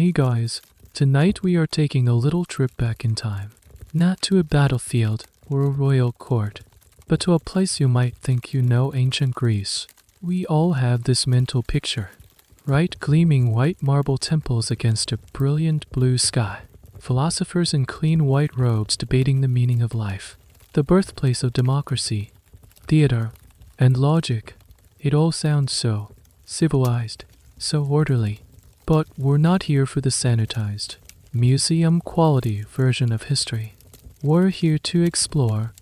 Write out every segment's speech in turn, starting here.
Hey guys, tonight we are taking a little trip back in time. Not to a battlefield or a royal court, but to a place you might think you know, ancient Greece. We all have this mental picture, right? Gleaming white marble temples against a brilliant blue sky. Philosophers in clean white robes debating the meaning of life. The birthplace of democracy, theater, and logic. It all sounds so civilized, so orderly. But we're not here for the sanitized, museum-quality version of history. We're here to explore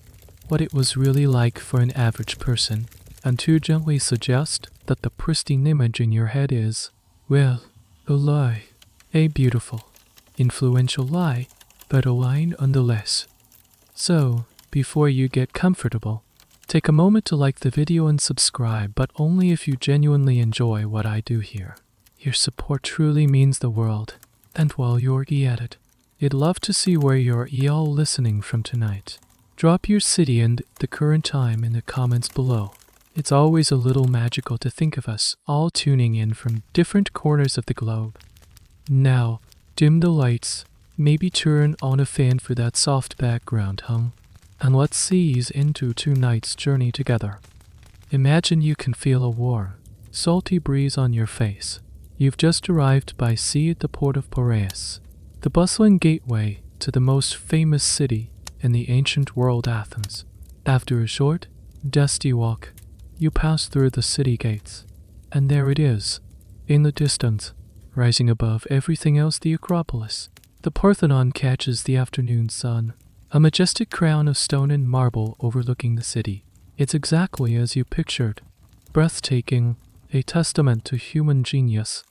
what it was really like for an average person, and to gently suggest that the pristine image in your head is, well, a lie. A beautiful, influential lie, but a lie nonetheless. So, before you get comfortable, take a moment to like the video and subscribe, but only if you genuinely enjoy what I do here. Your support truly means the world, and while you're at it, I'd love to see where you're all listening from tonight. Drop your city and the current time in the comments below. It's always a little magical to think of us all tuning in from different corners of the globe. Now, dim the lights, maybe turn on a fan for that soft background hum, and let's ease into tonight's journey together. Imagine you can feel a warm, salty breeze on your face. You've just arrived by sea at the port of Piraeus, the bustling gateway to the most famous city in the ancient world, Athens. After a short, dusty walk, you pass through the city gates, and there it is, in the distance, rising above everything else, the Acropolis. The Parthenon catches the afternoon sun, a majestic crown of stone and marble overlooking the city. It's exactly as you pictured, breathtaking, a testament to human genius.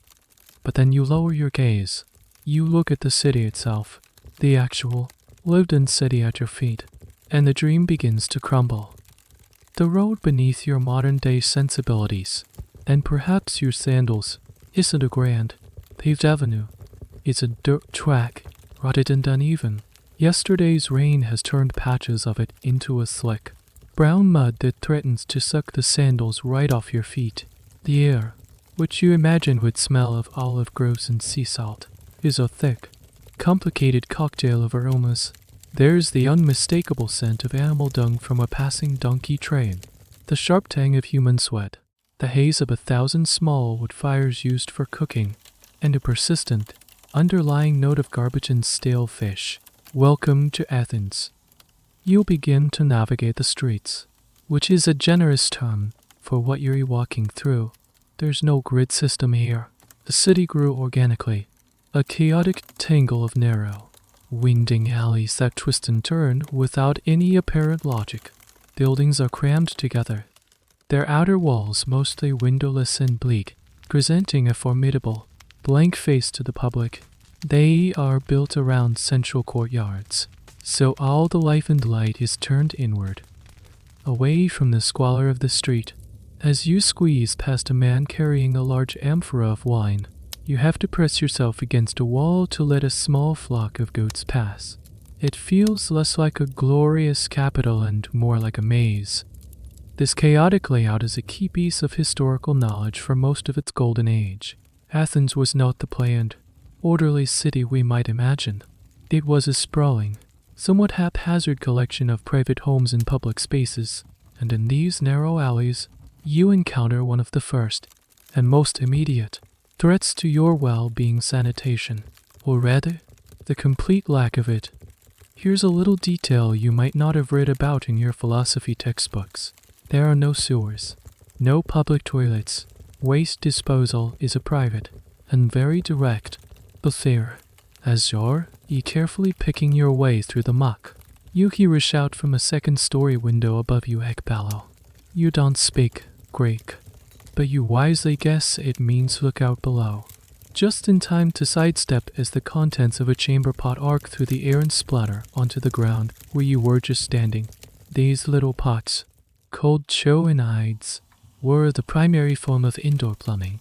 But then you lower your gaze. You look at the city itself, the actual, lived-in city at your feet, and the dream begins to crumble. The road beneath your modern-day sensibilities, and perhaps your sandals, isn't a grand, paved avenue. It's a dirt track, rutted and uneven. Yesterday's rain has turned patches of it into a slick, brown mud that threatens to suck the sandals right off your feet. The air, which you imagine would smell of olive groves and sea salt, is a thick, complicated cocktail of aromas. There's the unmistakable scent of animal dung from a passing donkey train, the sharp tang of human sweat, the haze of 1,000 small wood fires used for cooking, and a persistent, underlying note of garbage and stale fish. Welcome to Athens. You'll begin to navigate the streets, which is a generous term for what you're walking through. There's no grid system here. The city grew organically, a chaotic tangle of narrow, winding alleys that twist and turn without any apparent logic. Buildings are crammed together, their outer walls mostly windowless and bleak, presenting a formidable, blank face to the public. They are built around central courtyards, so all the life and light is turned inward, away from the squalor of the street. As you squeeze past a man carrying a large amphora of wine, you have to press yourself against a wall to let a small flock of goats pass. It feels less like a glorious capital and more like a maze. This chaotic layout is a key piece of historical knowledge for most of its golden age. Athens was not the planned, orderly city we might imagine. It was a sprawling, somewhat haphazard collection of private homes and public spaces, and in these narrow alleys, you encounter one of the first, and most immediate, threats to your well-being: sanitation, or rather, the complete lack of it. Here's a little detail you might not have read about in your philosophy textbooks. There are no sewers, no public toilets. Waste disposal is a private, and very direct, affair. As you're carefully picking your way through the muck, you hear a shout from a second-story window above you: Ekbalo. You don't speak Greek, but you wisely guess it means look out below. Just in time to sidestep as the contents of a chamber pot arc through the air and splatter onto the ground where you were just standing. These little pots, called choanides, were the primary form of indoor plumbing,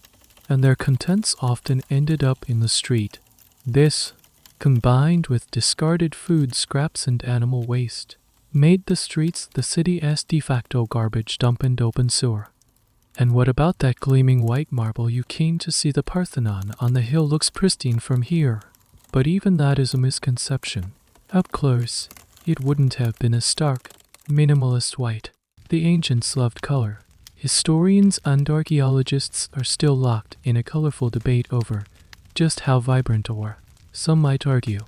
and their contents often ended up in the street. This, combined with discarded food scraps and animal waste, made the streets the city's de facto garbage dump and open sewer. And what about that gleaming white marble you came to see? The Parthenon on the hill looks pristine from here. But even that is a misconception. Up close, it wouldn't have been a stark, minimalist white. The ancients loved color. Historians and archaeologists are still locked in a colorful debate over just how vibrant or, some might argue,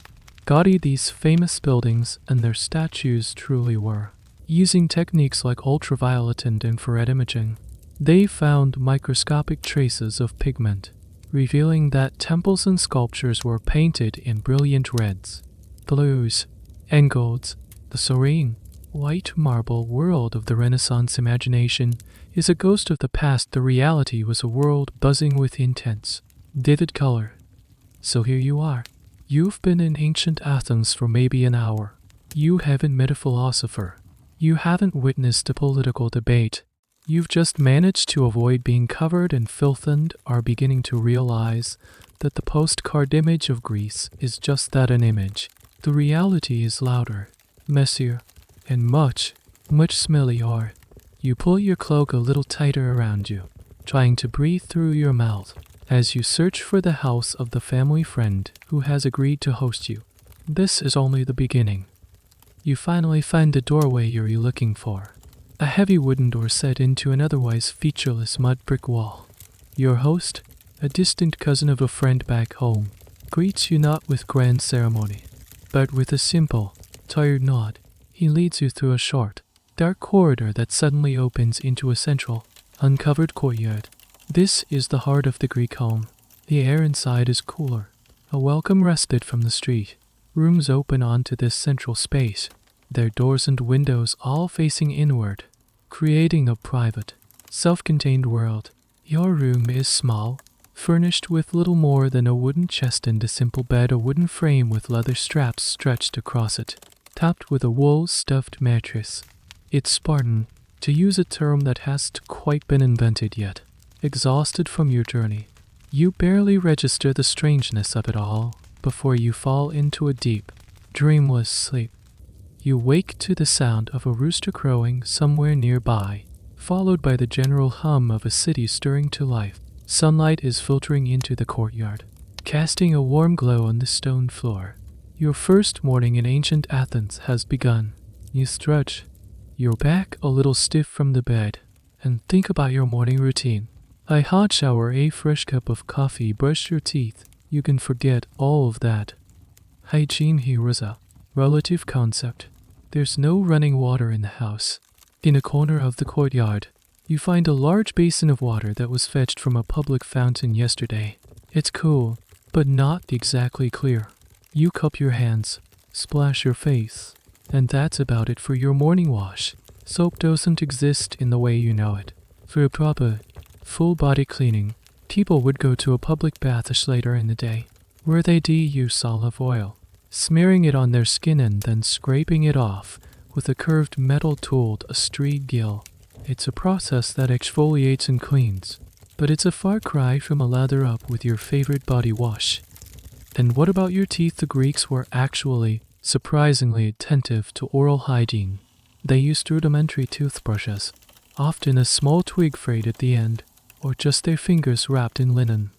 gaudy these famous buildings and their statues truly were. Using techniques like ultraviolet and infrared imaging, they found microscopic traces of pigment, revealing that temples and sculptures were painted in brilliant reds, blues, and golds. The serene, white marble world of the Renaissance imagination is a ghost of the past. The reality was a world buzzing with intense, vivid color. So here you are. You've been in ancient Athens for maybe an hour. You haven't met a philosopher. You haven't witnessed a political debate. You've just managed to avoid being covered in filth and are beginning to realize that the postcard image of Greece is just that, an image. The reality is louder, messier, and much, much smellier. You pull your cloak a little tighter around you, trying to breathe through your mouth as you search for the house of the family friend who has agreed to host you. This is only the beginning. You finally find the doorway you're looking for. A heavy wooden door set into an otherwise featureless mud brick wall. Your host, a distant cousin of a friend back home, greets you not with grand ceremony, but with a simple, tired nod. He leads you through a short, dark corridor that suddenly opens into a central, uncovered courtyard. This is the heart of the Greek home. The air inside is cooler, a welcome respite from the street. Rooms open onto this central space, their doors and windows all facing inward, creating a private, self-contained world. Your room is small, furnished with little more than a wooden chest and a simple bed, a wooden frame with leather straps stretched across it, topped with a wool-stuffed mattress. It's Spartan, to use a term that hasn't quite been invented yet. Exhausted from your journey, you barely register the strangeness of it all before you fall into a deep, dreamless sleep. You wake to the sound of a rooster crowing somewhere nearby, followed by the general hum of a city stirring to life. Sunlight is filtering into the courtyard, casting a warm glow on the stone floor. Your first morning in ancient Athens has begun. You stretch, your back a little stiff from the bed, and think about your morning routine. A hot shower, a fresh cup of coffee, brush your teeth. You can forget all of that. Hygiene here is a relative concept. There's no running water in the house. In a corner of the courtyard, you find a large basin of water that was fetched from a public fountain yesterday. It's cool, but not exactly clear. You cup your hands, splash your face, and that's about it for your morning wash. Soap doesn't exist in the way you know it. For a proper, full-body cleaning, people would go to a public bath later in the day, where they use olive oil, smearing it on their skin and then scraping it off with a curved metal tool, a street gill. It's a process that exfoliates and cleans, but it's a far cry from a lather up with your favorite body wash. And what about your teeth? The Greeks were actually surprisingly attentive to oral hygiene. They used rudimentary toothbrushes, often a small twig frayed at the end, or just their fingers wrapped in linen.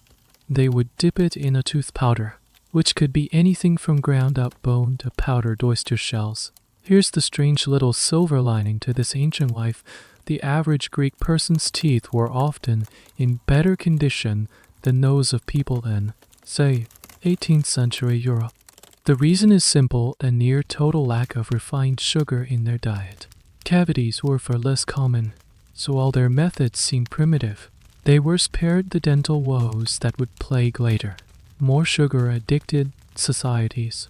They would dip it in a tooth powder, which could be anything from ground up bone to powdered oyster shells. Here's the strange little silver lining to this ancient life. The average Greek person's teeth were often in better condition than those of people in, say, 18th century Europe. The reason is simple: a near total lack of refined sugar in their diet. Cavities were far less common, so while their methods seem primitive, they were spared the dental woes that would plague later more sugar-addicted societies.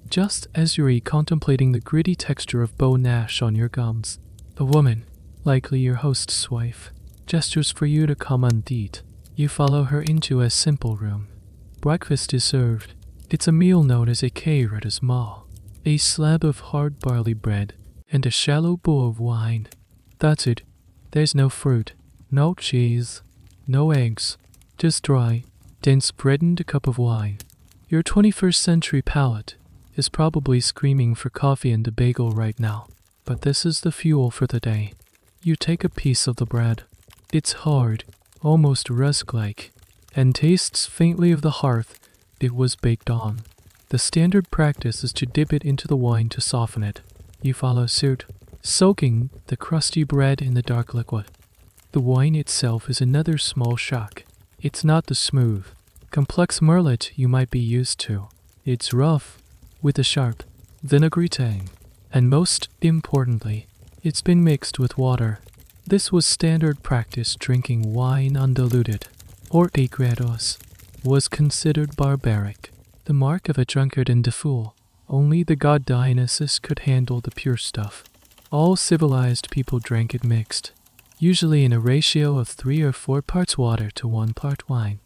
Just as you're contemplating the gritty texture of bone ash on your gums, a woman, likely your host's wife, gestures for you to come and eat. You follow her into a simple room. Breakfast is served. It's a meal known as a kairatosmal, a slab of hard barley bread and a shallow bowl of wine. That's it. There's no fruit, no cheese, no eggs, just dry, dense bread and a cup of wine. Your 21st century palate is probably screaming for coffee and a bagel right now, but this is the fuel for the day. You take a piece of the bread, It's hard, almost rusk-like, and tastes faintly of the hearth it was baked on. The standard practice is to dip it into the wine to soften it. You follow suit, soaking the crusty bread in the dark liquid. The wine itself is another small shock. It's not the smooth, complex merlot you might be used to. It's rough, with a sharp, vinegary tang. And most importantly, it's been mixed with water. This was standard practice. Drinking wine undiluted, or 8 grados, was considered barbaric, the mark of a drunkard and a fool. Only the god Dionysus could handle the pure stuff. All civilized people drank it mixed, usually in a ratio of 3 or 4 parts water to 1 part wine.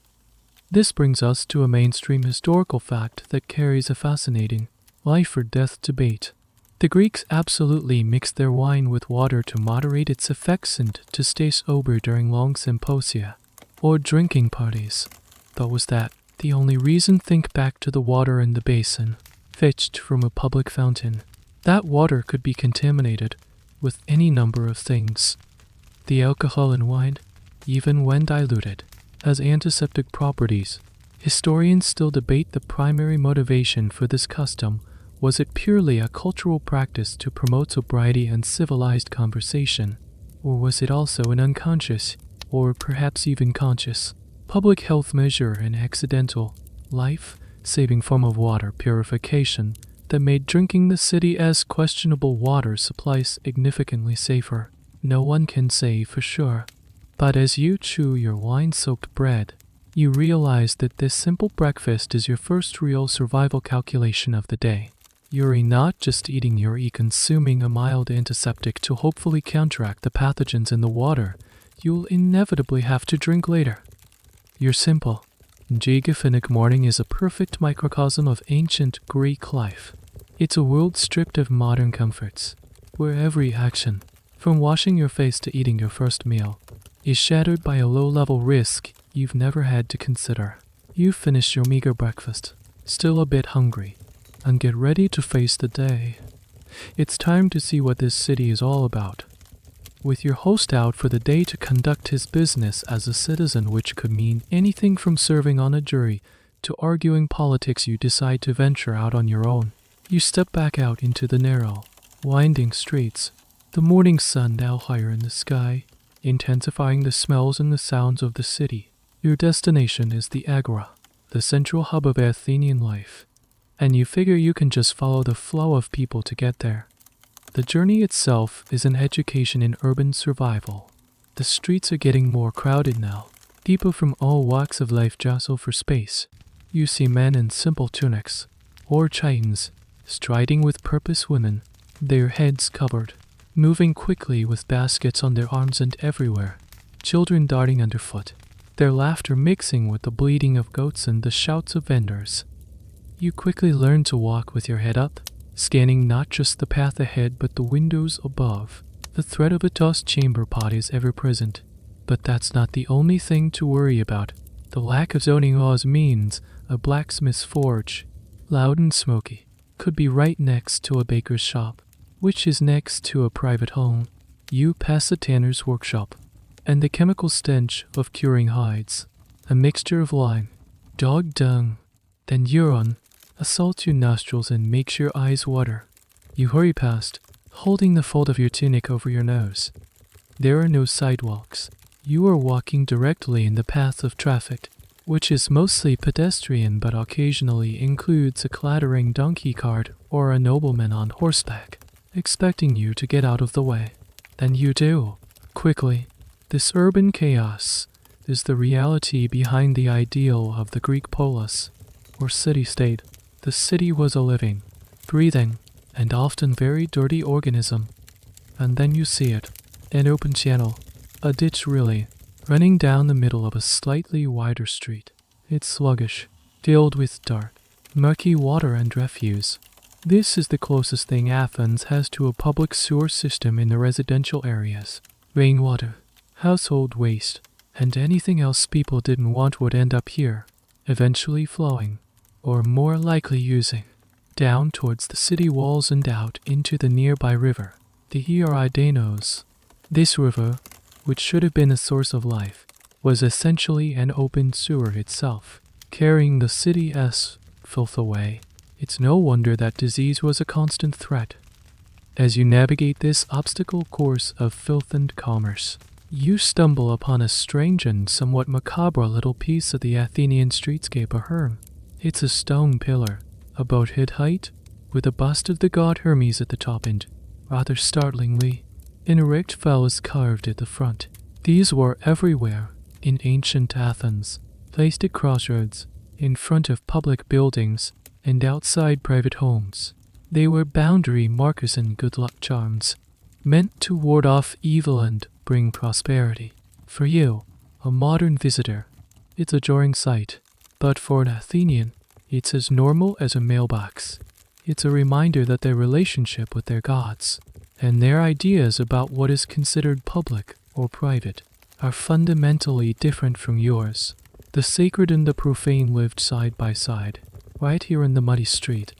This brings us to a mainstream historical fact that carries a fascinating life or death debate. The Greeks absolutely mixed their wine with water to moderate its effects and to stay sober during long symposia or drinking parties. But was that the only reason? Think back to the water in the basin, fetched from a public fountain. That water could be contaminated with any number of things. The alcohol in wine, even when diluted, has antiseptic properties. Historians still debate the primary motivation for this custom. Was it purely a cultural practice to promote sobriety and civilized conversation? Or was it also an unconscious, or perhaps even conscious, public health measure, an accidental, life-saving form of water purification that made drinking the city as questionable water supply significantly safer? No one can say for sure. But as you chew your wine-soaked bread, you realize that this simple breakfast is your first real survival calculation of the day. You're not just eating, you're consuming a mild antiseptic to hopefully counteract the pathogens in the water you'll inevitably have to drink later. Your simple, geophonic morning is a perfect microcosm of ancient Greek life. It's a world stripped of modern comforts, where every action, from washing your face to eating your first meal, is shadowed by a low-level risk you've never had to consider. You finish your meager breakfast, still a bit hungry, and get ready to face the day. It's time to see what this city is all about. With your host out for the day to conduct his business as a citizen, which could mean anything from serving on a jury to arguing politics, you decide to venture out on your own. You step back out into the narrow, winding streets, the morning sun now higher in the sky, intensifying the smells and the sounds of the city. Your destination is the Agora, the central hub of Athenian life, and you figure you can just follow the flow of people to get there. The journey itself is an education in urban survival. The streets are getting more crowded now. People from all walks of life jostle for space. You see men in simple tunics, or chitons, striding with purpose, women, their heads covered, moving quickly with baskets on their arms, and everywhere, children darting underfoot, their laughter mixing with the bleating of goats and the shouts of vendors. You quickly learn to walk with your head up, scanning not just the path ahead but the windows above. The threat of a dust chamber pot is ever present, but that's not the only thing to worry about. The lack of zoning laws means a blacksmith's forge, loud and smoky, could be right next to a baker's shop, which is next to a private home. You pass a tanner's workshop, and the chemical stench of curing hides, a mixture of lime, dog dung, then urine, assaults your nostrils and makes your eyes water. You hurry past, holding the fold of your tunic over your nose. There are no sidewalks. You are walking directly in the path of traffic, which is mostly pedestrian but occasionally includes a clattering donkey cart or a nobleman on horseback, expecting you to get out of the way. Then you do, quickly. This urban chaos is the reality behind the ideal of the Greek polis, or city-state. The city was a living, breathing, and often very dirty organism. And then you see it, an open channel, a ditch really, running down the middle of a slightly wider street. It's sluggish, filled with dark, murky water and refuse. This is the closest thing Athens has to a public sewer system in the residential areas. Rainwater, household waste, and anything else people didn't want would end up here, eventually flowing, or more likely using, down towards the city walls and out into the nearby river, the Eridanos. This river, which should have been a source of life, was essentially an open sewer itself, carrying the city's filth away. It's no wonder that disease was a constant threat. As you navigate this obstacle course of filth and commerce, you stumble upon a strange and somewhat macabre little piece of the Athenian streetscape, a herm. It's a stone pillar, about hip height, with a bust of the god Hermes at the top and, rather startlingly, an erect phallus carved at the front. These were everywhere in ancient Athens, placed at crossroads, in front of public buildings, and outside private homes. They were boundary markers and good luck charms, meant to ward off evil and bring prosperity. For you, a modern visitor, it's a jarring sight, but for an Athenian, it's as normal as a mailbox. It's a reminder that their relationship with their gods and their ideas about what is considered public or private are fundamentally different from yours. The sacred and the profane lived side by side, right here in the muddy street.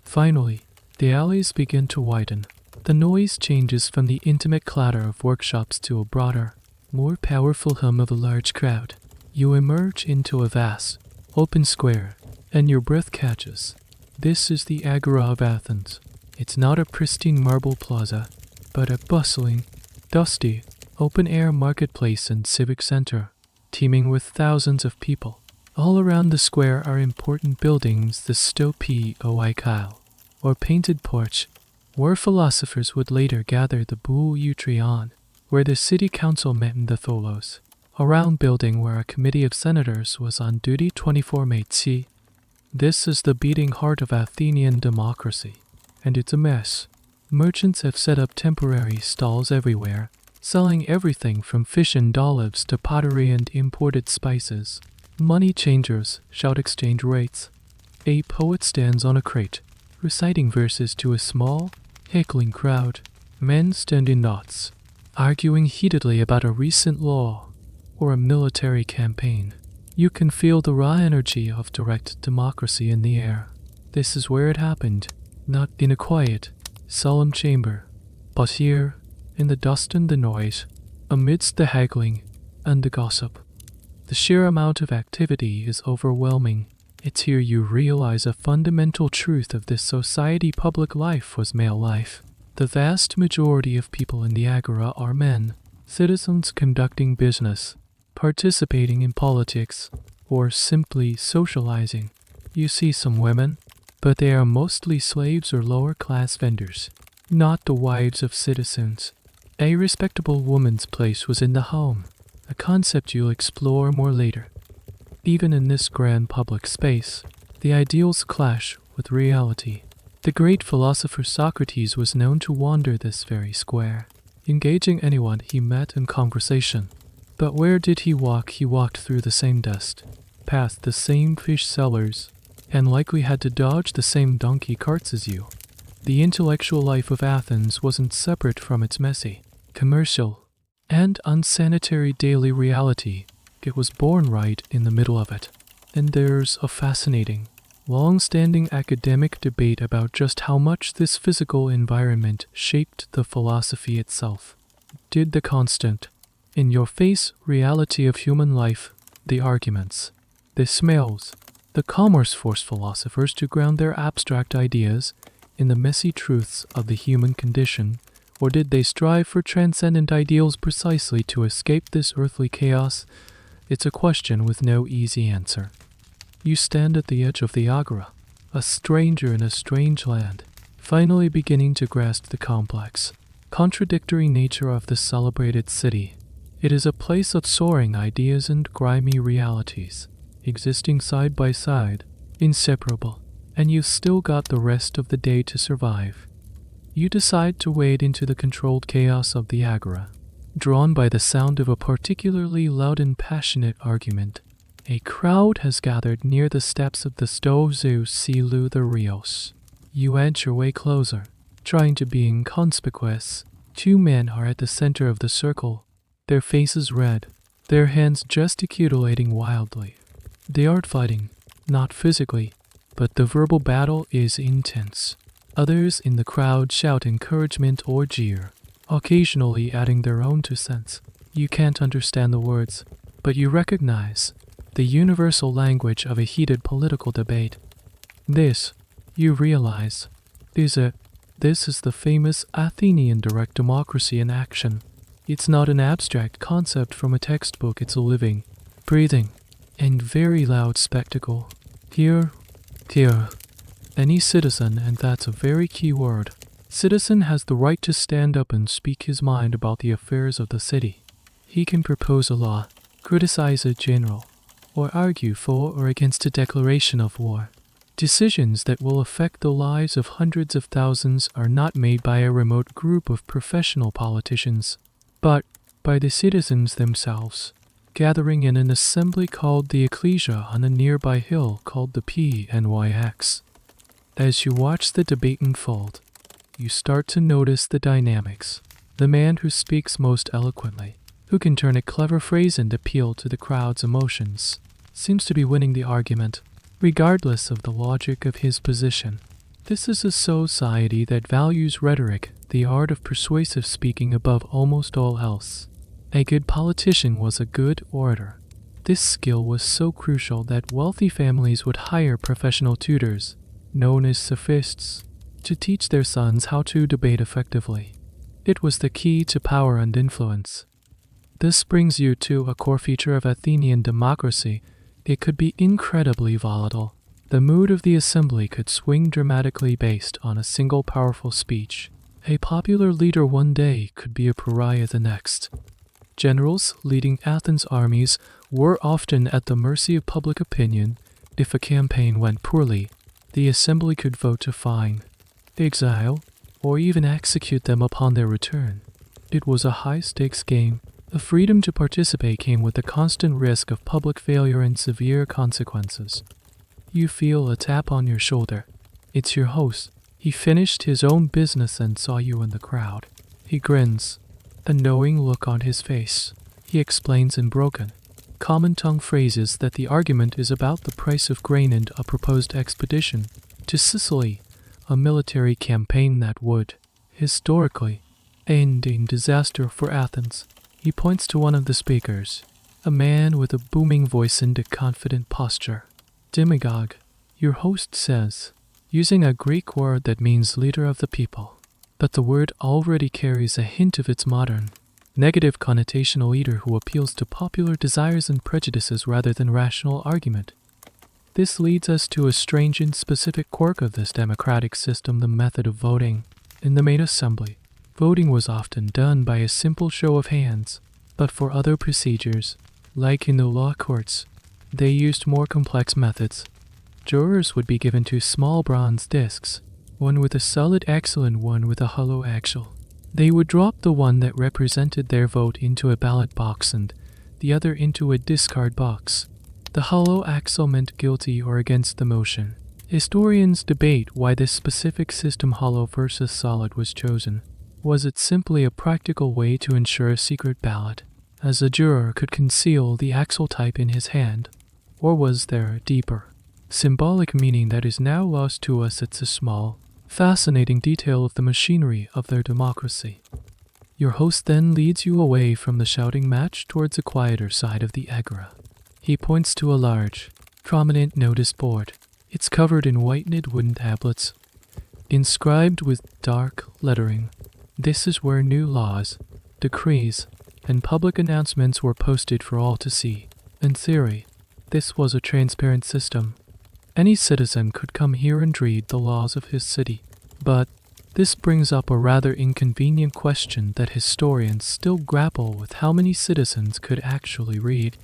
Finally, the alleys begin to widen. The noise changes from the intimate clatter of workshops to a broader, more powerful hum of a large crowd. You emerge into a vast, open square, and your breath catches. This is the Agora of Athens. It's not a pristine marble plaza, but a bustling, dusty, open-air marketplace and civic center, teeming with thousands of people. All around the square are important buildings, the stopoi, or painted porch, where philosophers would later gather, the bouleutrion, where the city council met in the tholos, a round building where a committee of senators was on duty 24/7. This is the beating heart of Athenian democracy, and it's a mess. Merchants have set up temporary stalls everywhere, selling everything from fish and olives to pottery and imported spices. Money changers shout exchange rates. A poet stands on a crate, reciting verses to a small, heckling crowd. Men stand in knots, arguing heatedly about a recent law or a military campaign. You can feel the raw energy of direct democracy in the air. This is where it happened, not in a quiet, solemn chamber, but here, in the dust and the noise, amidst the haggling and the gossip. The sheer amount of activity is overwhelming. It's here you realize a fundamental truth of this society. Public life was male life. The vast majority of people in the Agora are men, citizens conducting business, participating in politics, or simply socializing. You see some women, but they are mostly slaves or lower-class vendors, not the wives of citizens. A respectable woman's place was in the home, a concept you'll explore more later. Even in this grand public space, the ideals clash with reality. The great philosopher Socrates was known to wander this very square, engaging anyone he met in conversation. But where did he walk? He walked through the same dust, past the same fish sellers, and likely had to dodge the same donkey carts as you. The intellectual life of Athens wasn't separate from its messy, commercial, and unsanitary daily reality. It was born right in the middle of it. And there's a fascinating, long-standing academic debate about just how much this physical environment shaped the philosophy itself. Did the constant, in-your-face reality of human life, the arguments, the smells, the commerce force philosophers to ground their abstract ideas in the messy truths of the human condition, or did they strive for transcendent ideals precisely to escape this earthly chaos? It's a question with no easy answer. You stand at the edge of the Agora, a stranger in a strange land, finally beginning to grasp the complex, contradictory nature of this celebrated city. It is a place of soaring ideas and grimy realities, existing side by side, inseparable, and you've still got the rest of the day to survive. You decide to wade into the controlled chaos of the Agora, drawn by the sound of a particularly loud and passionate argument. A crowd has gathered near the steps of the Stozosilou the Rios. You edge your way closer, trying to be inconspicuous. Two men are at the center of the circle, their faces red, their hands gesticulating wildly. They aren't fighting, not physically, but the verbal battle is intense. Others in the crowd shout encouragement or jeer, occasionally adding their own 2 cents. You can't understand the words, but you recognize the universal language of a heated political debate. This, you realize, is the famous Athenian direct democracy in action. It's not an abstract concept from a textbook, it's a living, breathing, and very loud spectacle. Here, any citizen, and that's a very key word, citizen has the right to stand up and speak his mind about the affairs of the city. He can propose a law, criticize a general, or argue for or against a declaration of war. Decisions that will affect the lives of hundreds of thousands are not made by a remote group of professional politicians, but by the citizens themselves, gathering in an assembly called the ecclesia on a nearby hill called the PNYX. As you watch the debate unfold, you start to notice the dynamics. The man who speaks most eloquently, who can turn a clever phrase and appeal to the crowd's emotions, seems to be winning the argument, regardless of the logic of his position. This is a society that values rhetoric, the art of persuasive speaking, above almost all else. A good politician was a good orator. This skill was so crucial that wealthy families would hire professional tutors, known as sophists, to teach their sons how to debate effectively. It was the key to power and influence. This brings you to a core feature of Athenian democracy. It could be incredibly volatile. The mood of the assembly could swing dramatically based on a single powerful speech. A popular leader one day could be a pariah the next. Generals leading Athens' armies were often at the mercy of public opinion. If a campaign went poorly, the assembly could vote to fine, exile, or even execute them upon their return. It was a high-stakes game. The freedom to participate came with the constant risk of public failure and severe consequences. You feel a tap on your shoulder. It's your host. He finished his own business and saw you in the crowd. He grins, a knowing look on his face. He explains in broken, common tongue phrases that the argument is about the price of grain and a proposed expedition to Sicily, a military campaign that would, historically, end in disaster for Athens. He points to one of the speakers, a man with a booming voice and a confident posture. Demagogue, your host says, using a Greek word that means leader of the people. But the word already carries a hint of its modern, negative connotation, a leader who appeals to popular desires and prejudices rather than rational argument. This leads us to a strange and specific quirk of this democratic system, the method of voting. In the main assembly, voting was often done by a simple show of hands, but for other procedures, like in the law courts, they used more complex methods. Jurors would be given two small bronze discs, one with a solid axle and one with a hollow axle. They would drop the one that represented their vote into a ballot box and the other into a discard box. The hollow axle meant guilty or against the motion. Historians debate why this specific system, hollow versus solid, was chosen. Was it simply a practical way to ensure a secret ballot, as a juror could conceal the axle type in his hand? Or was there a deeper, symbolic meaning that is now lost to us? It's a small, fascinating detail of the machinery of their democracy. Your host then leads you away from the shouting match towards a quieter side of the agora. He points to a large, prominent notice board. It's covered in white-knit wooden tablets, inscribed with dark lettering. This is where new laws, decrees, and public announcements were posted for all to see. In theory, this was a transparent system. Any citizen could come here and read the laws of his city. But this brings up a rather inconvenient question that historians still grapple with: how many citizens could actually read?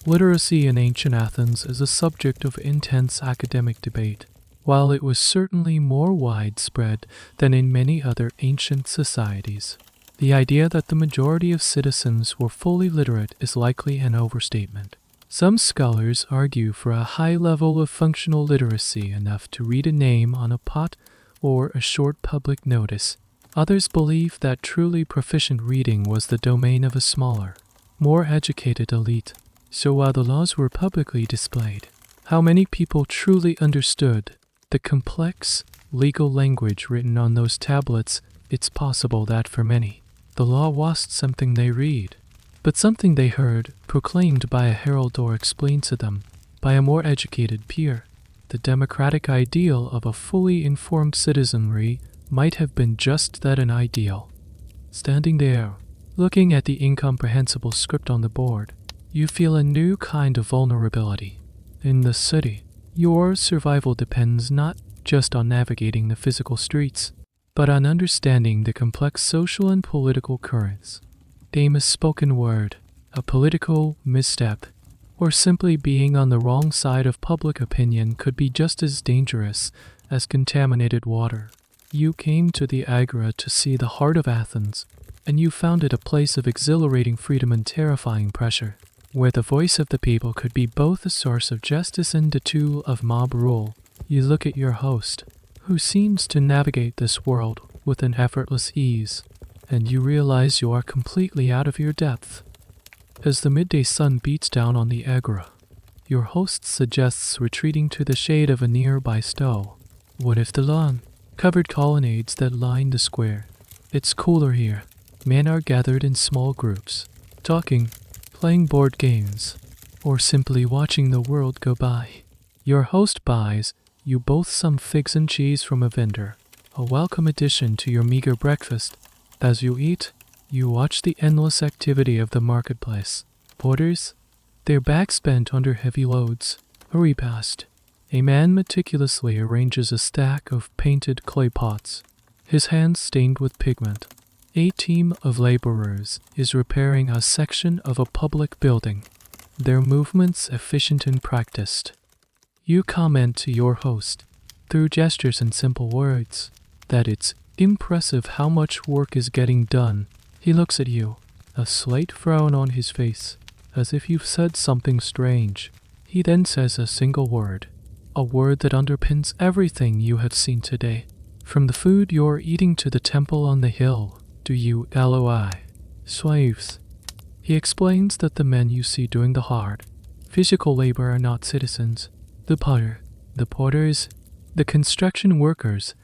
Literacy in ancient Athens is a subject of intense academic debate. While it was certainly more widespread than in many other ancient societies, the idea that the majority of citizens were fully literate is likely an overstatement. Some scholars argue for a high level of functional literacy, enough to read a name on a pot or a short public notice. Others believe that truly proficient reading was the domain of a smaller, more educated elite. So while the laws were publicly displayed, how many people truly understood the complex legal language written on those tablets? It's possible that for many, the law wasn't something they read. But something they heard, proclaimed by a herald or explained to them by a more educated peer, the democratic ideal of a fully informed citizenry, might have been just that, an ideal. Standing there, looking at the incomprehensible script on the board, you feel a new kind of vulnerability. In the city, your survival depends not just on navigating the physical streets, but on understanding the complex social and political currents. A misspoken word, a political misstep, or simply being on the wrong side of public opinion could be just as dangerous as contaminated water. You came to the Agora to see the heart of Athens, and you found it a place of exhilarating freedom and terrifying pressure, where the voice of the people could be both a source of justice and a tool of mob rule. You look at your host, who seems to navigate this world with an effortless ease, and you realize you are completely out of your depth. As the midday sun beats down on the Agora, your host suggests retreating to the shade of a nearby stove. What if the lawn-covered colonnades that line the square? It's cooler here. Men are gathered in small groups, talking, playing board games, or simply watching the world go by. Your host buys you both some figs and cheese from a vendor, a welcome addition to your meager breakfast. As you eat, you watch the endless activity of the marketplace. Porters, their backs bent under heavy loads, hurry past. A man meticulously arranges a stack of painted clay pots, his hands stained with pigment. A team of laborers is repairing a section of a public building, their movements efficient and practiced. You comment to your host, through gestures and simple words, that it's impressive how much work is getting done. He looks at you, a slight frown on his face, as if you've said something strange. He then says a single word, a word that underpins everything you have seen today, from the food you're eating to the temple on the hill. Do you LOI? Slaves. He explains that the men you see doing the hard, physical labor are not citizens. The potter, the porters, the construction workers,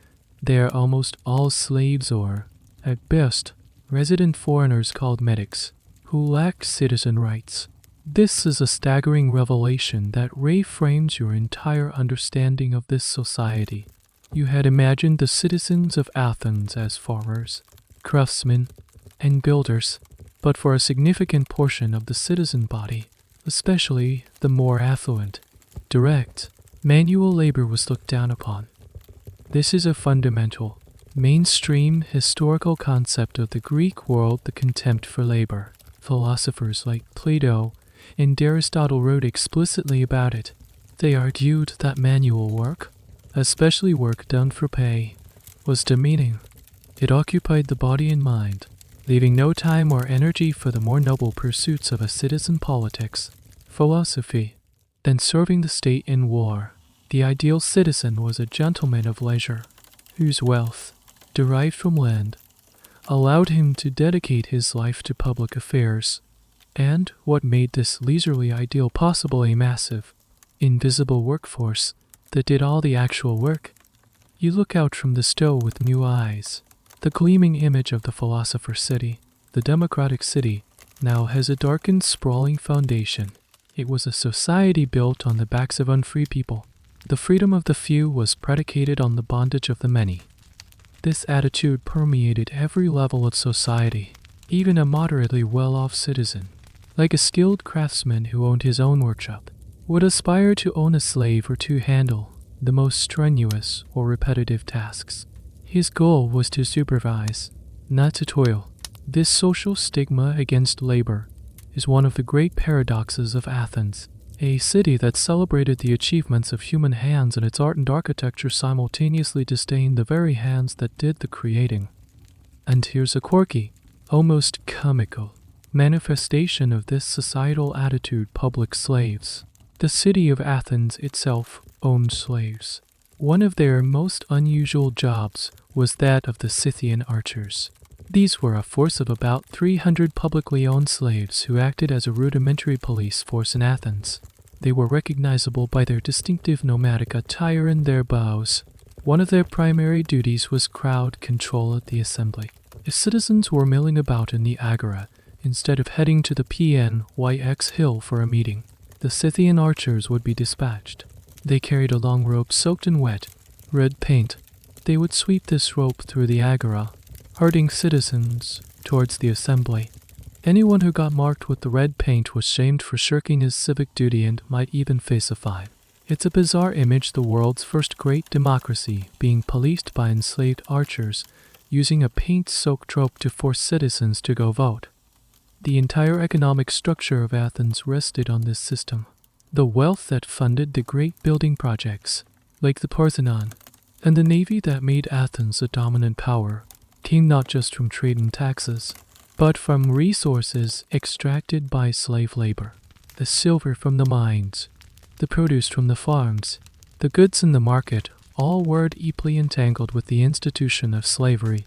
they are almost all slaves or, at best, resident foreigners called medics, who lack citizen rights. This is a staggering revelation that reframes your entire understanding of this society. You had imagined the citizens of Athens as farmers, craftsmen, and builders, but for a significant portion of the citizen body, especially the more affluent, direct, manual labor was looked down upon. This is a fundamental, mainstream historical concept of the Greek world, the contempt for labor. Philosophers like Plato and Aristotle wrote explicitly about it. They argued that manual work, especially work done for pay, was demeaning. It occupied the body and mind, leaving no time or energy for the more noble pursuits of a citizen politics, philosophy, than serving the state in war. The ideal citizen was a gentleman of leisure, whose wealth, derived from land, allowed him to dedicate his life to public affairs. And what made this leisurely ideal possible? A massive, invisible workforce that did all the actual work. You look out from the stove with new eyes. The gleaming image of the philosopher's city, the democratic city, now has a darkened, sprawling foundation. It was a society built on the backs of unfree people. The freedom of the few was predicated on the bondage of the many. This attitude permeated every level of society. Even a moderately well-off citizen, like a skilled craftsman who owned his own workshop, would aspire to own a slave or to handle the most strenuous or repetitive tasks. His goal was to supervise, not to toil. This social stigma against labor is one of the great paradoxes of Athens, a city that celebrated the achievements of human hands, and its art and architecture simultaneously disdained the very hands that did the creating. And here's a quirky, almost comical, manifestation of this societal attitude: public slaves. The city of Athens itself owned slaves. One of their most unusual jobs was that of the Scythian archers. These were a force of about 300 publicly owned slaves who acted as a rudimentary police force in Athens. They were recognizable by their distinctive nomadic attire and their bows. One of their primary duties was crowd control at the assembly. If citizens were milling about in the Agora, instead of heading to the PNYX hill for a meeting, the Scythian archers would be dispatched. They carried a long rope soaked in wet, red paint. They would sweep this rope through the agora, herding citizens towards the assembly. Anyone who got marked with the red paint was shamed for shirking his civic duty and might even face a fine. It's a bizarre image, the world's first great democracy being policed by enslaved archers using a paint-soaked rope to force citizens to go vote. The entire economic structure of Athens rested on this system. The wealth that funded the great building projects, like the Parthenon, and the navy that made Athens a dominant power, came not just from trade and taxes, but from resources extracted by slave labor. The silver from the mines, the produce from the farms, the goods in the market, all were deeply entangled with the institution of slavery.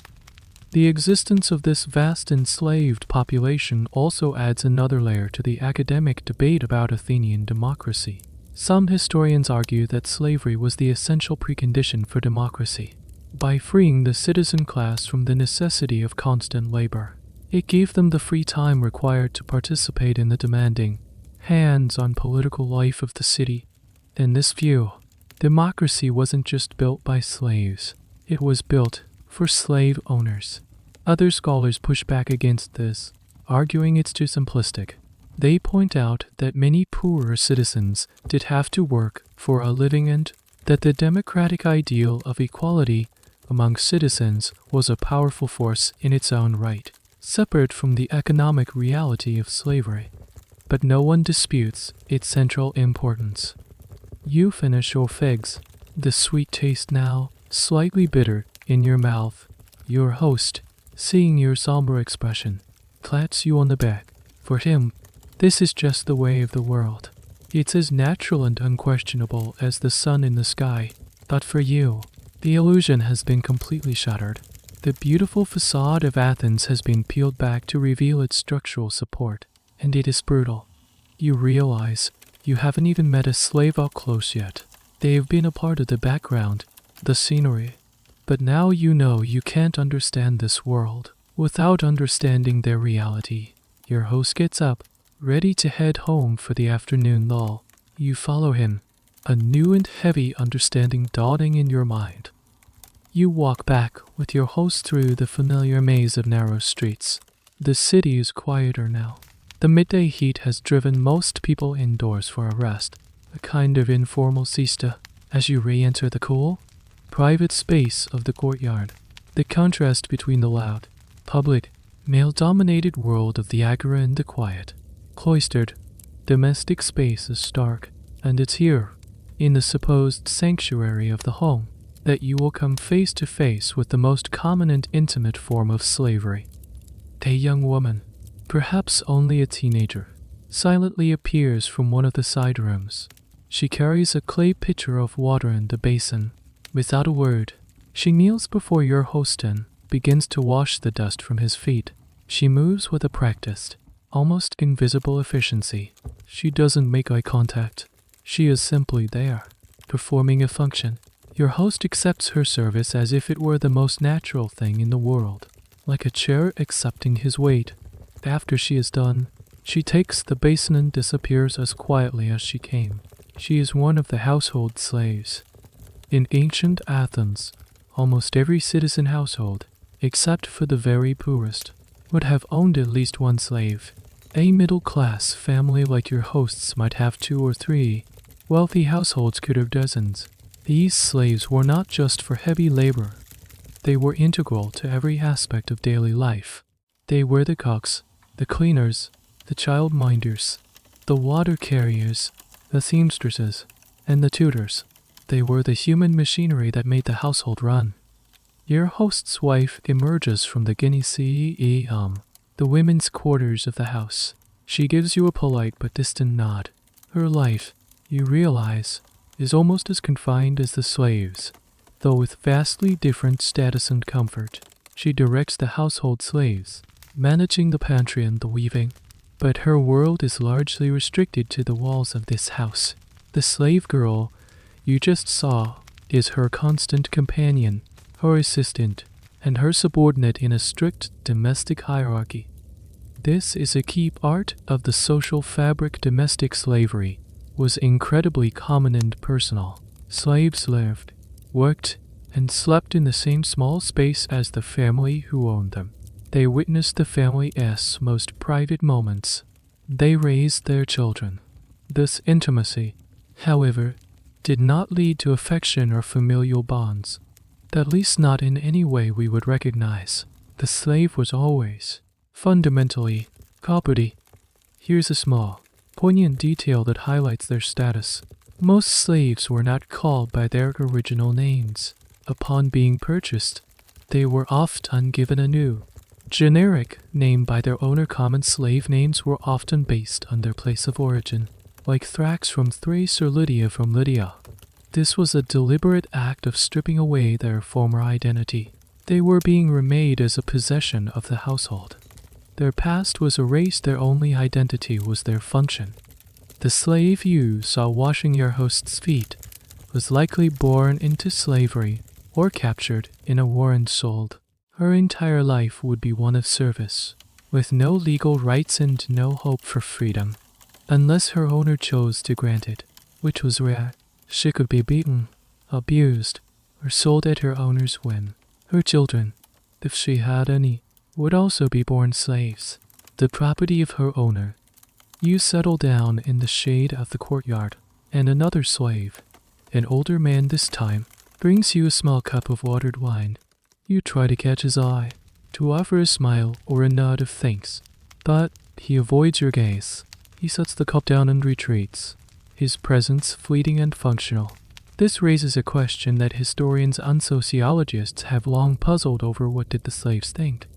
The existence of this vast enslaved population also adds another layer to the academic debate about Athenian democracy. Some historians argue that slavery was the essential precondition for democracy. By freeing the citizen class from the necessity of constant labor, it gave them the free time required to participate in the demanding, hands-on political life of the city. In this view, democracy wasn't just built by slaves, it was built for slave owners. Other scholars push back against this, arguing it's too simplistic. They point out that many poorer citizens did have to work for a living and that the democratic ideal of equality among citizens was a powerful force in its own right, separate from the economic reality of slavery. But no one disputes its central importance. You finish your figs, the sweet taste now slightly bitter in your mouth. Your host, seeing your somber expression, claps you on the back. For him, this is just the way of the world. It's as natural and unquestionable as the sun in the sky. But for you, the illusion has been completely shattered. The beautiful facade of Athens has been peeled back to reveal its structural support, and it is brutal. You realize you haven't even met a slave up close yet. They have been a part of the background, the scenery. But now you know you can't understand this world without understanding their reality. Your host gets up, ready to head home for the afternoon lull. You follow him, a new and heavy understanding dawning in your mind. You walk back with your host through the familiar maze of narrow streets. The city is quieter now. The midday heat has driven most people indoors for a rest, a kind of informal siesta. As you re-enter the cool, private space of the courtyard, the contrast between the loud, public, male-dominated world of the agora and the quiet, cloistered, domestic space is stark, and it's here, in the supposed sanctuary of the home, that you will come face to face with the most common and intimate form of slavery. A young woman, perhaps only a teenager, silently appears from one of the side rooms. She carries a clay pitcher of water in the basin. Without a word, she kneels before your host and begins to wash the dust from his feet. She moves with a practiced, almost invisible efficiency. She doesn't make eye contact. She is simply there, performing a function. Your host accepts her service as if it were the most natural thing in the world, like a chair accepting his weight. After she is done, she takes the basin and disappears as quietly as she came. She is one of the household slaves. In ancient Athens, almost every citizen household, except for the very poorest, would have owned at least one slave. A middle-class family like your host's might have 2 or 3. Wealthy households could have dozens. These slaves were not just for heavy labor. They were integral to every aspect of daily life. They were the cooks, the cleaners, the child-minders, the water carriers, the seamstresses, and the tutors. They were the human machinery that made the household run. Your host's wife emerges from the the women's quarters of the house. She gives you a polite but distant nod. Her life, you realize, is almost as confined as the slaves, though with vastly different status and comfort. She directs the household slaves, managing the pantry and the weaving, but her world is largely restricted to the walls of this house. The slave girl you just saw is her constant companion, her assistant, and her subordinate in a strict domestic hierarchy. This is a key part of the social fabric. Domestic slavery was incredibly common and personal. Slaves lived, worked, and slept in the same small space as the family who owned them. They witnessed the family's most private moments. They raised their children. This intimacy, however, did not lead to affection or familial bonds, at least not in any way we would recognize. The slave was always, fundamentally, property. Here's a small, poignant detail that highlights their status. Most slaves were not called by their original names. Upon being purchased, they were often given a new, generic name by their owner. Common slave names were often based on their place of origin, like Thrax from Thrace or Lydia from Lydia. This was a deliberate act of stripping away their former identity. They were being remade as a possession of the household. Their past was erased, their only identity was their function. The slave you saw washing your host's feet was likely born into slavery or captured in a war and sold. Her entire life would be one of service, with no legal rights and no hope for freedom, unless her owner chose to grant it, which was rare. She could be beaten, abused, or sold at her owner's whim. Her children, if she had any, would also be born slaves, the property of her owner. You settle down in the shade of the courtyard, and another slave, an older man this time, brings you a small cup of watered wine. You try to catch his eye, to offer a smile or a nod of thanks, but he avoids your gaze. He sets the cup down and retreats, his presence fleeting and functional. This raises a question that historians and sociologists have long puzzled over. What did the slaves think?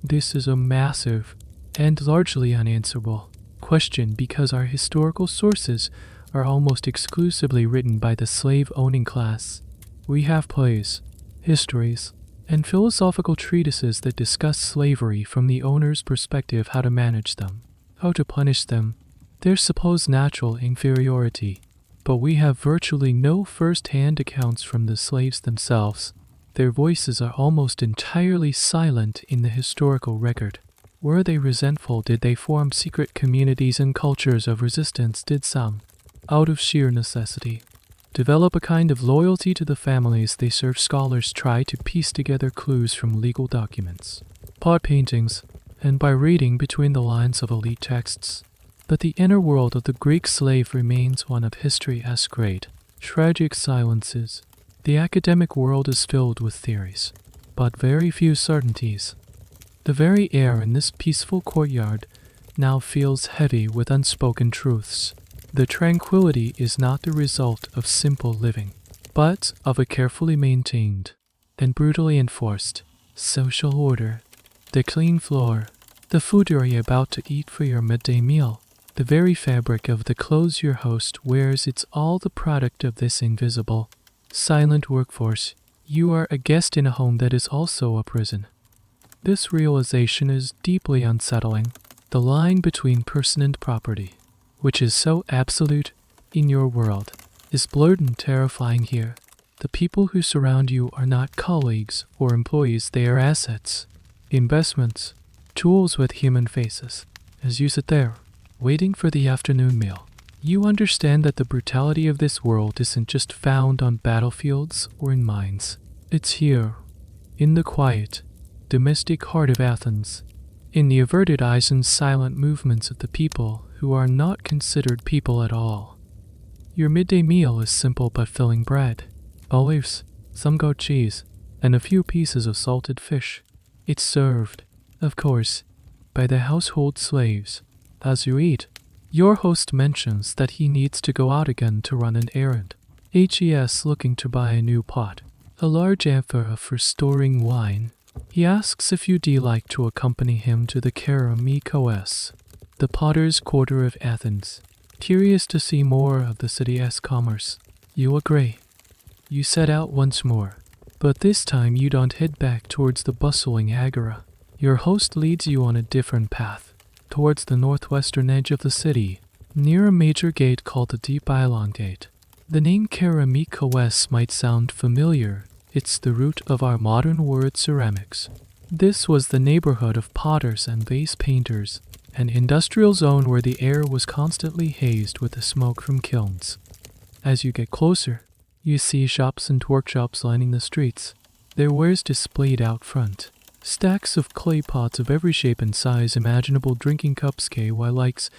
This is a massive and largely unanswerable question because our historical sources are almost exclusively written by the slave-owning class. We have plays, histories, and philosophical treatises that discuss slavery from the owner's perspective, how to manage them, how to punish them, their supposed natural inferiority. But we have virtually no first-hand accounts from the slaves themselves. Their voices are almost entirely silent in the historical record. Were they resentful? Did they form secret communities and cultures of resistance? Did some, out of sheer necessity, develop a kind of loyalty to the families they served? Scholars try to piece together clues from legal documents, pot paintings, and by reading between the lines of elite texts. But the inner world of the Greek slave remains one of history's great, tragic silences. The academic world is filled with theories, but very few certainties. The very air in this peaceful courtyard now feels heavy with unspoken truths. The tranquility is not the result of simple living, but of a carefully maintained and brutally enforced social order. The clean floor, the food you're about to eat for your midday meal, the very fabric of the clothes your host wears, it's all the product of this invisible, silent workforce. You are a guest in a home that is also a prison. This realization is deeply unsettling. The line between person and property, which is so absolute in your world, is blurred and terrifying here. The people who surround you are not colleagues or employees, they are assets, investments, tools with human faces. As you sit there, waiting for the afternoon meal, you understand that the brutality of this world isn't just found on battlefields or in mines. It's here, in the quiet, domestic heart of Athens, in the averted eyes and silent movements of the people who are not considered people at all. Your midday meal is simple but filling: bread, olives, some goat cheese, and a few pieces of salted fish. It's served, of course, by the household slaves. As you eat, your host mentions that he needs to go out again to run an errand. He is looking to buy a new pot, a large amphora for storing wine. He asks if you'd like to accompany him to the Keramikos, the potter's quarter of Athens, curious to see more of the city's commerce. You agree. You set out once more, but this time you don't head back towards the bustling agora. Your host leads you on a different path, towards the northwestern edge of the city, near a major gate called the Deep Island Gate. The name Keramikos might sound familiar. It's the root of our modern word ceramics. This was the neighborhood of potters and vase painters, an industrial zone where the air was constantly hazed with the smoke from kilns. As you get closer, you see shops and workshops lining the streets, their wares displayed out front. Stacks of clay pots of every shape and size imaginable, drinking cups, KY likes,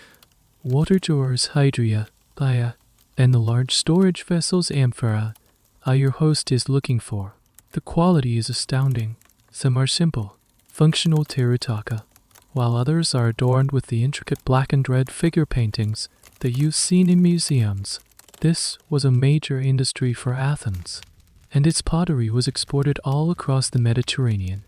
water jars, hydria, thia, and the large storage vessels, amphora, your host is looking for. The quality is astounding. Some are simple, functional terracotta, while others are adorned with the intricate black and red figure paintings that you've seen in museums. This was a major industry for Athens, and its pottery was exported all across the Mediterranean.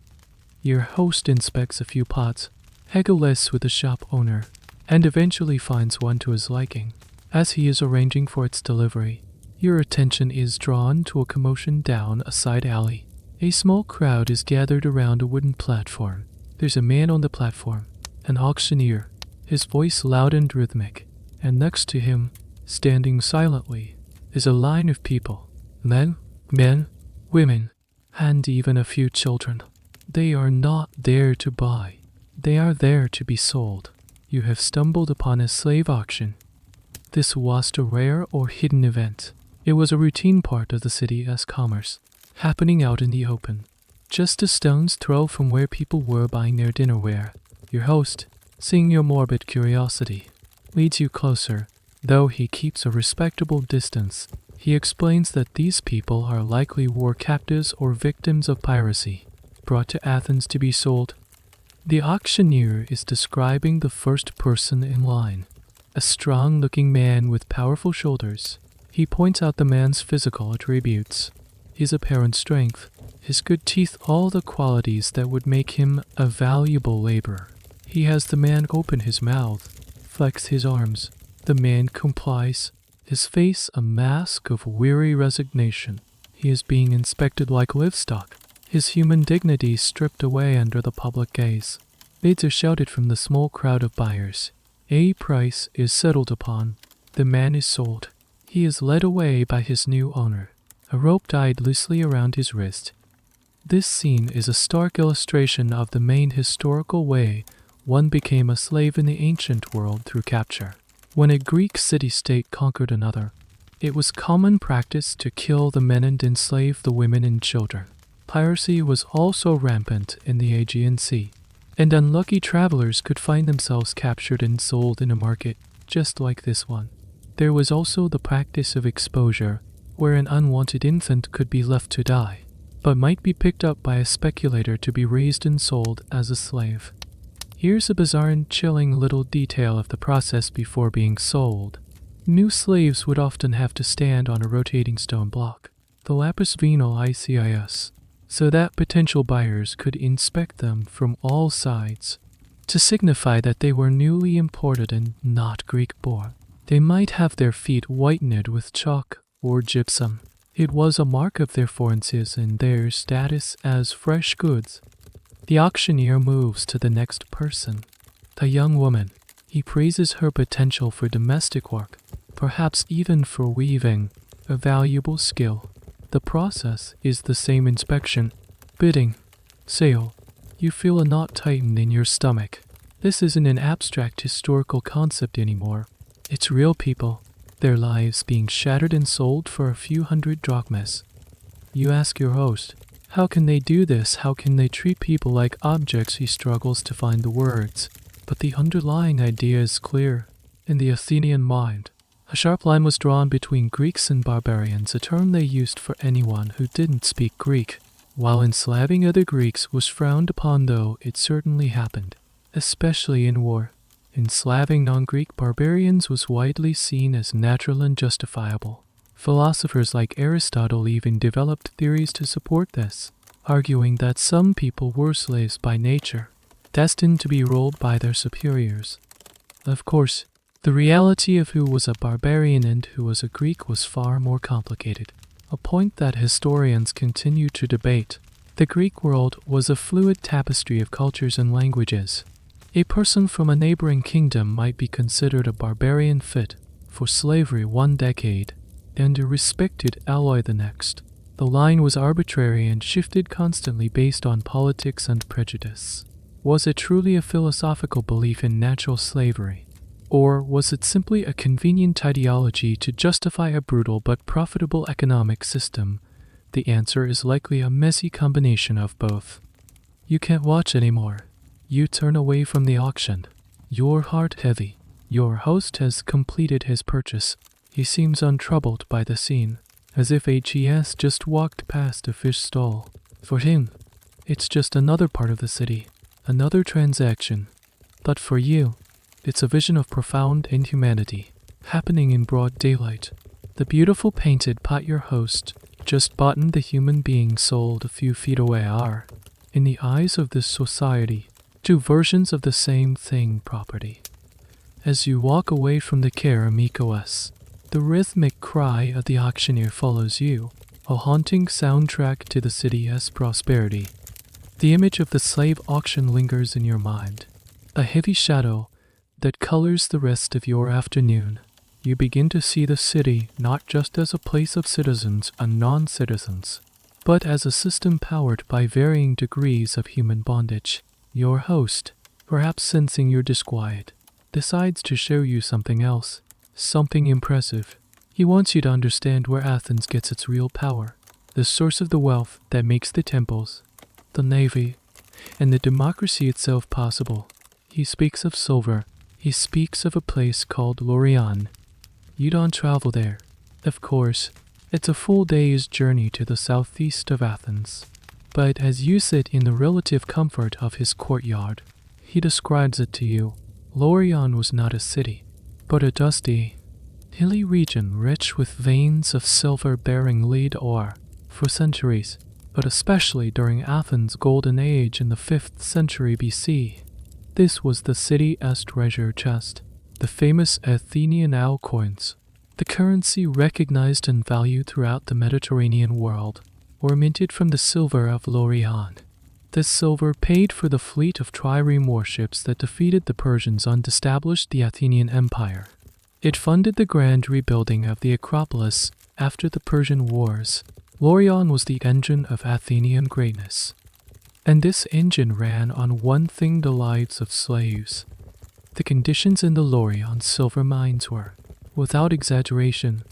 Your host inspects a few pots, haggles with the shop owner, and eventually finds one to his liking. As he is arranging for its delivery, your attention is drawn to a commotion down a side alley. A small crowd is gathered around a wooden platform. There's a man on the platform, an auctioneer, his voice loud and rhythmic, and next to him, standing silently, is a line of people, men, women, and even a few children. They are not there to buy. They are there to be sold. You have stumbled upon a slave auction. This wasn't a rare or hidden event. It was a routine part of the city's commerce, happening out in the open, just a stone's throw from where people were buying their dinnerware. Your host, seeing your morbid curiosity, leads you closer, though he keeps a respectable distance. He explains that these people are likely war captives or victims of piracy, brought to Athens to be sold. The auctioneer is describing the first person in line, a strong-looking man with powerful shoulders. He points out the man's physical attributes, his apparent strength, his good teeth, all the qualities that would make him a valuable laborer. He has the man open his mouth, flex his arms. The man complies, his face a mask of weary resignation. He is being inspected like livestock, his human dignity stripped away under the public gaze. Bids are shouted from the small crowd of buyers. A price is settled upon. The man is sold. He is led away by his new owner, a rope tied loosely around his wrist. This scene is a stark illustration of the main historical way one became a slave in the ancient world through capture. When a Greek city-state conquered another, it was common practice to kill the men and enslave the women and children. Piracy was also rampant in the Aegean Sea, and unlucky travelers could find themselves captured and sold in a market just like this one. There was also the practice of exposure, where an unwanted infant could be left to die, but might be picked up by a speculator to be raised and sold as a slave. Here's a bizarre and chilling little detail of the process before being sold. New slaves would often have to stand on a rotating stone block, the lapis venal so that potential buyers could inspect them from all sides, to signify that they were newly imported and not Greek-born. They might have their feet whitened with chalk or gypsum. It was a mark of their foreigners and their status as fresh goods. The auctioneer moves to the next person, the young woman. He praises her potential for domestic work, perhaps even for weaving, a valuable skill. The process is the same: inspection, bidding, sale. You feel a knot tighten in your stomach. This isn't an abstract historical concept anymore. It's real people, their lives being shattered and sold for a few hundred drachmas. You ask your host, how can they do this? How can they treat people like objects? He struggles to find the words, but the underlying idea is clear. In the Athenian mind, a sharp line was drawn between Greeks and barbarians, a term they used for anyone who didn't speak Greek. While enslaving other Greeks was frowned upon, though it certainly happened, especially in war. Enslaving non-Greek barbarians was widely seen as natural and justifiable. Philosophers like Aristotle even developed theories to support this, arguing that some people were slaves by nature, destined to be ruled by their superiors. Of course, the reality of who was a barbarian and who was a Greek was far more complicated, a point that historians continue to debate. The Greek world was a fluid tapestry of cultures and languages. A person from a neighboring kingdom might be considered a barbarian fit for slavery one decade, and a respected ally the next. The line was arbitrary and shifted constantly based on politics and prejudice. Was it truly a philosophical belief in natural slavery? Or was it simply a convenient ideology to justify a brutal but profitable economic system? The answer is likely a messy combination of both. You can't watch anymore. You turn away from the auction, your heart heavy. Your host has completed his purchase. He seems untroubled by the scene, as if HES just walked past a fish stall. For him, it's just another part of the city, another transaction. But for you, it's a vision of profound inhumanity, happening in broad daylight. The beautiful painted pot your host just bought and the human being sold a few feet away are, in the eyes of this society, two versions of the same thing property. As you walk away from the care amicos, the rhythmic cry of the auctioneer follows you, a haunting soundtrack to the city's prosperity. The image of the slave auction lingers in your mind, a heavy shadow that colors the rest of your afternoon. You begin to see the city not just as a place of citizens and non-citizens, but as a system powered by varying degrees of human bondage. Your host, perhaps sensing your disquiet, decides to show you something else, something impressive. He wants you to understand where Athens gets its real power, the source of the wealth that makes the temples, the navy, and the democracy itself possible. He speaks of silver. He speaks of a place called Lorion. You don't travel there. Of course, it's a full day's journey to the southeast of Athens. But as you sit in the relative comfort of his courtyard, he describes it to you. Lorion was not a city, but a dusty, hilly region rich with veins of silver bearing lead ore for centuries, but especially during Athens' golden age in the 5th century BC. This was the city's treasure chest, the famous Athenian owl coins, the currency recognized and valued throughout the Mediterranean world, were minted from the silver of Lorion. This silver paid for the fleet of trireme warships that defeated the Persians and established the Athenian Empire. It funded the grand rebuilding of the Acropolis after the Persian Wars. Lorion was the engine of Athenian greatness. And this engine ran on one thing: the lives of slaves. The conditions in the Lorion silver mines were, without exaggeration,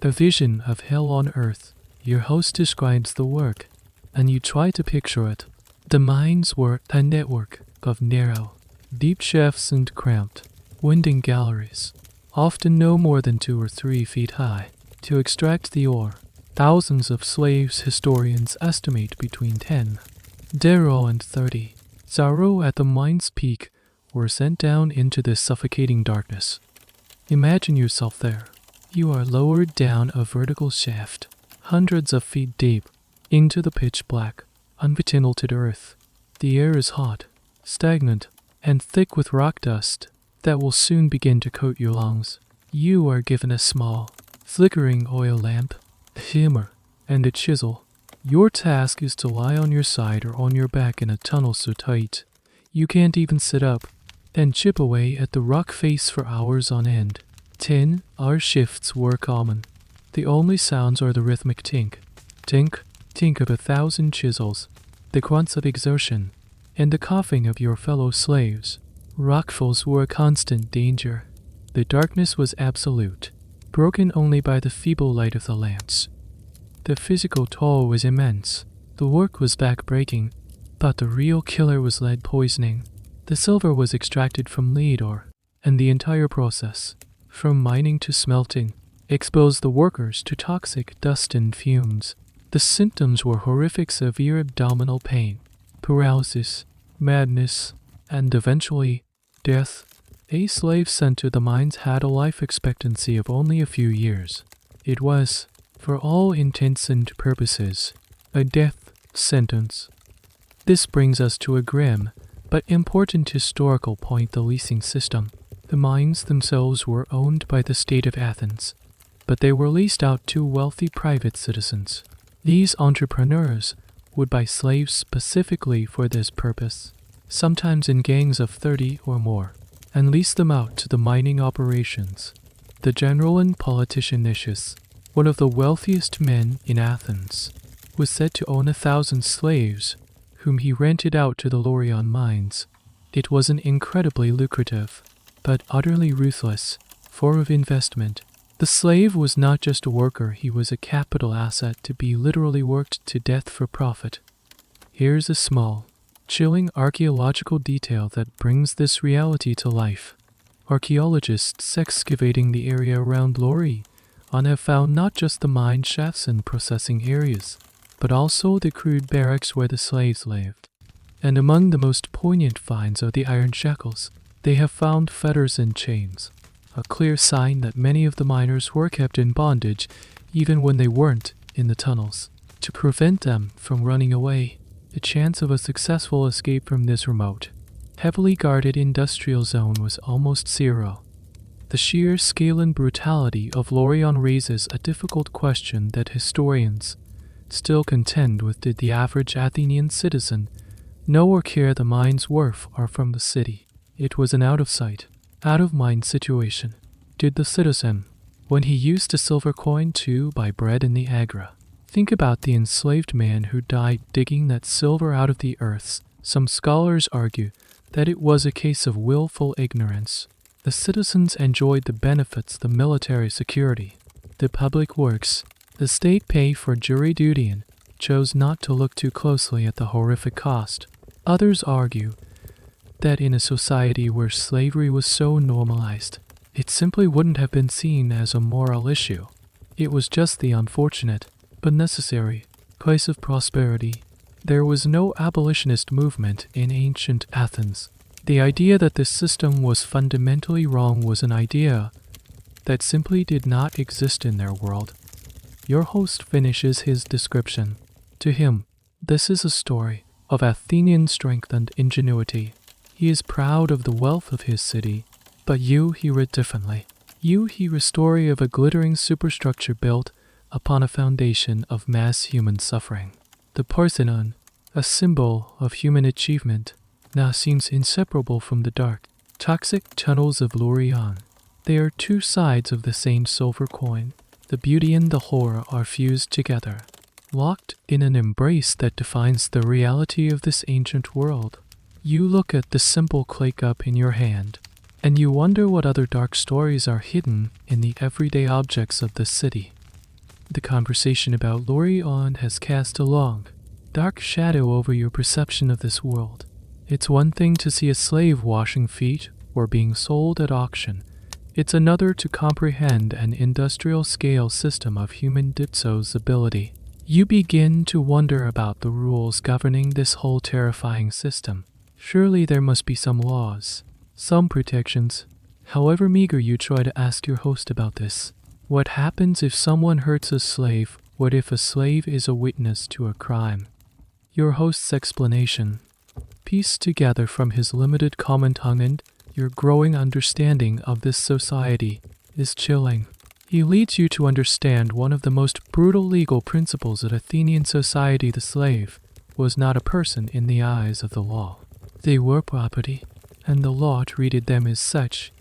the vision of hell on earth. Your host describes the work, and you try to picture it. The mines were a network of narrow, deep shafts and cramped, winding galleries, often no more than 2 or 3 feet high, to extract the ore. Thousands of slaves historians estimate between 10 Darrow and 30 Zaro at the mine's peak were sent down into this suffocating darkness. Imagine yourself there. You are lowered down a vertical shaft, hundreds of feet deep, into the pitch black, unventilated earth. The air is hot, stagnant, and thick with rock dust that will soon begin to coat your lungs. You are given a small, flickering oil lamp, a hammer, and a chisel. Your task is to lie on your side or on your back in a tunnel so tight you can't even sit up, and chip away at the rock face for hours on end. 10-hour shifts were common. The only sounds are the rhythmic tink, tink, tink of 1,000 chisels, the grunts of exertion, and the coughing of your fellow slaves. Rockfalls were a constant danger. The darkness was absolute, broken only by the feeble light of the lamps. The physical toll was immense. The work was back-breaking, but the real killer was lead poisoning. The silver was extracted from lead ore, and the entire process, from mining to smelting, exposed the workers to toxic dust and fumes. The symptoms were horrific: severe abdominal pain, paralysis, madness, and eventually, death. A slave sent to the mines had a life expectancy of only a few years. It was, for all intents and purposes, a death sentence. This brings us to a grim but important historical point: the leasing system. The mines themselves were owned by the state of Athens, but they were leased out to wealthy private citizens. These entrepreneurs would buy slaves specifically for this purpose, sometimes in gangs of 30 or more, and lease them out to the mining operations. The general and politician Nicias, one of the wealthiest men in Athens, was said to own 1,000 slaves, whom he rented out to the Laurion mines. It was an incredibly lucrative, but utterly ruthless, form of investment. The slave was not just a worker, he was a capital asset to be literally worked to death for profit. Here's a small, chilling archaeological detail that brings this reality to life. Archaeologists excavating the area around Laurion have found not just the mine shafts and processing areas, but also the crude barracks where the slaves lived. And among the most poignant finds are the iron shackles. They have found fetters and chains, a clear sign that many of the miners were kept in bondage even when they weren't in the tunnels. To prevent them from running away, the chance of a successful escape from this remote, heavily guarded industrial zone was almost zero. The sheer scale and brutality of Laurion raises a difficult question that historians still contend with. Did the average Athenian citizen know or care the mine's worth are from the city? It was an out-of-sight, out-of-mind situation. Did the citizen, when he used a silver coin to buy bread in the Agra, think about the enslaved man who died digging that silver out of the earth? Some scholars argue that it was a case of willful ignorance. The citizens enjoyed the benefits, the military security, the public works, the state pay for jury duty, and chose not to look too closely at the horrific cost. Others argue that in a society where slavery was so normalized, it simply wouldn't have been seen as a moral issue. It was just the unfortunate, but necessary, place of prosperity. There was no abolitionist movement in ancient Athens. The idea that this system was fundamentally wrong was an idea that simply did not exist in their world. Your host finishes his description. To him, this is a story of Athenian strength and ingenuity. He is proud of the wealth of his city, but you hear it differently. You hear a story of a glittering superstructure built upon a foundation of mass human suffering. The Parthenon, a symbol of human achievement, now seems inseparable from the dark, toxic tunnels of Laurion. They are two sides of the same silver coin. The beauty and the horror are fused together, locked in an embrace that defines the reality of this ancient world. You look at the simple clay cup in your hand, and you wonder what other dark stories are hidden in the everyday objects of this city. The conversation about Laurion has cast a long, dark shadow over your perception of this world. It's one thing to see a slave washing feet or being sold at auction. It's another to comprehend an industrial-scale system of human disposability. You begin to wonder about the rules governing this whole terrifying system. Surely there must be some laws, some protections. However meager you try to ask your host about this. What happens if someone hurts a slave? What if a slave is a witness to a crime? Your host's explanation, pieced together from his limited common tongue and your growing understanding of this society, is chilling. He leads you to understand one of the most brutal legal principles of Athenian society. The slave was not a person in the eyes of the law. They were property, and the law treated them as such.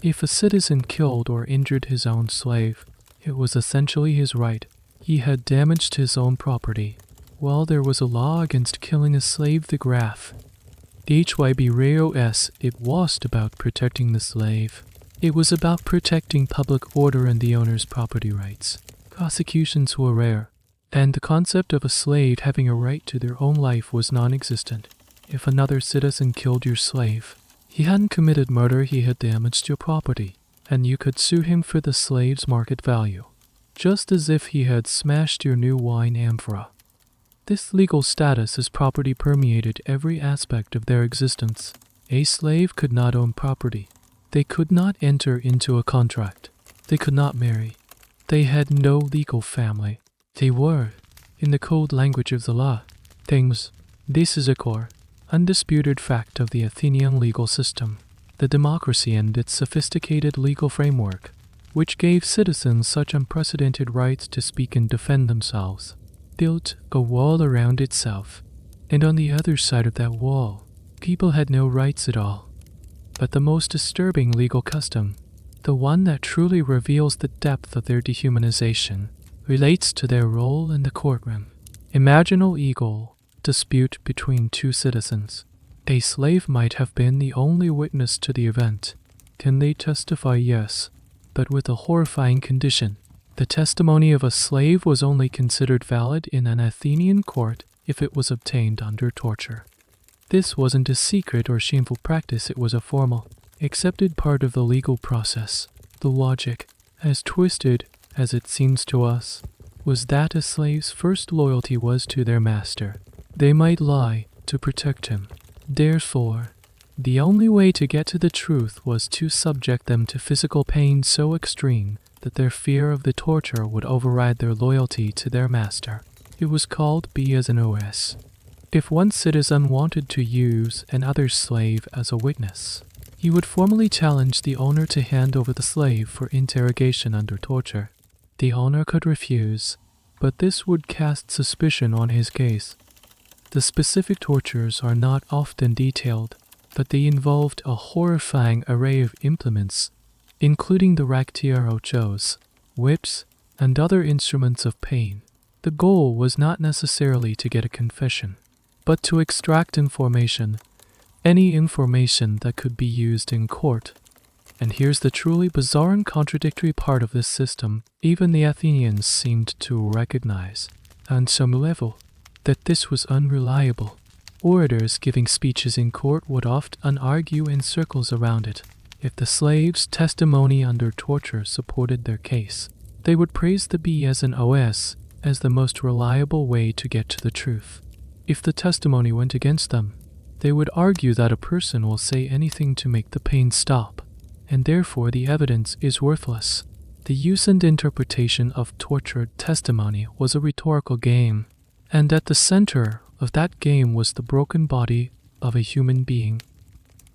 If a citizen killed or injured his own slave, it was essentially his right. He had damaged his own property. Well, there was a law against killing a slave. The graph HYB it wasn't about protecting the slave. It was about protecting public order and the owner's property rights. Prosecutions were rare, and the concept of a slave having a right to their own life was non-existent. If another citizen killed your slave, he hadn't committed murder, he had damaged your property, and you could sue him for the slave's market value, just as if he had smashed your new wine amphora. This legal status as property permeated every aspect of their existence. A slave could not own property. They could not enter into a contract. They could not marry. They had no legal family. They were, in the code language of the law, things. This is a core, undisputed fact of the Athenian legal system, the democracy and its sophisticated legal framework, which gave citizens such unprecedented rights to speak and defend themselves, built a wall around itself, and on the other side of that wall, people had no rights at all. But the most disturbing legal custom, the one that truly reveals the depth of their dehumanization, relates to their role in the courtroom. Imagine a legal dispute between two citizens. A slave might have been the only witness to the event. Can they testify? Yes, but with a horrifying condition. The testimony of a slave was only considered valid in an Athenian court if it was obtained under torture. This wasn't a secret or shameful practice, it was a formal, accepted part of the legal process. The logic, as twisted as it seems to us, was that a slave's first loyalty was to their master. They might lie to protect him. Therefore, the only way to get to the truth was to subject them to physical pain so extreme that their fear of the torture would override their loyalty to their master. It was called B as an OS. If one citizen wanted to use another slave as a witness, he would formally challenge the owner to hand over the slave for interrogation under torture. The owner could refuse, but this would cast suspicion on his case. The specific tortures are not often detailed, but they involved a horrifying array of implements, including the raktiarochos, whips, and other instruments of pain. The goal was not necessarily to get a confession, but to extract information, any information that could be used in court. And here's the truly bizarre and contradictory part of this system. Even the Athenians seemed to recognize, on some level, that this was unreliable. Orators giving speeches in court would often argue in circles around it. If the slave's testimony under torture supported their case, they would praise the B as an OS as the most reliable way to get to the truth. If the testimony went against them, they would argue that a person will say anything to make the pain stop, and therefore the evidence is worthless. The use and interpretation of tortured testimony was a rhetorical game, and at the center of that game was the broken body of a human being.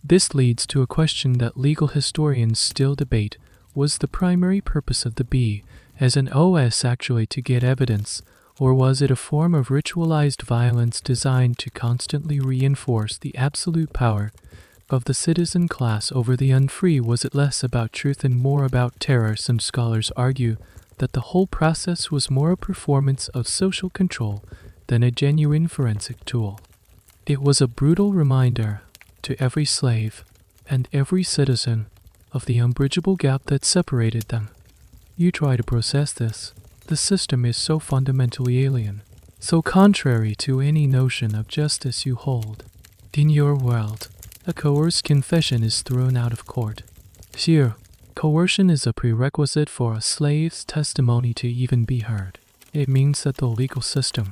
This leads to a question that legal historians still debate. Was the primary purpose of the B as an OS actually to get evidence, or was it a form of ritualized violence designed to constantly reinforce the absolute power of the citizen class over the unfree? Was it less about truth and more about terror? Some scholars argue that the whole process was more a performance of social control than a genuine forensic tool. It was a brutal reminder to every slave and every citizen of the unbridgeable gap that separated them. You try to process this. The system is so fundamentally alien, so contrary to any notion of justice you hold. In your world, a coerced confession is thrown out of court. Here, coercion is a prerequisite for a slave's testimony to even be heard. It means that the legal system,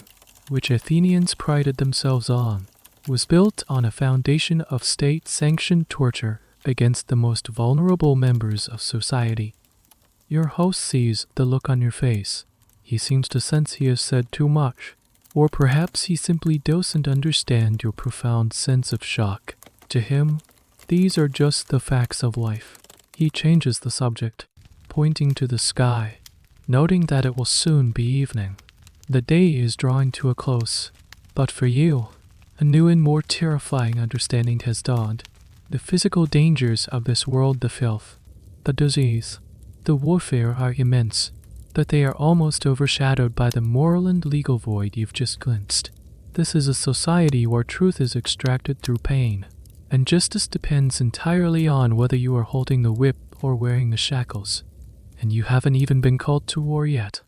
which Athenians prided themselves on, was built on a foundation of state-sanctioned torture against the most vulnerable members of society. Your host sees the look on your face. He seems to sense he has said too much, or perhaps he simply doesn't understand your profound sense of shock. To him, these are just the facts of life. He changes the subject, pointing to the sky, noting that it will soon be evening. The day is drawing to a close, but for you, a new and more terrifying understanding has dawned. The physical dangers of this world, the filth, the disease, the warfare are immense, but they are almost overshadowed by the moral and legal void you've just glimpsed. This is a society where truth is extracted through pain, and justice depends entirely on whether you are holding the whip or wearing the shackles, and you haven't even been called to war yet.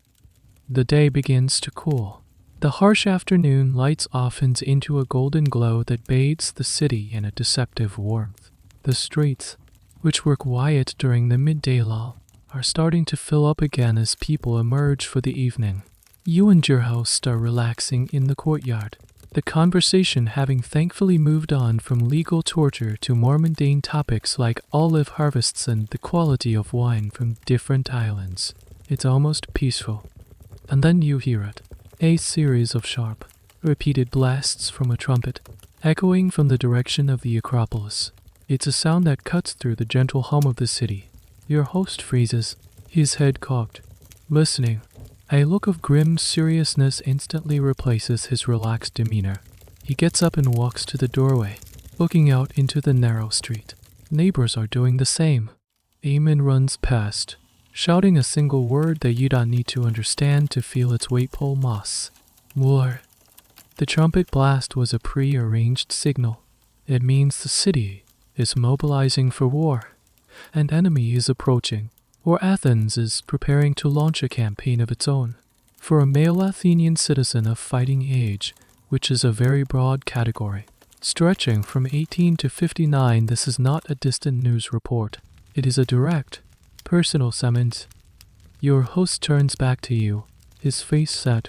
The day begins to cool. The harsh afternoon lights Athens into a golden glow that bathes the city in a deceptive warmth. The streets, which were quiet during the midday lull, are starting to fill up again as people emerge for the evening. You and your host are relaxing in the courtyard, the conversation having thankfully moved on from legal torture to more mundane topics like olive harvests and the quality of wine from different islands. It's almost peaceful. And then you hear it. A series of sharp, repeated blasts from a trumpet, echoing from the direction of the Acropolis. It's a sound that cuts through the gentle hum of the city. Your host freezes, his head cocked, listening. A look of grim seriousness instantly replaces his relaxed demeanor. He gets up and walks to the doorway, looking out into the narrow street. Neighbors are doing the same. Eamon runs past, shouting a single word that you don't need to understand to feel its weight pull moss. More. The trumpet blast was a pre-arranged signal. It means the city is mobilizing for war. An enemy is approaching, or Athens is preparing to launch a campaign of its own. For a male Athenian citizen of fighting age, which is a very broad category, stretching from 18 to 59, this is not a distant news report. It is a direct, personal summons. Your host turns back to you, his face set.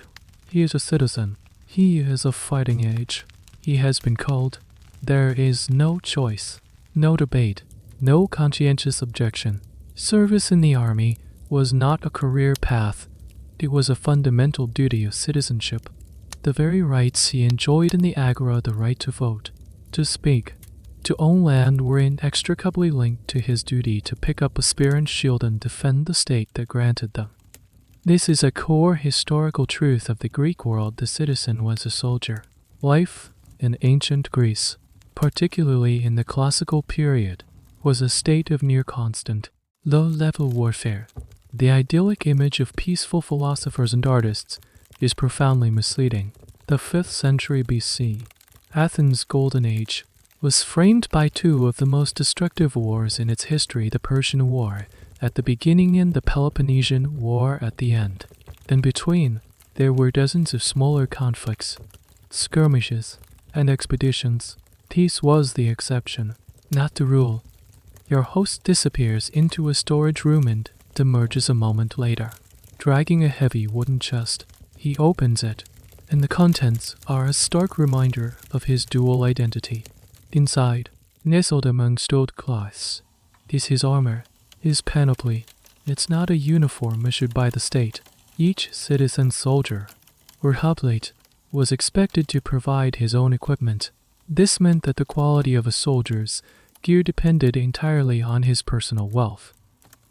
He is a citizen. He is of fighting age. He has been called. There is no choice, no debate, no conscientious objection. Service in the army was not a career path. It was a fundamental duty of citizenship. The very rights he enjoyed in the agora, the right to vote, to speak, to own land, were inextricably linked to his duty to pick up a spear and shield and defend the state that granted them. This is a core historical truth of the Greek world. The citizen was a soldier. Life in ancient Greece, particularly in the classical period, was a state of near constant, low-level warfare. The idyllic image of peaceful philosophers and artists is profoundly misleading. The 5th century BC, Athens' golden age, was framed by two of the most destructive wars in its history, the Persian War at the beginning and the Peloponnesian War at the end. In between, there were dozens of smaller conflicts, skirmishes, and expeditions. Peace was the exception, not the rule. Your host disappears into a storage room and emerges a moment later, dragging a heavy wooden chest. He opens it, and the contents are a stark reminder of his dual identity. Inside, nestled amongst old cloths, is his armor, his panoply. It's not a uniform issued by the state. Each citizen soldier, or hoplite, was expected to provide his own equipment. This meant that the quality of a soldier's gear depended entirely on his personal wealth.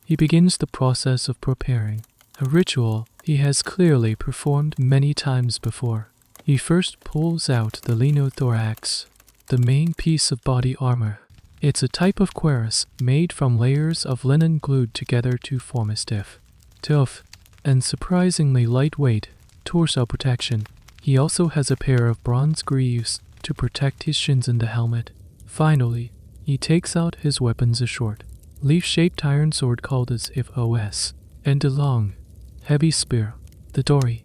He begins the process of preparing, a ritual he has clearly performed many times before. He first pulls out the linothorax, the main piece of body armor. It's a type of cuirass made from layers of linen glued together to form a stiff, tough, and surprisingly lightweight torso protection. He also has a pair of bronze greaves to protect his shins in the helmet. Finally, he takes out his weapons, a short, leaf-shaped iron sword called as if os, and a long, heavy spear, the dory.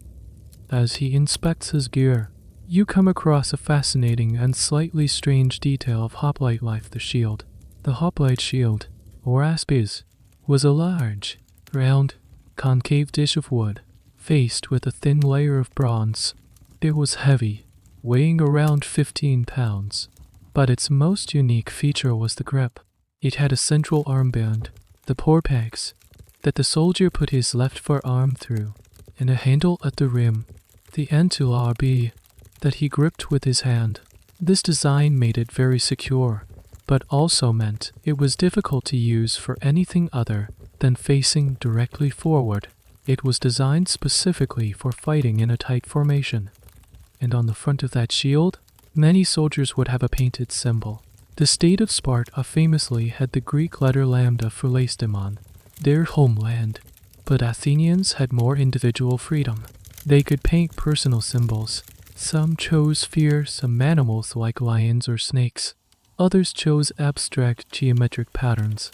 As he inspects his gear, you come across a fascinating and slightly strange detail of hoplite life: the shield. The hoplite shield, or aspis, was a large, round, concave dish of wood, faced with a thin layer of bronze. It was heavy, weighing around 15 pounds, but its most unique feature was the grip. It had a central armband, the porpex, that the soldier put his left forearm through, and a handle at the rim, the entulab, that he gripped with his hand. This design made it very secure, but also meant it was difficult to use for anything other than facing directly forward. It was designed specifically for fighting in a tight formation. And on the front of that shield, many soldiers would have a painted symbol. The state of Sparta famously had the Greek letter lambda for Lacedaemon, their homeland, but Athenians had more individual freedom. They could paint personal symbols. Some chose fearsome animals like lions or snakes. Others chose abstract geometric patterns.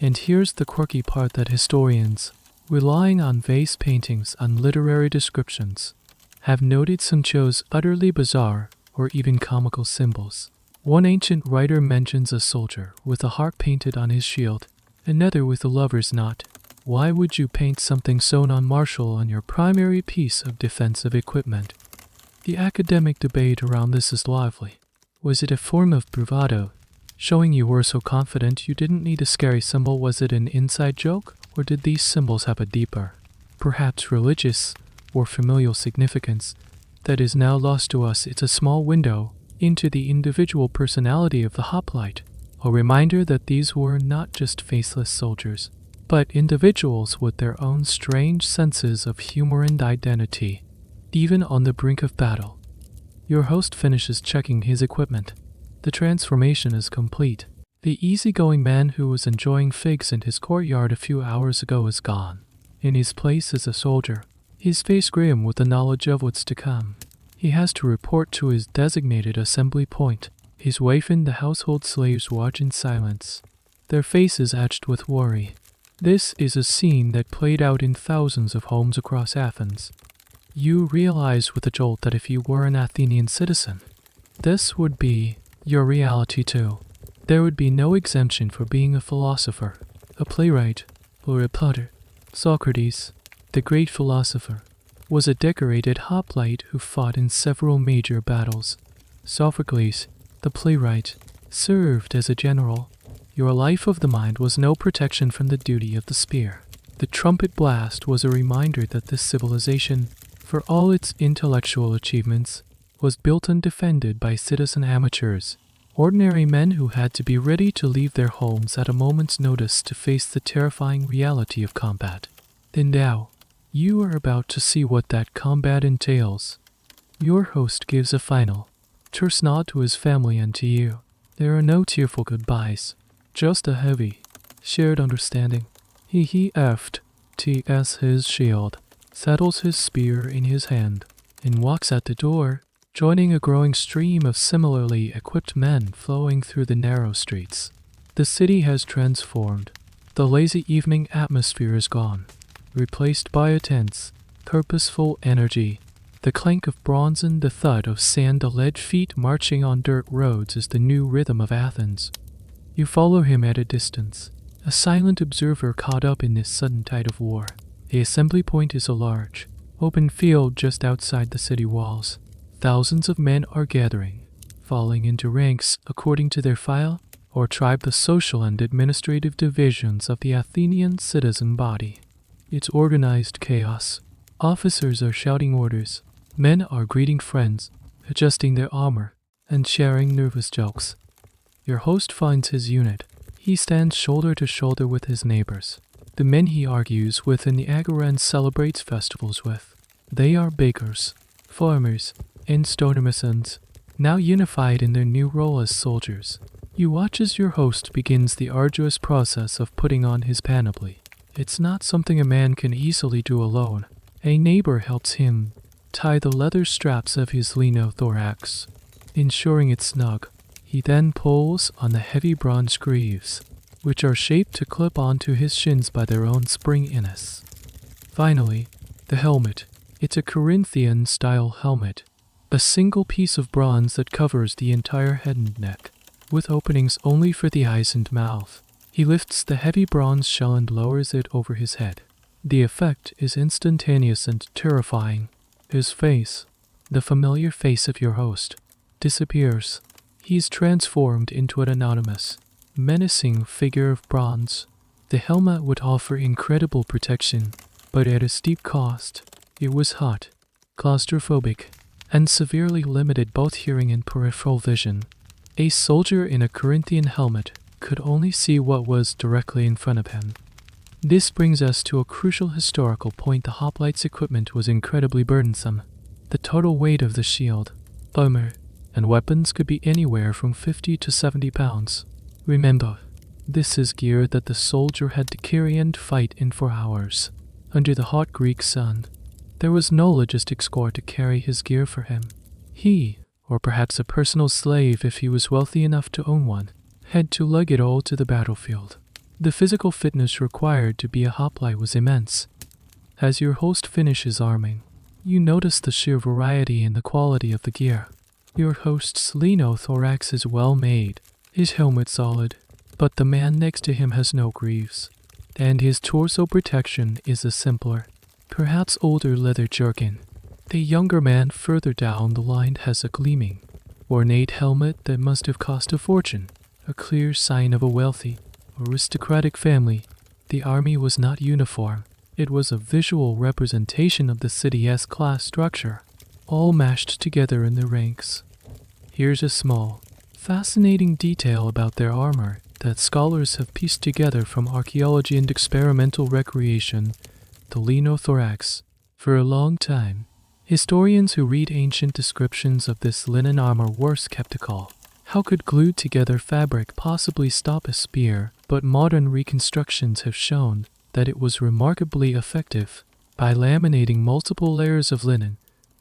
And here's the quirky part that historians, relying on vase paintings and literary descriptions, have noted some chose utterly bizarre or even comical symbols. One ancient writer mentions a soldier with a heart painted on his shield, another with a lover's knot. Why would you paint something so non-martial on your primary piece of defensive equipment? The academic debate around this is lively. Was it a form of bravado, showing you were so confident you didn't need a scary symbol? Was it an inside joke, or did these symbols have a deeper, perhaps religious or familial significance that is now lost to us? It's a small window into the individual personality of the hoplite, a reminder that these were not just faceless soldiers, but individuals with their own strange senses of humor and identity, even on the brink of battle. Your host finishes checking his equipment. The transformation is complete. The easygoing man who was enjoying figs in his courtyard a few hours ago is gone. In his place is a soldier, his face grim with the knowledge of what's to come. He has to report to his designated assembly point. His wife and the household slaves watch in silence, their faces etched with worry. This is a scene that played out in thousands of homes across Athens. You realize with a jolt that if you were an Athenian citizen, this would be your reality too. There would be no exemption for being a philosopher, a playwright, or a potter. Socrates, the great philosopher, was a decorated hoplite who fought in several major battles. Sophocles, the playwright, served as a general. Your life of the mind was no protection from the duty of the spear. The trumpet blast was a reminder that this civilization, for all its intellectual achievements, was built and defended by citizen amateurs, ordinary men who had to be ready to leave their homes at a moment's notice to face the terrifying reality of combat. And now, you are about to see what that combat entails. Your host gives a final, terse nod to his family and to you. There are no tearful goodbyes, just a heavy, shared understanding. He ts his shield, settles his spear in his hand, and walks out the door, joining a growing stream of similarly equipped men flowing through the narrow streets. The city has transformed. The lazy evening atmosphere is gone, replaced by a tense, purposeful energy. The clank of bronze and the thud of sand-alleged feet marching on dirt roads is the new rhythm of Athens. You follow him at a distance, a silent observer caught up in this sudden tide of war. The assembly point is a large, open field just outside the city walls. Thousands of men are gathering, falling into ranks according to their file or tribe, the social and administrative divisions of the Athenian citizen body. It's organized chaos. Officers are shouting orders. Men are greeting friends, adjusting their armor, and sharing nervous jokes. Your host finds his unit. He stands shoulder to shoulder with his neighbors, the men he argues with in the agora and celebrates festivals with. They are bakers, farmers, and stonemasons, now unified in their new role as soldiers. You watch as your host begins the arduous process of putting on his panoply. It's not something a man can easily do alone. A neighbor helps him tie the leather straps of his lenothorax, ensuring it's snug. He then pulls on the heavy bronze greaves, which are shaped to clip onto his shins by their own spring-iness. Finally, the helmet. It's a Corinthian-style helmet, a single piece of bronze that covers the entire head and neck, with openings only for the eyes and mouth. He lifts the heavy bronze shell and lowers it over his head. The effect is instantaneous and terrifying. His face, the familiar face of your host, disappears. He's transformed into an anonymous, menacing figure of bronze. The helmet would offer incredible protection, but at a steep cost. It was hot, claustrophobic, and severely limited both hearing and peripheral vision. A soldier in a Corinthian helmet could only see what was directly in front of him. This brings us to a crucial historical point. The hoplite's equipment was incredibly burdensome. The total weight of the shield, armor, and weapons could be anywhere from 50 to 70 pounds. Remember, this is gear that the soldier had to carry and fight in for hours, under the hot Greek sun. There was no logistics corps to carry his gear for him. He, or perhaps a personal slave if he was wealthy enough to own one, had to lug it all to the battlefield. The physical fitness required to be a hoplite was immense. As your host finishes arming, you notice the sheer variety in the quality of the gear. Your host's lenothorax is well made, his helmet solid, but the man next to him has no greaves, and his torso protection is a simpler, perhaps older leather jerkin. The younger man further down the line has a gleaming, ornate helmet that must have cost a fortune, a clear sign of a wealthy, aristocratic family. The army was not uniform. It was a visual representation of the city's class structure, all mashed together in the ranks. Here's a small, fascinating detail about their armor that scholars have pieced together from archaeology and experimental recreation. The lenothorax. For a long time, historians who read ancient descriptions of this linen armor were skeptical. How could glued together fabric possibly stop a spear? But modern reconstructions have shown that it was remarkably effective. By laminating multiple layers of linen,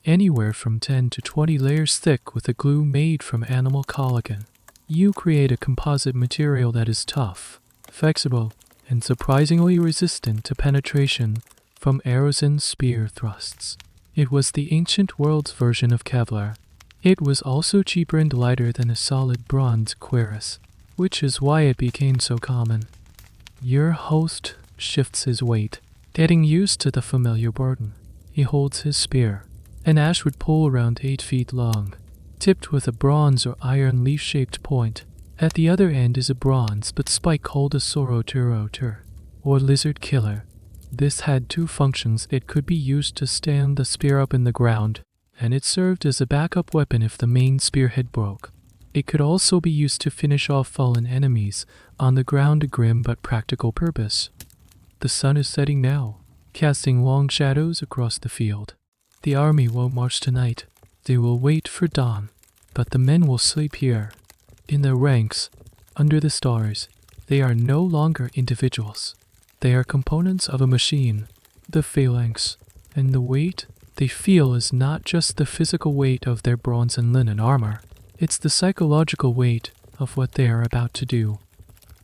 anywhere from 10 to 20 layers thick with a glue made from animal collagen. You create a composite material that is tough, flexible, and surprisingly resistant to penetration from arrows and spear thrusts. It was the ancient world's version of Kevlar. It was also cheaper and lighter than a solid bronze cuirass, which is why it became so common. Your host shifts his weight, getting used to the familiar burden. He holds his spear, an ashwood pole around 8 feet long, tipped with a bronze or iron leaf-shaped point. At the other end is a bronze but spike called a sorotur, or lizard killer. This had 2 functions. It could be used to stand the spear up in the ground, and it served as a backup weapon if the main spearhead broke. It could also be used to finish off fallen enemies on the ground, a grim but practical purpose. The sun is setting now, casting long shadows across the field. The army won't march tonight. They will wait for dawn, but the men will sleep here, in their ranks, under the stars. They are no longer individuals. They are components of a machine, the phalanx, and the weight they feel is not just the physical weight of their bronze and linen armor. It's the psychological weight of what they are about to do.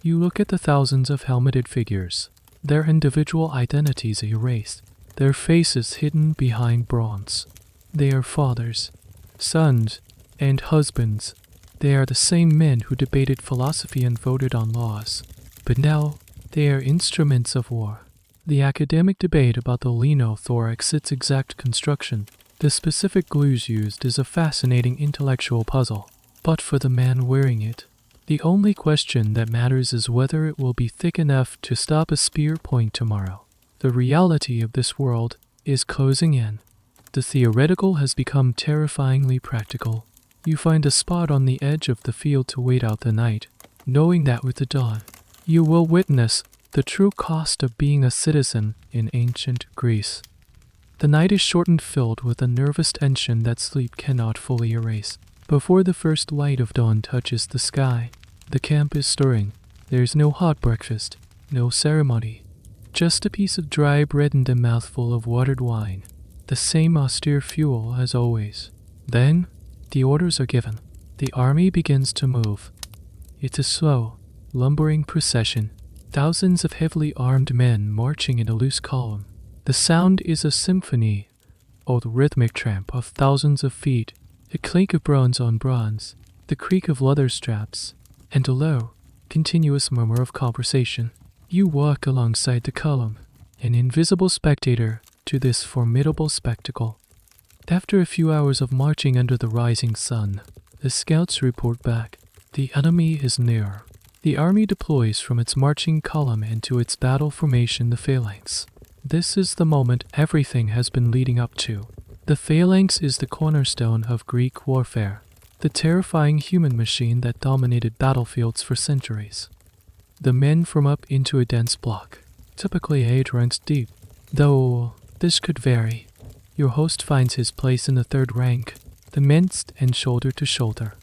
You look at the thousands of helmeted figures, their individual identities erased, their faces hidden behind bronze. They are fathers, sons, and husbands. They are the same men who debated philosophy and voted on laws. But now, they are instruments of war. The academic debate about the linothorax, its exact construction, the specific glues used, is a fascinating intellectual puzzle. But for the man wearing it, the only question that matters is whether it will be thick enough to stop a spear point tomorrow. The reality of this world is closing in. The theoretical has become terrifyingly practical. You find a spot on the edge of the field to wait out the night, knowing that with the dawn, you will witness the true cost of being a citizen in ancient Greece. The night is short and filled with a nervous tension that sleep cannot fully erase. Before the first light of dawn touches the sky, the camp is stirring. There is no hot breakfast, no ceremony, just a piece of dry bread and a mouthful of watered wine, the same austere fuel as always. Then, the orders are given. The army begins to move. It's a slow, lumbering procession, thousands of heavily armed men marching in a loose column. The sound is a symphony, or the rhythmic tramp of thousands of feet, the clink of bronze on bronze, the creak of leather straps, and a low, continuous murmur of conversation. You walk alongside the column, an invisible spectator to this formidable spectacle. After a few hours of marching under the rising sun, the scouts report back. The enemy is near. The army deploys from its marching column into its battle formation, the phalanx. This is the moment everything has been leading up to. The phalanx is the cornerstone of Greek warfare, the terrifying human machine that dominated battlefields for centuries. The men form up into a dense block, typically 8 ranks deep, though this could vary. Your host finds his place in the 3rd rank, the men stand shoulder to shoulder,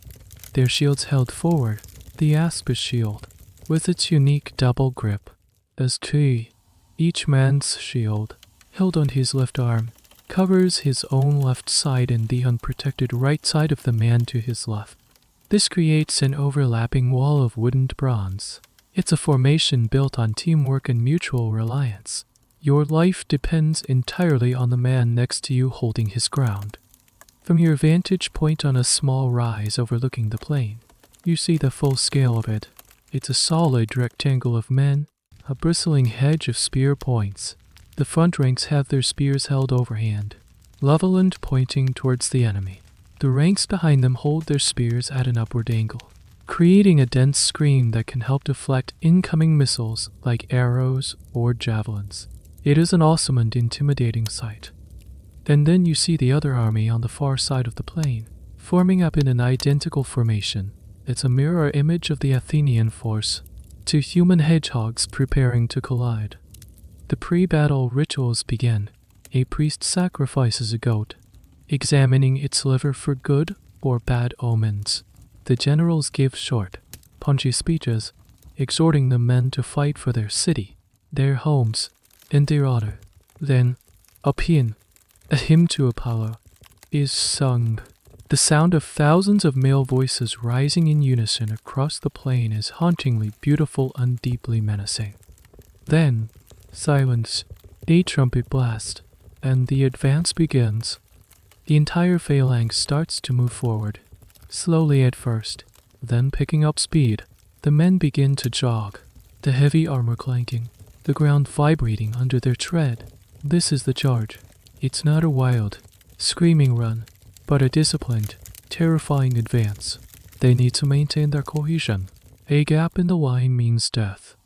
their shields held forward. The Aspis shield, with its unique double grip, is key. Each man's shield, held on his left arm, covers his own left side and the unprotected right side of the man to his left. This creates an overlapping wall of wood and bronze. It's a formation built on teamwork and mutual reliance. Your life depends entirely on the man next to you holding his ground. From your vantage point on a small rise overlooking the plain, you see the full scale of it. It's a solid rectangle of men, a bristling hedge of spear points. The front ranks have their spears held overhand, level and pointing towards the enemy. The ranks behind them hold their spears at an upward angle, creating a dense screen that can help deflect incoming missiles like arrows or javelins. It is an awesome and intimidating sight. And then you see the other army on the far side of the plain, forming up in an identical formation. It's a mirror image of the Athenian force, 2 human hedgehogs preparing to collide. The pre-battle rituals begin. A priest sacrifices a goat, examining its liver for good or bad omens. The generals give short, punchy speeches, exhorting the men to fight for their city, their homes, and their honor. Then, a paean, a hymn to Apollo, is sung. The sound of thousands of male voices rising in unison across the plain is hauntingly beautiful and deeply menacing. Then, silence, a trumpet blast, and the advance begins. The entire phalanx starts to move forward, slowly at first, then picking up speed. The men begin to jog, the heavy armor clanking, the ground vibrating under their tread. This is the charge. It's not a wild, screaming run, but a disciplined, terrifying advance. They need to maintain their cohesion. A gap in the line means death.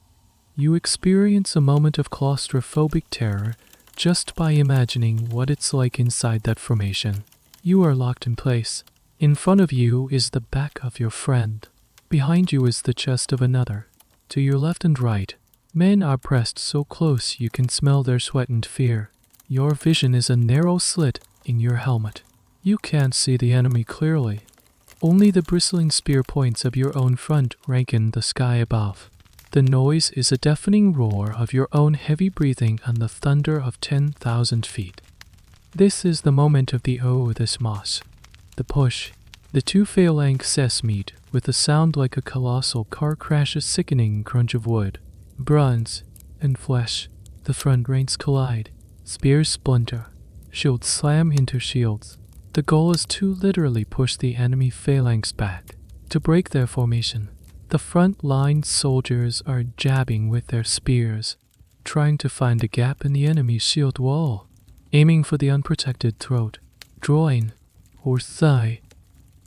You experience a moment of claustrophobic terror just by imagining what it's like inside that formation. You are locked in place. In front of you is the back of your friend. Behind you is the chest of another. To your left and right, men are pressed so close you can smell their sweat and fear. Your vision is a narrow slit in your helmet. You can't see the enemy clearly. Only the bristling spear points of your own front rank in the sky above. The noise is a deafening roar of your own heavy breathing and the thunder of 10,000 feet. This is the moment of the this moss. The push. The two phalanxes meet with a sound like a colossal car crash's sickening crunch of wood, bronze, and flesh. The front ranks collide. Spears splinter. Shields slam into shields. The goal is to literally push the enemy phalanx back, to break their formation. The front line soldiers are jabbing with their spears, trying to find a gap in the enemy's shield wall, aiming for the unprotected throat, groin, or thigh.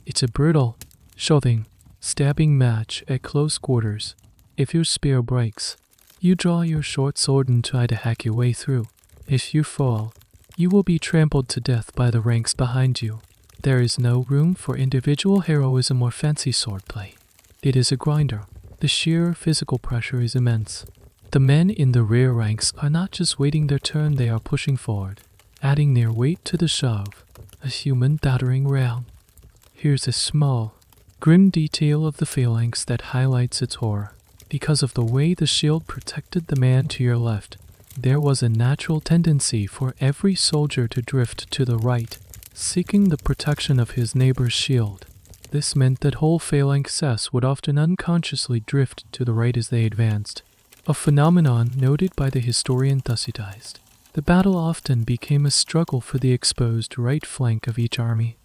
It's a brutal, shoving, stabbing match at close quarters. If your spear breaks, you draw your short sword and try to hack your way through. If you fall, you will be trampled to death by the ranks behind you. There is no room for individual heroism or fancy swordplay. It is a grinder. The sheer physical pressure is immense. The men in the rear ranks are not just waiting their turn, they are pushing forward, adding their weight to the shove, a human battering ram. Here's a small, grim detail of the phalanx that highlights its horror. Because of the way the shield protected the man to your left, there was a natural tendency for every soldier to drift to the right, seeking the protection of his neighbor's shield. This meant that whole phalanxes would often unconsciously drift to the right as they advanced, a phenomenon noted by the historian Thucydides. The battle often became a struggle for the exposed right flank of each army.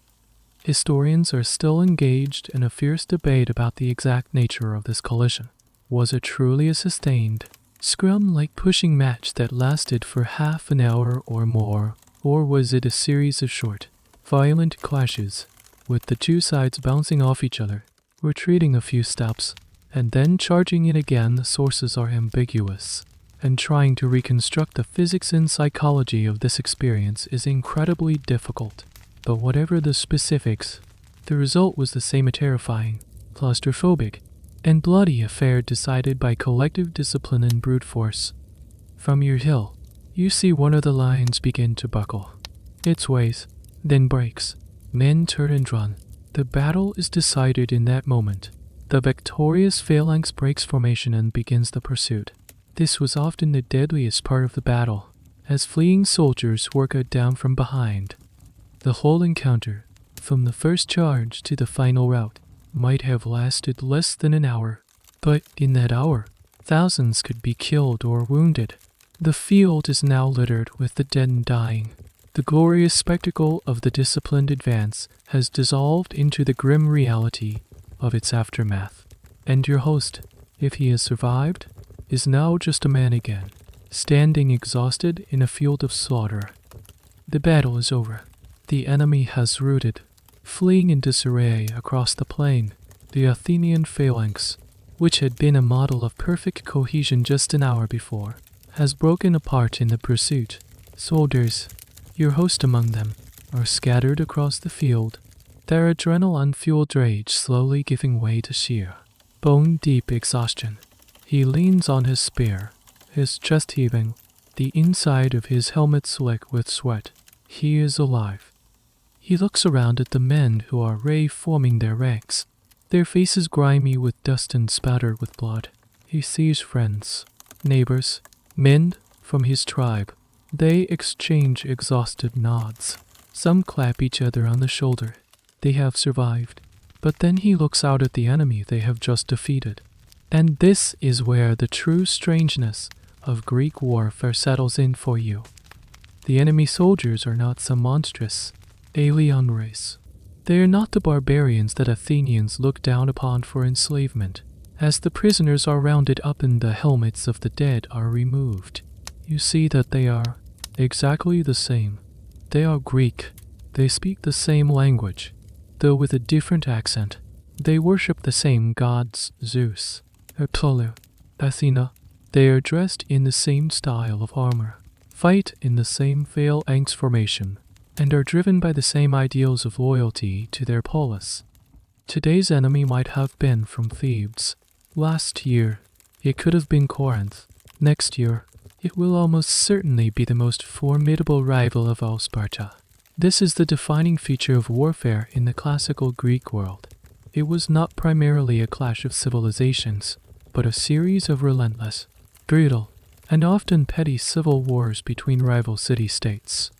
Historians are still engaged in a fierce debate about the exact nature of this collision. Was it truly a sustained, scrum-like pushing match that lasted for half an hour or more, or was it a series of short, violent clashes, with the two sides bouncing off each other, retreating a few steps, and then charging in again? The sources are ambiguous, and trying to reconstruct the physics and psychology of this experience is incredibly difficult. But whatever the specifics, the result was the same: a terrifying, claustrophobic, and bloody affair decided by collective discipline and brute force. From your hill, you see one of the lines begin to buckle. It sways, then breaks. Men turn and run. The battle is decided in that moment. The victorious phalanx breaks formation and begins the pursuit. This was often the deadliest part of the battle, as fleeing soldiers were cut down from behind. The whole encounter, from the first charge to the final rout, might have lasted less than an hour, but in that hour, thousands could be killed or wounded. The field is now littered with the dead and dying. The glorious spectacle of the disciplined advance has dissolved into the grim reality of its aftermath. And your host, if he has survived, is now just a man again, standing exhausted in a field of slaughter. The battle is over. The enemy has routed, fleeing in disarray across the plain. The Athenian phalanx, which had been a model of perfect cohesion just an hour before, has broken apart in the pursuit. Soldiers, your host among them, are scattered across the field, their adrenaline-fueled rage slowly giving way to sheer, bone-deep exhaustion. He leans on his spear, his chest heaving, the inside of his helmet slick with sweat. He is alive. He looks around at the men who are reforming their ranks, their faces grimy with dust and spattered with blood. He sees friends, neighbors, men from his tribe. They exchange exhausted nods. Some clap each other on the shoulder. They have survived. But then he looks out at the enemy they have just defeated. And this is where the true strangeness of Greek warfare settles in for you. The enemy soldiers are not some monstrous, alien race. They are not the barbarians that Athenians look down upon for enslavement. As the prisoners are rounded up and the helmets of the dead are removed, you see that they are exactly the same. They are Greek. They speak the same language, though with a different accent. They worship the same gods, Zeus, Apollo, Athena. They are dressed in the same style of armor, fight in the same phalanx formation, and are driven by the same ideals of loyalty to their polis. Today's enemy might have been from Thebes. Last year, it could have been Corinth. Next year, it will almost certainly be the most formidable rival of all Sparta. This is the defining feature of warfare in the classical Greek world. It was not primarily a clash of civilizations, but a series of relentless, brutal, and often petty civil wars between rival city-states.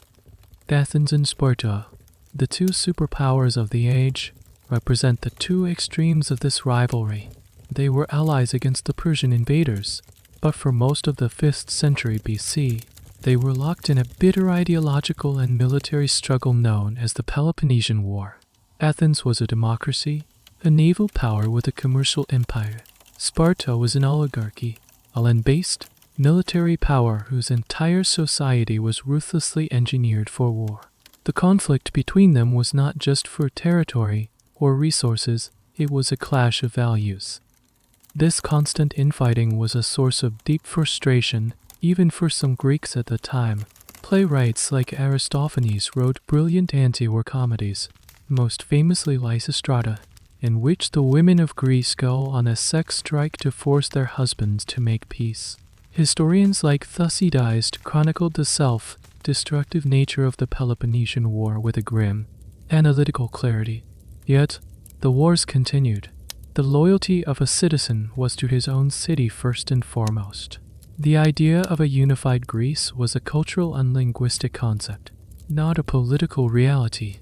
Athens and Sparta, the two superpowers of the age, represent the two extremes of this rivalry. They were allies against the Persian invaders, but for most of the 5th century BC, they were locked in a bitter ideological and military struggle known as the Peloponnesian War. Athens was a democracy, a naval power with a commercial empire. Sparta was an oligarchy, a land-based, military power whose entire society was ruthlessly engineered for war. The conflict between them was not just for territory or resources, it was a clash of values. This constant infighting was a source of deep frustration, even for some Greeks at the time. Playwrights like Aristophanes wrote brilliant anti-war comedies, most famously Lysistrata, in which the women of Greece go on a sex strike to force their husbands to make peace. Historians like Thucydides chronicled the self-destructive nature of the Peloponnesian War with a grim, analytical clarity. Yet, the wars continued. The loyalty of a citizen was to his own city first and foremost. The idea of a unified Greece was a cultural and linguistic concept, not a political reality.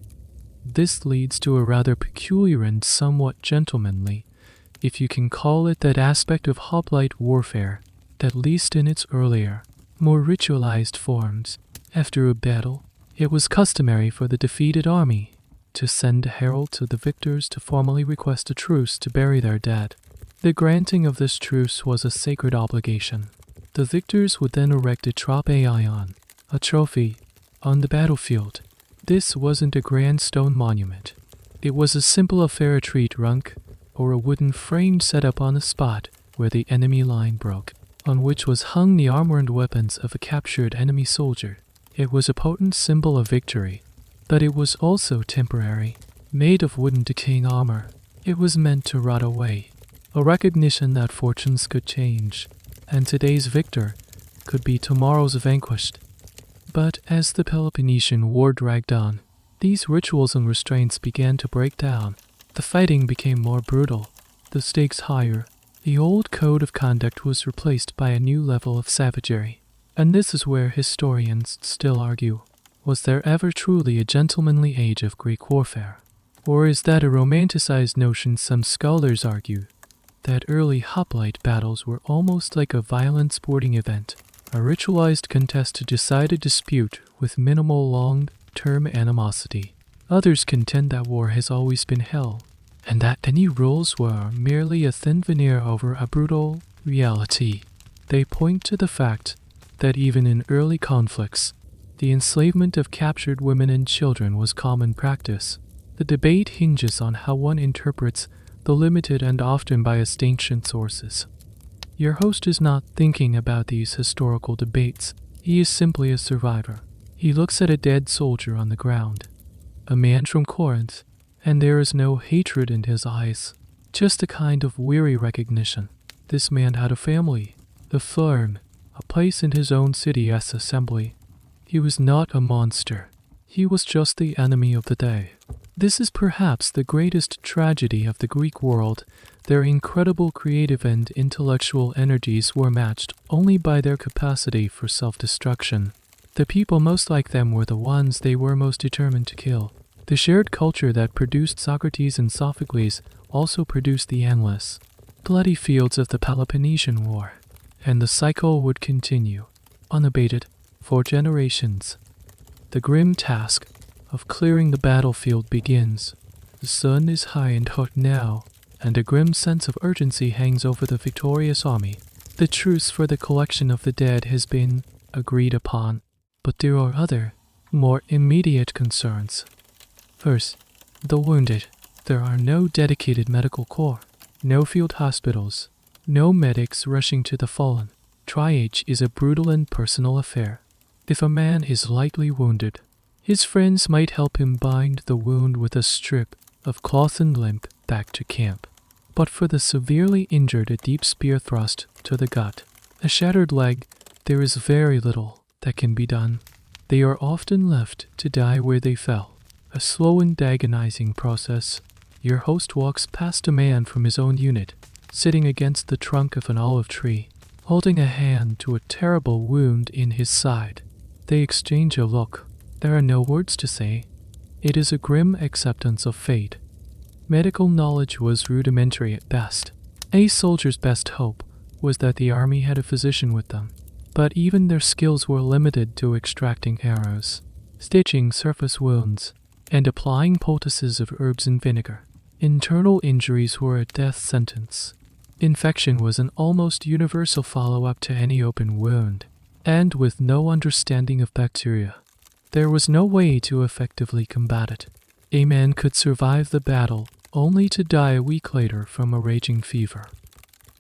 This leads to a rather peculiar and somewhat gentlemanly, if you can call it that aspect of hoplite warfare, at least in its earlier, more ritualized forms. After a battle, it was customary for the defeated army to send a herald to the victors to formally request a truce to bury their dead. The granting of this truce was a sacred obligation. The victors would then erect a tropaion, a trophy, on the battlefield. This wasn't a grand stone monument. It was a simple affair, a tree trunk, or a wooden frame set up on the spot where the enemy line broke, on which was hung the armor and weapons of a captured enemy soldier. It was a potent symbol of victory, but it was also temporary. Made of wooden decaying armor, it was meant to rot away, a recognition that fortunes could change, and today's victor could be tomorrow's vanquished. But as the Peloponnesian War dragged on, these rituals and restraints began to break down. The fighting became more brutal, the stakes higher. The old code of conduct was replaced by a new level of savagery. And this is where historians still argue. Was there ever truly a gentlemanly age of Greek warfare? Or is that a romanticized notion? Some scholars argue that early hoplite battles were almost like a violent sporting event, a ritualized contest to decide a dispute with minimal long-term animosity. Others contend that war has always been hell, and that any rules were merely a thin veneer over a brutal reality. They point to the fact that even in early conflicts, the enslavement of captured women and children was common practice. The debate hinges on how one interprets the limited and often biased ancient sources. Your host is not thinking about these historical debates. He is simply a survivor. He looks at a dead soldier on the ground, a man from Corinth, and there is no hatred in his eyes, just a kind of weary recognition. This man had a family, a farm, a place in his own city as assembly. He was not a monster. He was just the enemy of the day. This is perhaps the greatest tragedy of the Greek world. Their incredible creative and intellectual energies were matched only by their capacity for self-destruction. The people most like them were the ones they were most determined to kill. The shared culture that produced Socrates and Sophocles also produced the endless, bloody fields of the Peloponnesian War, and the cycle would continue, unabated, for generations. The grim task of clearing the battlefield begins. The sun is high and hot now, and a grim sense of urgency hangs over the victorious army. The truce for the collection of the dead has been agreed upon, but there are other, more immediate concerns. First, the wounded. There are no dedicated medical corps, no field hospitals, no medics rushing to the fallen. Triage is a brutal and personal affair. If a man is lightly wounded, his friends might help him bind the wound with a strip of cloth and limp back to camp. But for the severely injured, a deep spear thrust to the gut, a shattered leg, there is very little that can be done. They are often left to die where they fell. A slow and agonizing process. Your host walks past a man from his own unit, sitting against the trunk of an olive tree, holding a hand to a terrible wound in his side. They exchange a look. There are no words to say. It is a grim acceptance of fate. Medical knowledge was rudimentary at best. A soldier's best hope was that the army had a physician with them, but even their skills were limited to extracting arrows, stitching surface wounds, and applying poultices of herbs and vinegar. Internal injuries were a death sentence. Infection was an almost universal follow-up to any open wound, and with no understanding of bacteria, there was no way to effectively combat it. A man could survive the battle only to die a week later from a raging fever.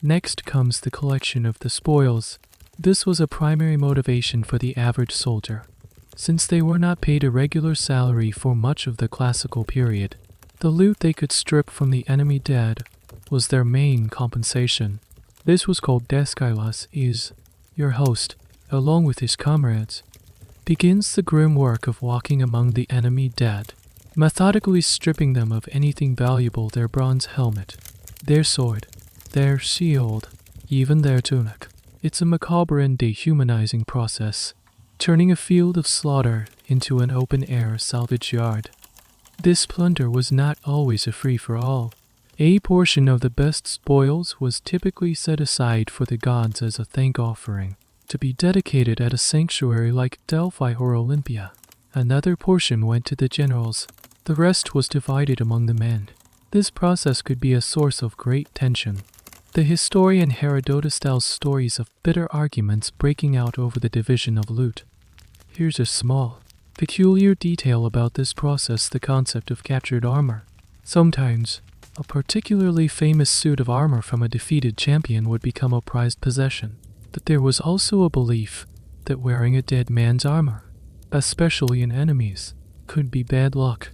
Next comes the collection of the spoils. This was a primary motivation for the average soldier. Since they were not paid a regular salary for much of the classical period, the loot they could strip from the enemy dead was their main compensation. This was called deskailos. Your host, along with his comrades, begins the grim work of walking among the enemy dead, methodically stripping them of anything valuable: their bronze helmet, their sword, their shield, even their tunic. It's a macabre and dehumanizing process, turning a field of slaughter into an open-air salvage yard. This plunder was not always a free-for-all. A portion of the best spoils was typically set aside for the gods as a thank offering, to be dedicated at a sanctuary like Delphi or Olympia. Another portion went to the generals. The rest was divided among the men. This process could be a source of great tension. The historian Herodotus tells stories of bitter arguments breaking out over the division of loot. Here's a small, peculiar detail about this process: the concept of captured armor. Sometimes, a particularly famous suit of armor from a defeated champion would become a prized possession. But there was also a belief that wearing a dead man's armor, especially in enemies, could be bad luck.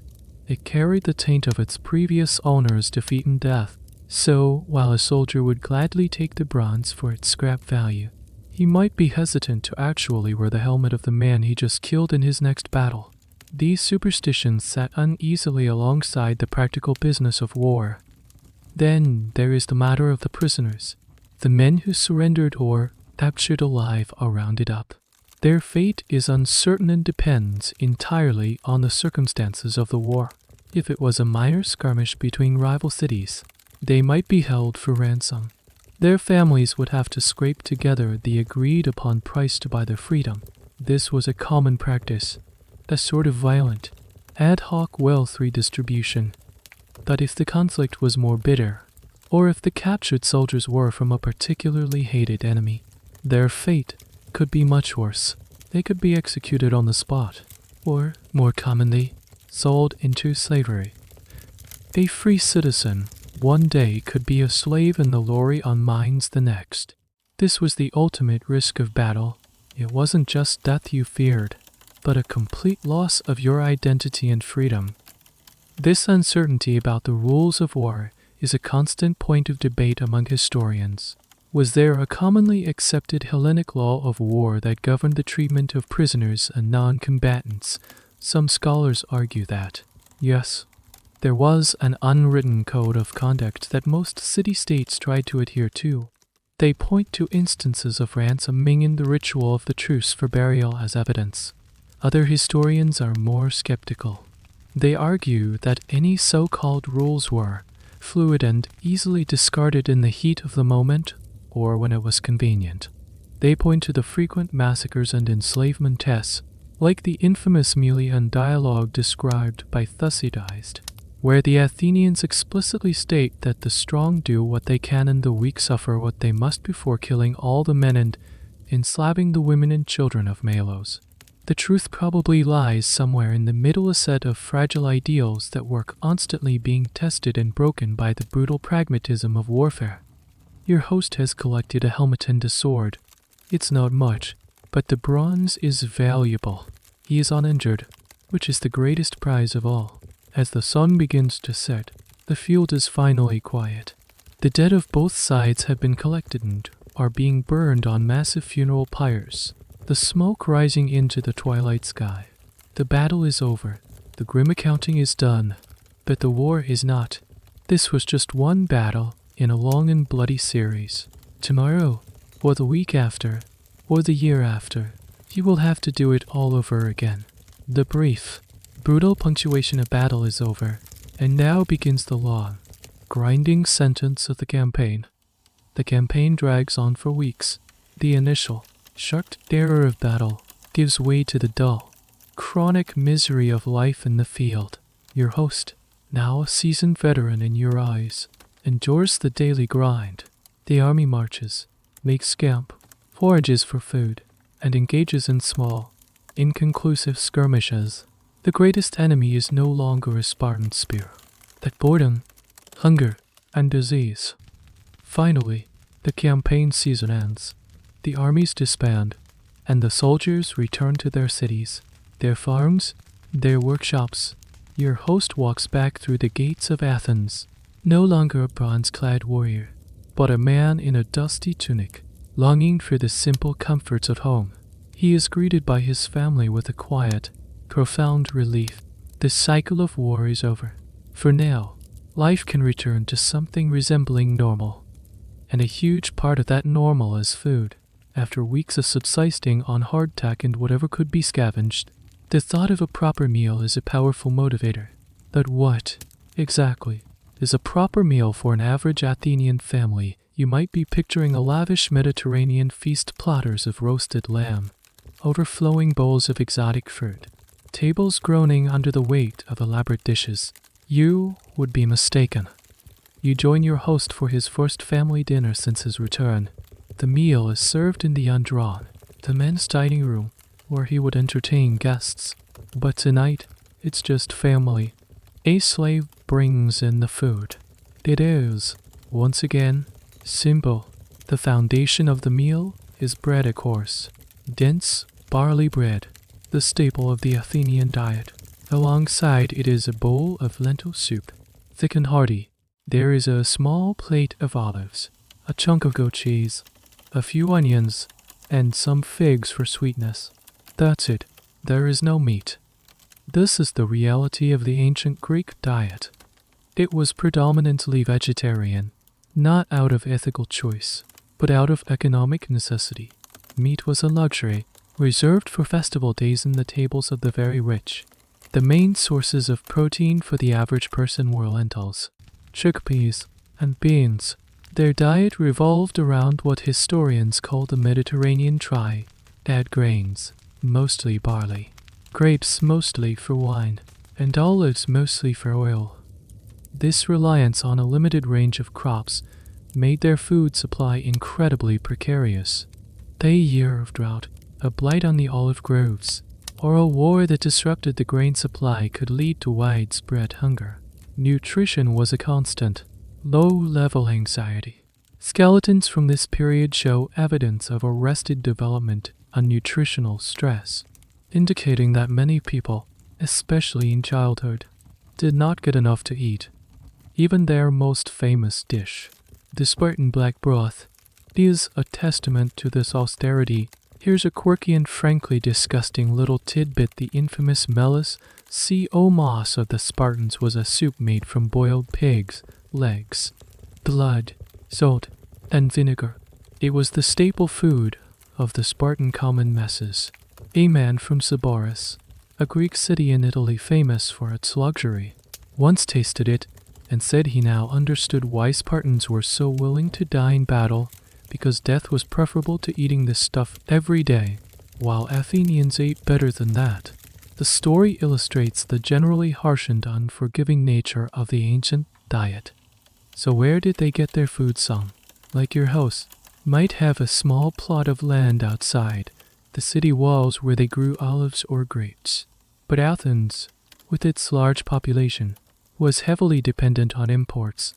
It carried the taint of its previous owner's defeat and death. So, while a soldier would gladly take the bronze for its scrap value, he might be hesitant to actually wear the helmet of the man he just killed in his next battle. These superstitions sat uneasily alongside the practical business of war. Then there is the matter of the prisoners. The men who surrendered or captured alive are rounded up. Their fate is uncertain and depends entirely on the circumstances of the war. If it was a minor skirmish between rival cities, they might be held for ransom. Their families would have to scrape together the agreed-upon price to buy their freedom. This was a common practice, a sort of violent, ad hoc wealth redistribution. But if the conflict was more bitter, or if the captured soldiers were from a particularly hated enemy, their fate could be much worse. They could be executed on the spot, or, more commonly, sold into slavery. A free citizen one day could be a slave in the lorry on mines the next. This was the ultimate risk of battle. It wasn't just death you feared, but a complete loss of your identity and freedom. This uncertainty about the rules of war is a constant point of debate among historians. Was there a commonly accepted Hellenic law of war that governed the treatment of prisoners and non-combatants? Some scholars argue that, yes, there was an unwritten code of conduct that most city-states tried to adhere to. They point to instances of ransoming in the ritual of the truce for burial as evidence. Other historians are more skeptical. They argue that any so-called rules were fluid and easily discarded in the heat of the moment or when it was convenient. They point to the frequent massacres and enslavement tests, like the infamous Melian dialogue described by Thucydides, where the Athenians explicitly state that the strong do what they can and the weak suffer what they must before killing all the men and enslaving the women and children of Melos. The truth probably lies somewhere in the middle, a set of fragile ideals that were constantly being tested and broken by the brutal pragmatism of warfare. Your host has collected a helmet and a sword. It's not much, but the bronze is valuable. He is uninjured, which is the greatest prize of all. As the sun begins to set, the field is finally quiet. The dead of both sides have been collected and are being burned on massive funeral pyres, the smoke rising into the twilight sky. The battle is over. The grim accounting is done. But the war is not. This was just one battle in a long and bloody series. Tomorrow, or the week after, or the year after, you will have to do it all over again. The brief, brutal punctuation of battle is over, and now begins the long, grinding sentence of the campaign. The campaign drags on for weeks. The initial, sharp terror of battle gives way to the dull, chronic misery of life in the field. Your host, now a seasoned veteran in your eyes, endures the daily grind. The army marches, makes camp, forages for food, and engages in small, inconclusive skirmishes. The greatest enemy is no longer a Spartan spear, but boredom, hunger, and disease. Finally, the campaign season ends. The armies disband, and the soldiers return to their cities, their farms, their workshops. Your host walks back through the gates of Athens, no longer a bronze-clad warrior, but a man in a dusty tunic, longing for the simple comforts of home. He is greeted by his family with a quiet, profound relief. The cycle of war is over. For now, life can return to something resembling normal. And a huge part of that normal is food. After weeks of subsisting on hardtack and whatever could be scavenged, the thought of a proper meal is a powerful motivator. But what, exactly, is a proper meal for an average Athenian family? You might be picturing a lavish Mediterranean feast, platters of roasted lamb, overflowing bowls of exotic fruit, tables groaning under the weight of elaborate dishes. You would be mistaken. You join your host for his first family dinner since his return. The meal is served in the undrawn, the men's dining room, where he would entertain guests. But tonight, it's just family. A slave brings in the food. It is, once again, simple. The foundation of the meal is bread, of course. Dense barley bread, the staple of the Athenian diet. Alongside it is a bowl of lentil soup, thick and hearty. There is a small plate of olives, a chunk of goat cheese, a few onions, and some figs for sweetness. That's it. There is no meat. This is the reality of the ancient Greek diet. It was predominantly vegetarian, not out of ethical choice, but out of economic necessity. Meat was a luxury, reserved for festival days and the tables of the very rich. The main sources of protein for the average person were lentils, chickpeas, and beans. Their diet revolved around what historians call the Mediterranean triad grains, mostly barley, grapes mostly for wine, and olives mostly for oil. This reliance on a limited range of crops made their food supply incredibly precarious. A year of drought, a blight on the olive groves, or a war that disrupted the grain supply could lead to widespread hunger. Nutrition was a constant, low-level anxiety. Skeletons from this period show evidence of arrested development and nutritional stress, indicating that many people, especially in childhood, did not get enough to eat. Even their most famous dish, the Spartan black broth, is a testament to this austerity. Here's a quirky and frankly disgusting little tidbit. The infamous Melis Omos of the Spartans was a soup made from boiled pigs, legs, blood, salt, and vinegar. It was the staple food of the Spartan common messes. A man from Sybaris, a Greek city in Italy famous for its luxury, once tasted it and said he now understood why Spartans were so willing to die in battle, because death was preferable to eating this stuff every day, while Athenians ate better than that. The story illustrates the generally harsh and unforgiving nature of the ancient diet. So where did they get their food from? Like your host might have a small plot of land outside the city walls where they grew olives or grapes. But Athens, with its large population, was heavily dependent on imports,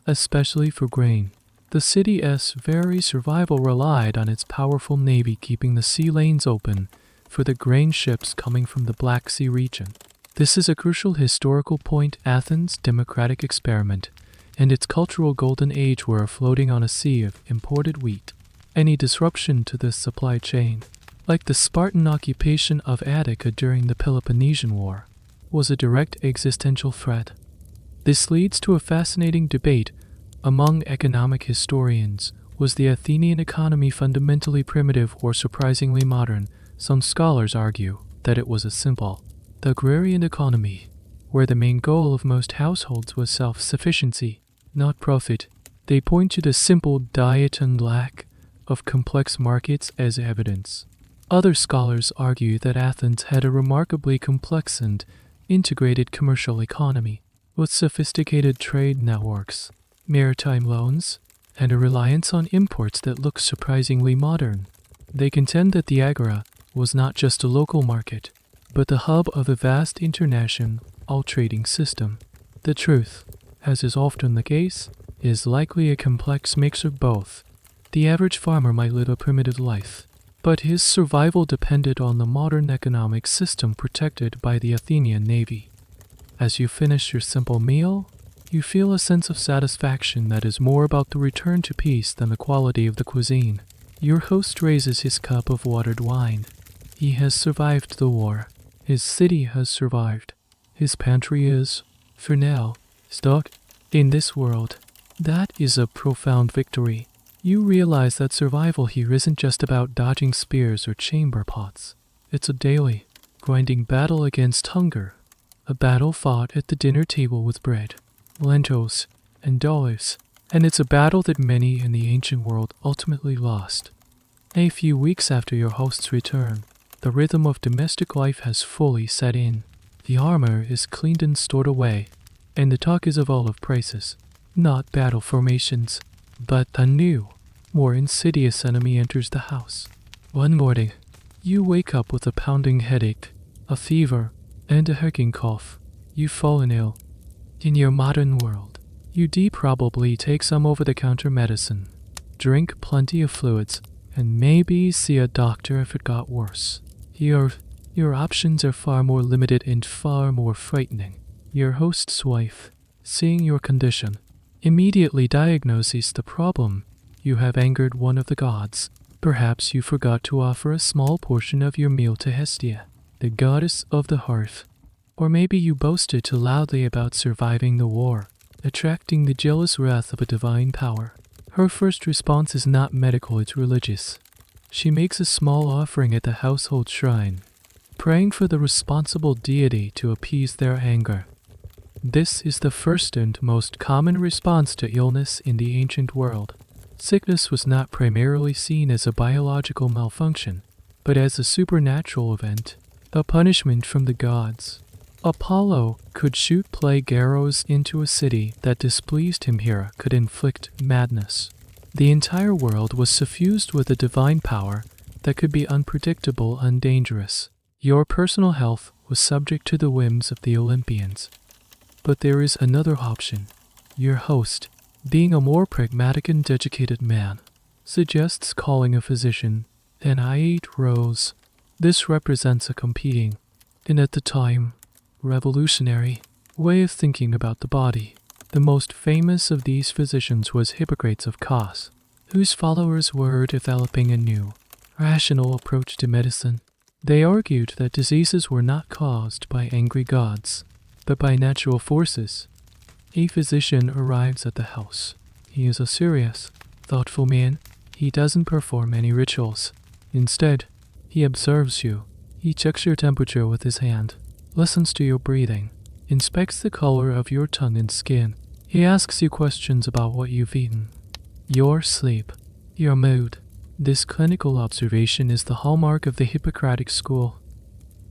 especially for grain. The city's very survival relied on its powerful navy keeping the sea lanes open for the grain ships coming from the Black Sea region. This is a crucial historical point. Athens' democratic experiment and its cultural golden age were floating on a sea of imported wheat. Any disruption to this supply chain, like the Spartan occupation of Attica during the Peloponnesian War, was a direct existential threat. This leads to a fascinating debate among economic historians. Was the Athenian economy fundamentally primitive or surprisingly modern? Some scholars argue that it was a simple, agrarian economy, where the main goal of most households was self-sufficiency, not profit. They point to the simple diet and lack of complex markets as evidence. Other scholars argue that Athens had a remarkably complex and integrated commercial economy, with sophisticated trade networks, maritime loans, and a reliance on imports that looks surprisingly modern. They contend that the agora was not just a local market, but the hub of a vast international trading system. The truth, as is often the case, is likely a complex mix of both. The average farmer might live a primitive life, but his survival depended on the modern economic system protected by the Athenian navy. As you finish your simple meal, you feel a sense of satisfaction that is more about the return to peace than the quality of the cuisine. Your host raises his cup of watered wine. He has survived the war. His city has survived. His pantry is, for now, stocked. In this world, that is a profound victory. You realize that survival here isn't just about dodging spears or chamber pots. It's a daily, grinding battle against hunger. A battle fought at the dinner table with bread, lentils, and olives. And it's a battle that many in the ancient world ultimately lost. A few weeks after your host's return, the rhythm of domestic life has fully set in. The armor is cleaned and stored away, and the talk is of olive prices, not battle formations. But a new, more insidious enemy enters the house. One morning, you wake up with a pounding headache, a fever, and a hacking cough. You've fallen ill. In your modern world, you'd probably take some over-the-counter medicine, drink plenty of fluids, and maybe see a doctor if it got worse. Your options are far more limited and far more frightening. Your host's wife, seeing your condition, immediately diagnoses the problem. You have angered one of the gods. Perhaps you forgot to offer a small portion of your meal to Hestia, the goddess of the hearth. Or maybe you boasted too loudly about surviving the war, attracting the jealous wrath of a divine power. Her first response is not medical, it's religious. She makes a small offering at the household shrine, praying for the responsible deity to appease their anger. This is the first and most common response to illness in the ancient world. Sickness was not primarily seen as a biological malfunction, but as a supernatural event, a punishment from the gods. Apollo could shoot plague arrows into a city that displeased him. Hera could inflict madness. The entire world was suffused with a divine power that could be unpredictable and dangerous. Your personal health was subject to the whims of the Olympians. But there is another option. Your host, being a more pragmatic and educated man, suggests calling a physician. And I rose. This represents a competing, and at the time, revolutionary, way of thinking about the body. The most famous of these physicians was Hippocrates of Kos, whose followers were developing a new, rational approach to medicine. They argued that diseases were not caused by angry gods, but by natural forces. A physician arrives at the house. He is a serious, thoughtful man. He doesn't perform any rituals. Instead, he observes you. He checks your temperature with his hand, listens to your breathing, inspects the color of your tongue and skin. He asks you questions about what you've eaten, your sleep, your mood. This clinical observation is the hallmark of the Hippocratic school.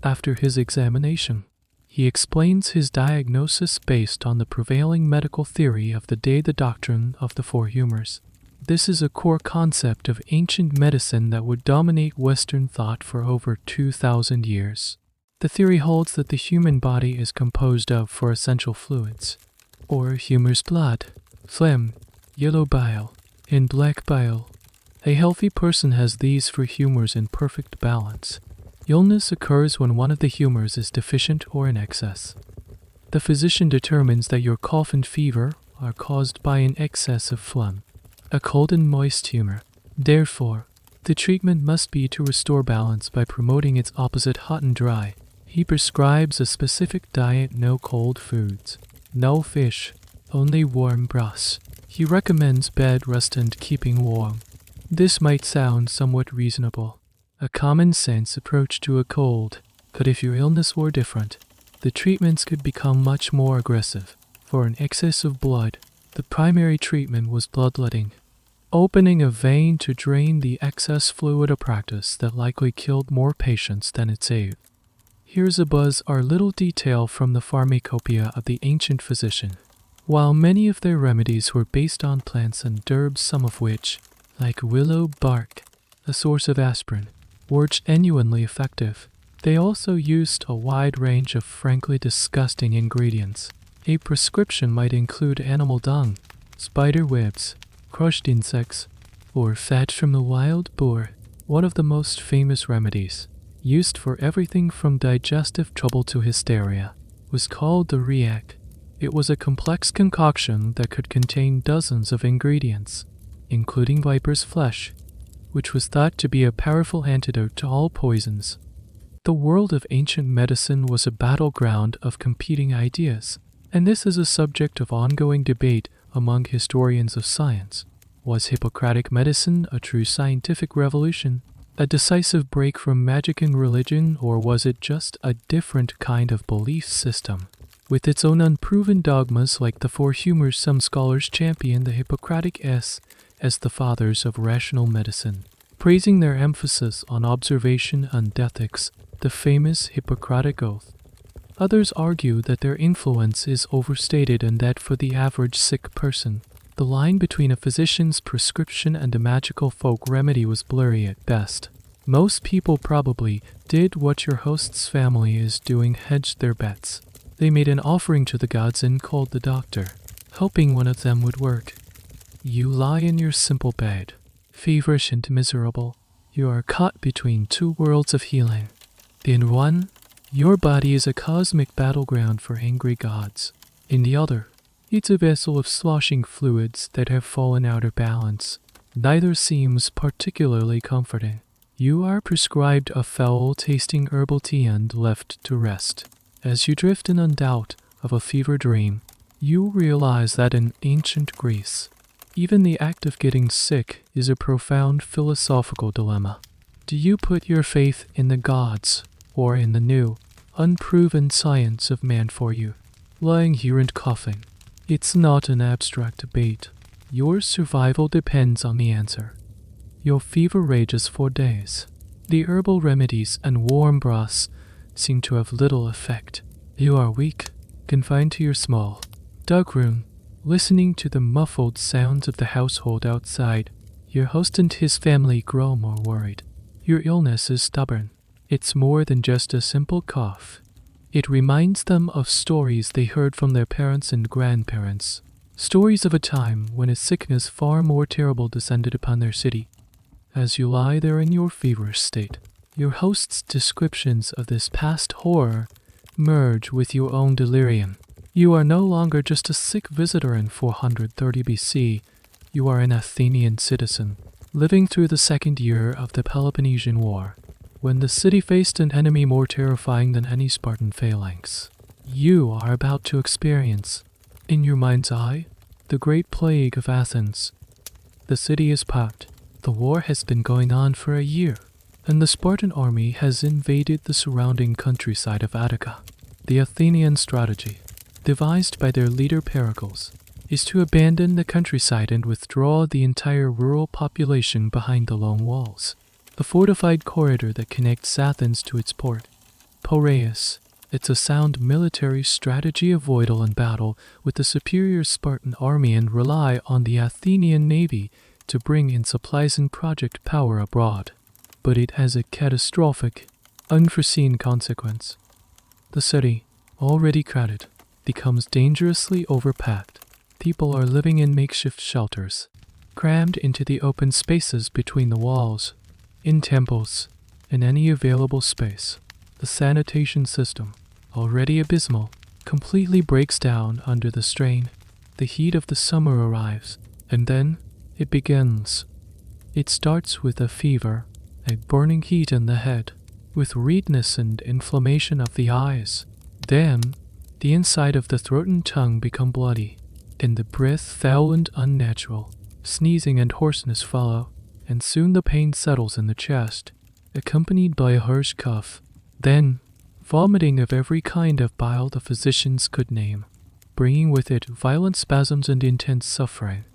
After his examination, he explains his diagnosis based on the prevailing medical theory of the day, the doctrine of the four humors. This is a core concept of ancient medicine that would dominate Western thought for over 2,000 years. The theory holds that the human body is composed of four essential fluids, or humors: blood, phlegm, yellow bile, and black bile. A healthy person has these four humors in perfect balance. Illness occurs when one of the humors is deficient or in excess. The physician determines that your cough and fever are caused by an excess of phlegm, a cold and moist humor. Therefore, the treatment must be to restore balance by promoting its opposite, hot and dry. He prescribes a specific diet: no cold foods, no fish, only warm broths. He recommends bed rest and keeping warm. This might sound somewhat reasonable, a common sense approach to a cold, but if your illness were different, the treatments could become much more aggressive. For an excess of blood, the primary treatment was bloodletting, opening a vein to drain the excess fluid, a practice that likely killed more patients than it saved. Here's a bizarre little detail from the Pharmacopoeia of the ancient physician. While many of their remedies were based on plants and herbs, some of which, like willow bark, a source of aspirin, were genuinely effective, they also used a wide range of frankly disgusting ingredients. A prescription might include animal dung, spider webs, crushed insects, or fat from the wild boar. One of the most famous remedies, used for everything from digestive trouble to hysteria, was called the riak. It was a complex concoction that could contain dozens of ingredients, including viper's flesh, which was thought to be a powerful antidote to all poisons. The world of ancient medicine was a battleground of competing ideas, and this is a subject of ongoing debate among historians of science. Was Hippocratic medicine a true scientific revolution, a decisive break from magic and religion, or was it just a different kind of belief system? With its own unproven dogmas like the four humors, some scholars champion the Hippocratic as the fathers of rational medicine, praising their emphasis on observation and ethics, the famous Hippocratic Oath. Others argue that their influence is overstated and that for the average sick person, the line between a physician's prescription and a magical folk remedy was blurry at best. Most people probably did what your host's family is doing: hedged their bets. They made an offering to the gods and called the doctor, hoping one of them would work. You lie in your simple bed, feverish and miserable. You are caught between two worlds of healing. In one, your body is a cosmic battleground for angry gods. In the other, it's a vessel of sloshing fluids that have fallen out of balance. Neither seems particularly comforting. You are prescribed a foul-tasting herbal tea and left to rest. As you drift in and out of a fever dream, you realize that in ancient Greece, even the act of getting sick is a profound philosophical dilemma. Do you put your faith in the gods or in the new, unproven science of man for you? Lying here and coughing, it's not an abstract debate. Your survival depends on the answer. Your fever rages for days. The herbal remedies and warm broths seem to have little effect. You are weak, confined to your small, dark room, listening to the muffled sounds of the household outside. Your host and his family grow more worried. Your illness is stubborn. It's more than just a simple cough. It reminds them of stories they heard from their parents and grandparents. Stories of a time when a sickness far more terrible descended upon their city. As you lie there in your feverish state, your host's descriptions of this past horror merge with your own delirium. You are no longer just a sick visitor in 430 BC. You are an Athenian citizen, living through the second year of the Peloponnesian War, when the city faced an enemy more terrifying than any Spartan phalanx. You are about to experience, in your mind's eye, the Great Plague of Athens. The city is packed. The war has been going on for a year, and the Spartan army has invaded the surrounding countryside of Attica. The Athenian strategy, devised by their leader Pericles, is to abandon the countryside and withdraw the entire rural population behind the long walls. The fortified corridor that connects Athens to its port, Piraeus. It's a sound military strategy, avoidal in battle with the superior Spartan army and rely on the Athenian navy to bring in supplies and project power abroad. But it has a catastrophic, unforeseen consequence. The city, already crowded, becomes dangerously overpacked. People are living in makeshift shelters, crammed into the open spaces between the walls, in temples, in any available space. The sanitation system, already abysmal, completely breaks down under the strain. The heat of the summer arrives, and then it begins. It starts with a fever, a burning heat in the head, with redness and inflammation of the eyes. Then, the inside of the throat and tongue become bloody, and the breath foul and unnatural. Sneezing and hoarseness follow, and soon the pain settles in the chest, accompanied by a harsh cough. Then, vomiting of every kind of bile the physicians could name, bringing with it violent spasms and intense suffering.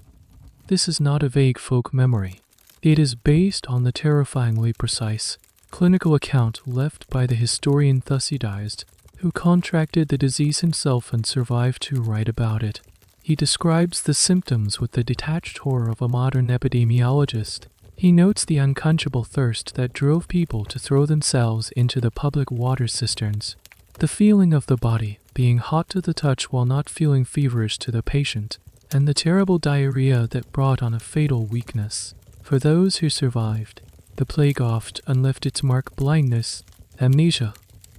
This is not a vague folk memory. It is based on the terrifyingly precise, clinical account left by the historian Thucydides, who contracted the disease himself and survived to write about it. He describes the symptoms with the detached horror of a modern epidemiologist. He notes the unquenchable thirst that drove people to throw themselves into the public water cisterns, the feeling of the body being hot to the touch while not feeling feverish to the patient, and the terrible diarrhea that brought on a fatal weakness. For those who survived, the plague often left its mark blindness, amnesia,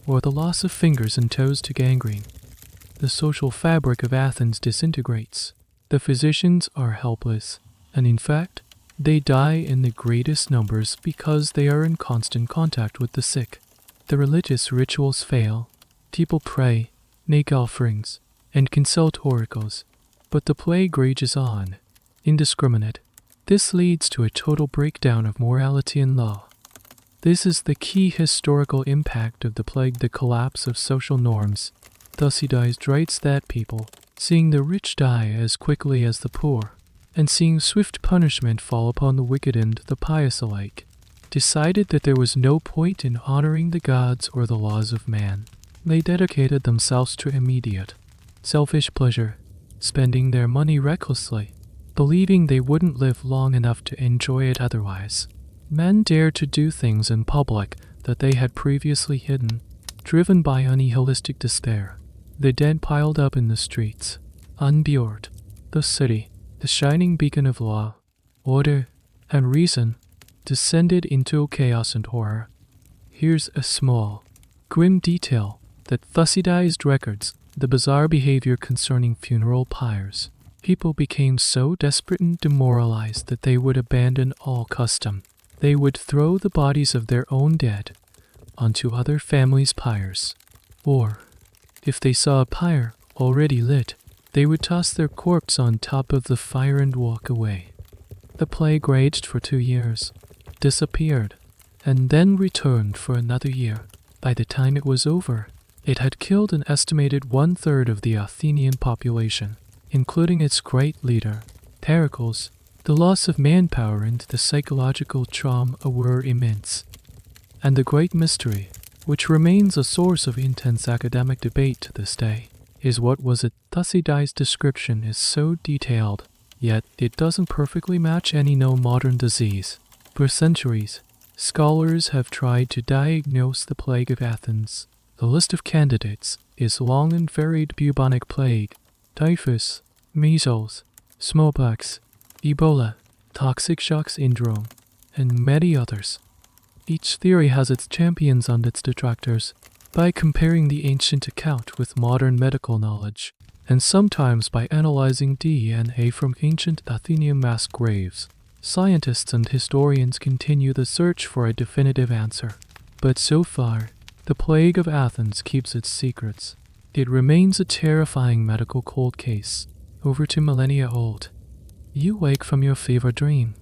or the loss of fingers and toes to gangrene. The social fabric of Athens disintegrates. The physicians are helpless, and in fact, they die in the greatest numbers because they are in constant contact with the sick. The religious rituals fail. People pray, make offerings, and consult oracles, but the plague rages on, indiscriminate. This leads to a total breakdown of morality and law. This is the key historical impact of the plague, the collapse of social norms. Thucydides writes that people, seeing the rich die as quickly as the poor, and seeing swift punishment fall upon the wicked and the pious alike, decided that there was no point in honoring the gods or the laws of man. They dedicated themselves to immediate, selfish pleasure, spending their money recklessly, believing they wouldn't live long enough to enjoy it otherwise. Men dared to do things in public that they had previously hidden, driven by unnihilistic despair. The dead piled up in the streets, unburied. The city, the shining beacon of law, order, and reason, descended into chaos and horror. Here's a small, grim detail that Thucydides records: the bizarre behavior concerning funeral pyres. People became so desperate and demoralized that they would abandon all custom. They would throw the bodies of their own dead onto other families' pyres. Or, if they saw a pyre already lit, they would toss their corpse on top of the fire and walk away. The plague raged for 2 years, disappeared, and then returned for another year. By the time it was over, it had killed an estimated 1/3 of the Athenian population, including its great leader, Pericles. The loss of manpower and the psychological trauma were immense. And the great mystery, which remains a source of intense academic debate to this day, is what was it. Thucydides' description is so detailed, yet it doesn't perfectly match any known modern disease. For centuries, scholars have tried to diagnose the plague of Athens. The list of candidates is long and varied: bubonic plague, typhus, measles, smallpox, Ebola, toxic shock syndrome, and many others. Each theory has its champions and its detractors. By comparing the ancient account with modern medical knowledge, and sometimes by analyzing DNA from ancient Athenian mass graves, scientists and historians continue the search for a definitive answer. But so far, the plague of Athens keeps its secrets. It remains a terrifying medical cold case, over 2 millennia old. You wake from your fever dream,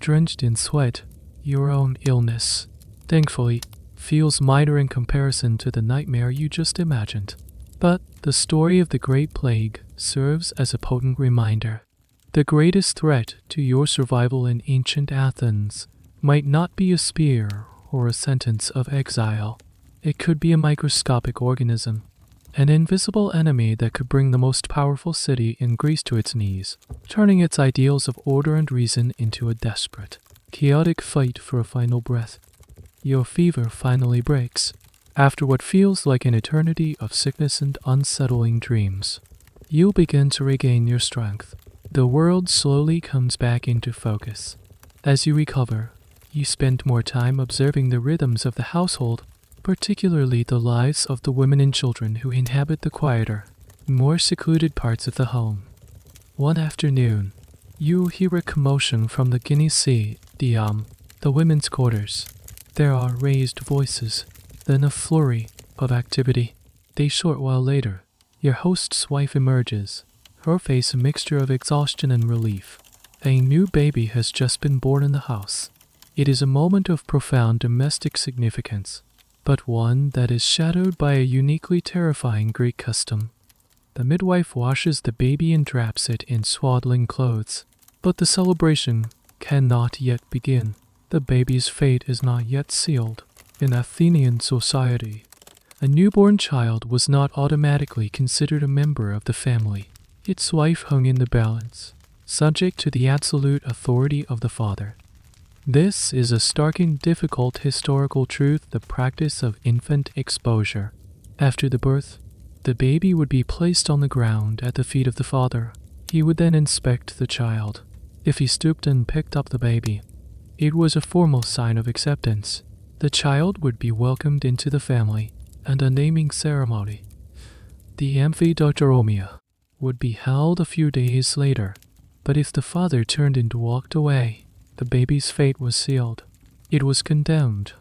drenched in sweat, your own illness, thankfully, feels minor in comparison to the nightmare you just imagined. But the story of the Great Plague serves as a potent reminder. The greatest threat to your survival in ancient Athens might not be a spear or a sentence of exile. It could be a microscopic organism, an invisible enemy that could bring the most powerful city in Greece to its knees, turning its ideals of order and reason into a desperate, chaotic fight for a final breath. Your fever finally breaks, after what feels like an eternity of sickness and unsettling dreams. You begin to regain your strength. The world slowly comes back into focus. As you recover, you spend more time observing the rhythms of the household, particularly the lives of the women and children who inhabit the quieter, more secluded parts of the home. One afternoon, you hear a commotion from the Sea, the women's quarters. There are raised voices, then a flurry of activity. A short while later, your host's wife emerges, her face a mixture of exhaustion and relief. A new baby has just been born in the house. It is a moment of profound domestic significance, but one that is shadowed by a uniquely terrifying Greek custom. The midwife washes the baby and wraps it in swaddling clothes, but the celebration cannot yet begin. The baby's fate is not yet sealed. In Athenian society, a newborn child was not automatically considered a member of the family. Its life hung in the balance, subject to the absolute authority of the father. This is a stark and difficult historical truth, the practice of infant exposure. After the birth, the baby would be placed on the ground at the feet of the father. He would then inspect the child. If he stooped and picked up the baby, it was a formal sign of acceptance. The child would be welcomed into the family, and a naming ceremony, the amphidautoromia, would be held a few days later. But if the father turned and walked away, the baby's fate was sealed. It was condemned.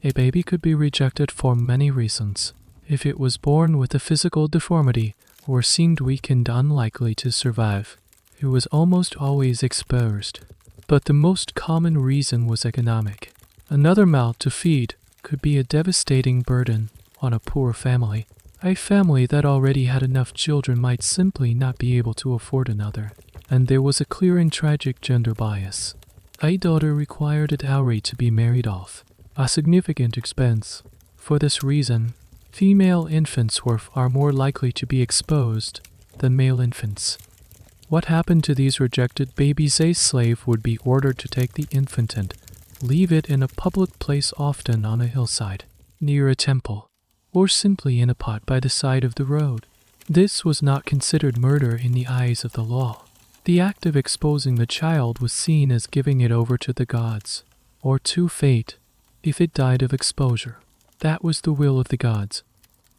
A baby could be rejected for many reasons. If it was born with a physical deformity or seemed weak and unlikely to survive, it was almost always exposed. But the most common reason was economic. Another mouth to feed could be a devastating burden on a poor family. A family that already had enough children might simply not be able to afford another, and there was a clear and tragic gender bias. A daughter required a dowry to be married off, a significant expense. For this reason, female infants are more likely to be exposed than male infants. What happened to these rejected babies? A slave would be ordered to take the infant and leave it in a public place, often on a hillside, near a temple, or simply in a pot by the side of the road. This was not considered murder in the eyes of the law. The act of exposing the child was seen as giving it over to the gods, or to fate, if it died of exposure. That was the will of the gods.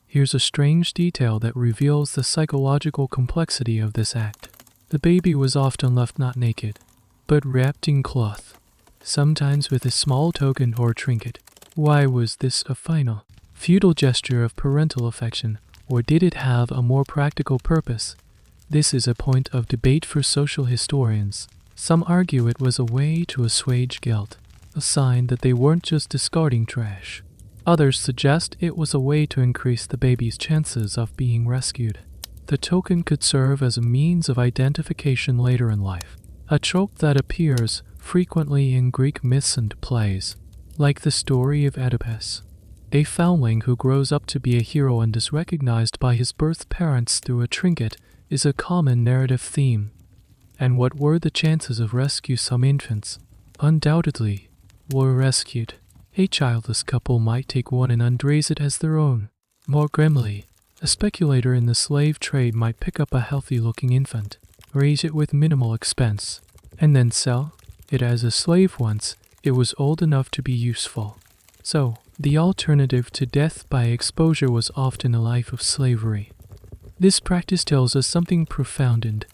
Here's a strange detail that reveals the psychological complexity of this act. The baby was often left not naked, but wrapped in cloth, sometimes with a small token or trinket. Why was this a final, futile gesture of parental affection, or did it have a more practical purpose? This is a point of debate for social historians. Some argue it was a way to assuage guilt, a sign that they weren't just discarding trash. Others suggest it was a way to increase the baby's chances of being rescued. The token could serve as a means of identification later in life, a trope that appears frequently in Greek myths and plays, like the story of Oedipus. A foundling who grows up to be a hero and is recognized by his birth parents through a trinket is a common narrative theme. And what were the chances of rescue? Some infants, undoubtedly, were rescued. A childless couple might take one and unraise it as their own. More grimly, a speculator in the slave trade might pick up a healthy-looking infant, raise it with minimal expense, and then sell it as a slave once it was old enough to be useful. So, the alternative to death by exposure was often a life of slavery. This practice tells us something profound and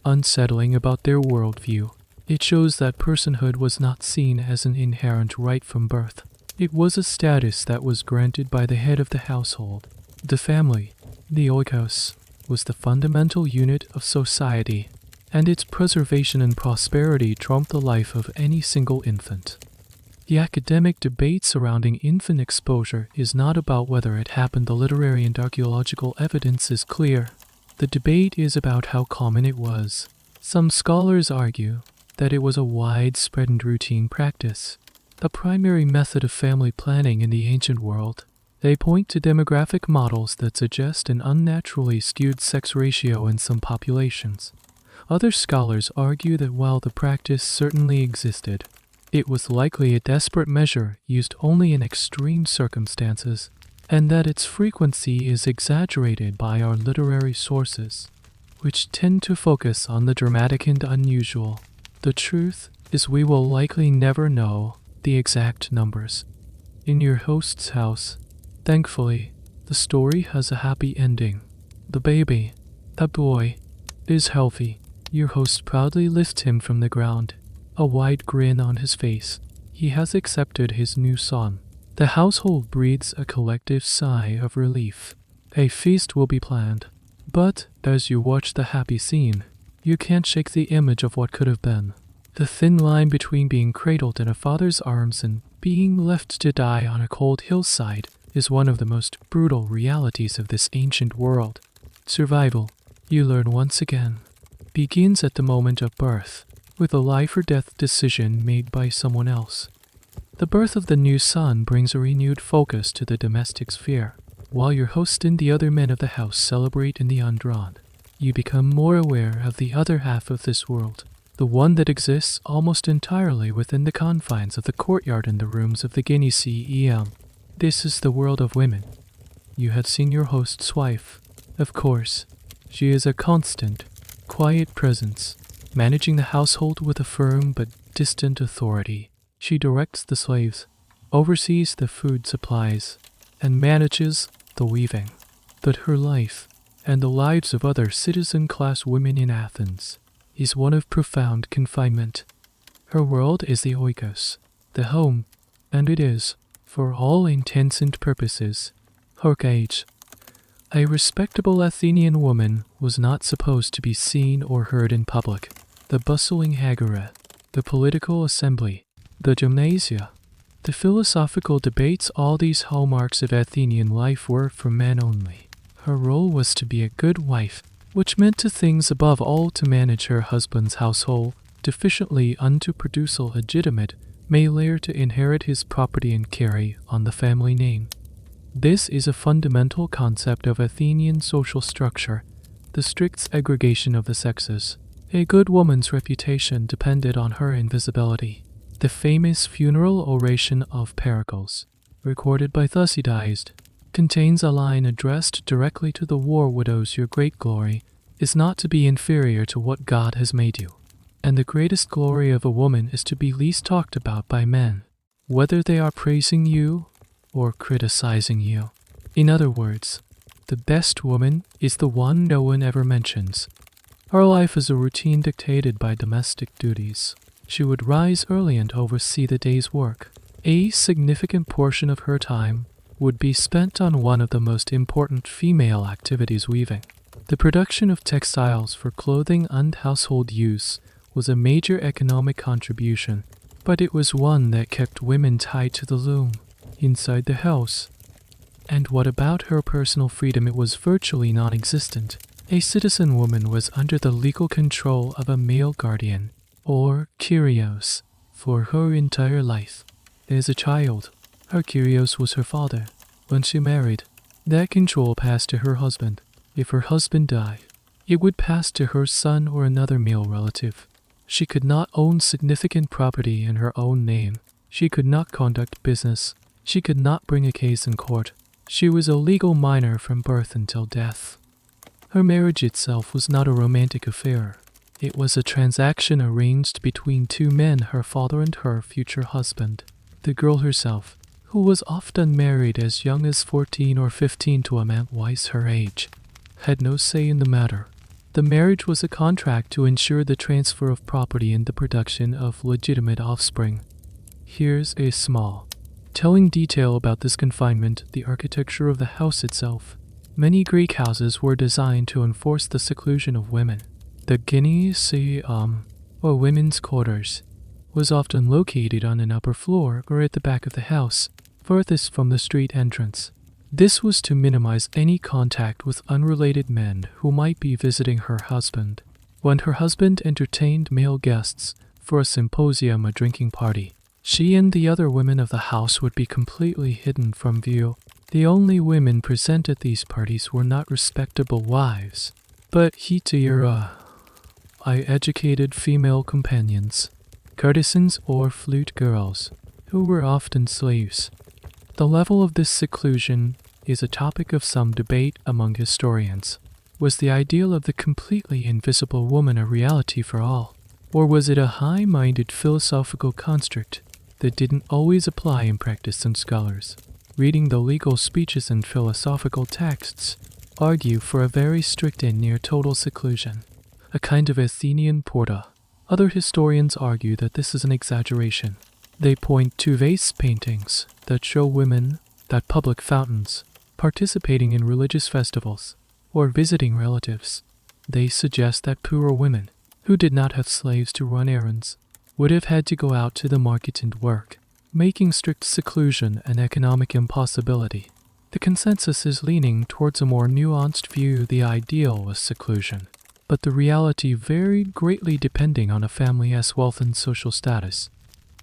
unsettling about their worldview. It shows that personhood was not seen as an inherent right from birth. It was a status that was granted by the head of the household. The family, the oikos, was the fundamental unit of society. and its preservation and prosperity trumped the life of any single infant. The academic debate surrounding infant exposure is not about whether it happened. The literary and archaeological evidence is clear. The debate is about how common it was. Some scholars argue that it was a widespread and routine practice, a primary method of family planning in the ancient world. They point to demographic models that suggest an unnaturally skewed sex ratio in some populations. Other scholars argue that while the practice certainly existed, it was likely a desperate measure used only in extreme circumstances, and that its frequency is exaggerated by our literary sources, which tend to focus on the dramatic and unusual. The truth is we will likely never know the exact numbers. In your host's house, thankfully, the story has a happy ending. The baby, that boy, is healthy. Your host proudly lifts him from the ground, a wide grin on his face. He has accepted his new son. The household breathes a collective sigh of relief. A feast will be planned. But, as you watch the happy scene, you can't shake the image of what could have been. The thin line between being cradled in a father's arms and being left to die on a cold hillside is one of the most brutal realities of this ancient world. Survival, you learn once again, begins at the moment of birth, with a life or death decision made by someone else. The birth of the new son brings a renewed focus to the domestic sphere. While your host and the other men of the house celebrate in the undrawn, you become more aware of the other half of this world, the one that exists almost entirely within the confines of the courtyard and the rooms of the Gynecea. This is the world of women. You have seen your host's wife. Of course, she is a constant, quiet presence, managing the household with a firm but distant authority. She directs the slaves, oversees the food supplies, and manages the weaving. But her life, and the lives of other citizen-class women in Athens, is one of profound confinement. Her world is the oikos, the home, and it is, for all intents and purposes, her cage. A respectable Athenian woman was not supposed to be seen or heard in public. The bustling agora, the political assembly, the gymnasia, the philosophical debates, all these hallmarks of Athenian life were for men only. Her role was to be a good wife, which meant to things above all to manage her husband's household efficiently and to produce a legitimate male heir to inherit his property and carry on the family name. This is a fundamental concept of Athenian social structure, the strict segregation of the sexes. A good woman's reputation depended on her invisibility. The famous funeral oration of Pericles, recorded by Thucydides, contains a line addressed directly to the war widows. Your great glory is not to be inferior to what God has made you, and the greatest glory of a woman is to be least talked about by men, whether they are praising you or criticizing you. In other words, the best woman is the one no one ever mentions. Her life is a routine dictated by domestic duties. She would rise early and oversee the day's work. A significant portion of her time would be spent on one of the most important female activities, weaving. The production of textiles for clothing and household use was a major economic contribution, but it was one that kept women tied to the loom, inside the house. And what about her personal freedom? It was virtually non-existent. A citizen woman was under the legal control of a male guardian, or Kyrios, for her entire life. As a child, her Kyrios was her father. When she married, that control passed to her husband. If her husband died, it would pass to her son or another male relative. She could not own significant property in her own name. She could not conduct business. She could not bring a case in court. She was a legal minor from birth until death. Her marriage itself was not a romantic affair. It was a transaction arranged between two men, her father and her future husband. The girl herself, who was often married as young as 14 or 15 to a man twice her age, had no say in the matter. The marriage was a contract to ensure the transfer of property and the production of legitimate offspring. Here's a small, telling detail about this confinement: the architecture of the house itself. Many Greek houses were designed to enforce the seclusion of women. The gyneceo, or women's quarters, was often located on an upper floor or at the back of the house, furthest from the street entrance. This was to minimize any contact with unrelated men who might be visiting her husband. When her husband entertained male guests for a symposium or drinking party, she and the other women of the house would be completely hidden from view. The only women present at these parties were not respectable wives, but educated female companions, courtesans or flute girls, who were often slaves. The level of this seclusion is a topic of some debate among historians. Was the ideal of the completely invisible woman a reality for all? Or was it a high-minded philosophical construct that didn't always apply in practice? Some scholars, reading the legal speeches and philosophical texts, argue for a very strict and near-total seclusion, a kind of Athenian porta. Other historians argue that this is an exaggeration. They point to vase paintings that show women at public fountains, participating in religious festivals, or visiting relatives. They suggest that poorer women, who did not have slaves to run errands, would have had to go out to the market and work, making strict seclusion an economic impossibility. The consensus is leaning towards a more nuanced view. The ideal was seclusion, but the reality varied greatly depending on a family's wealth and social status.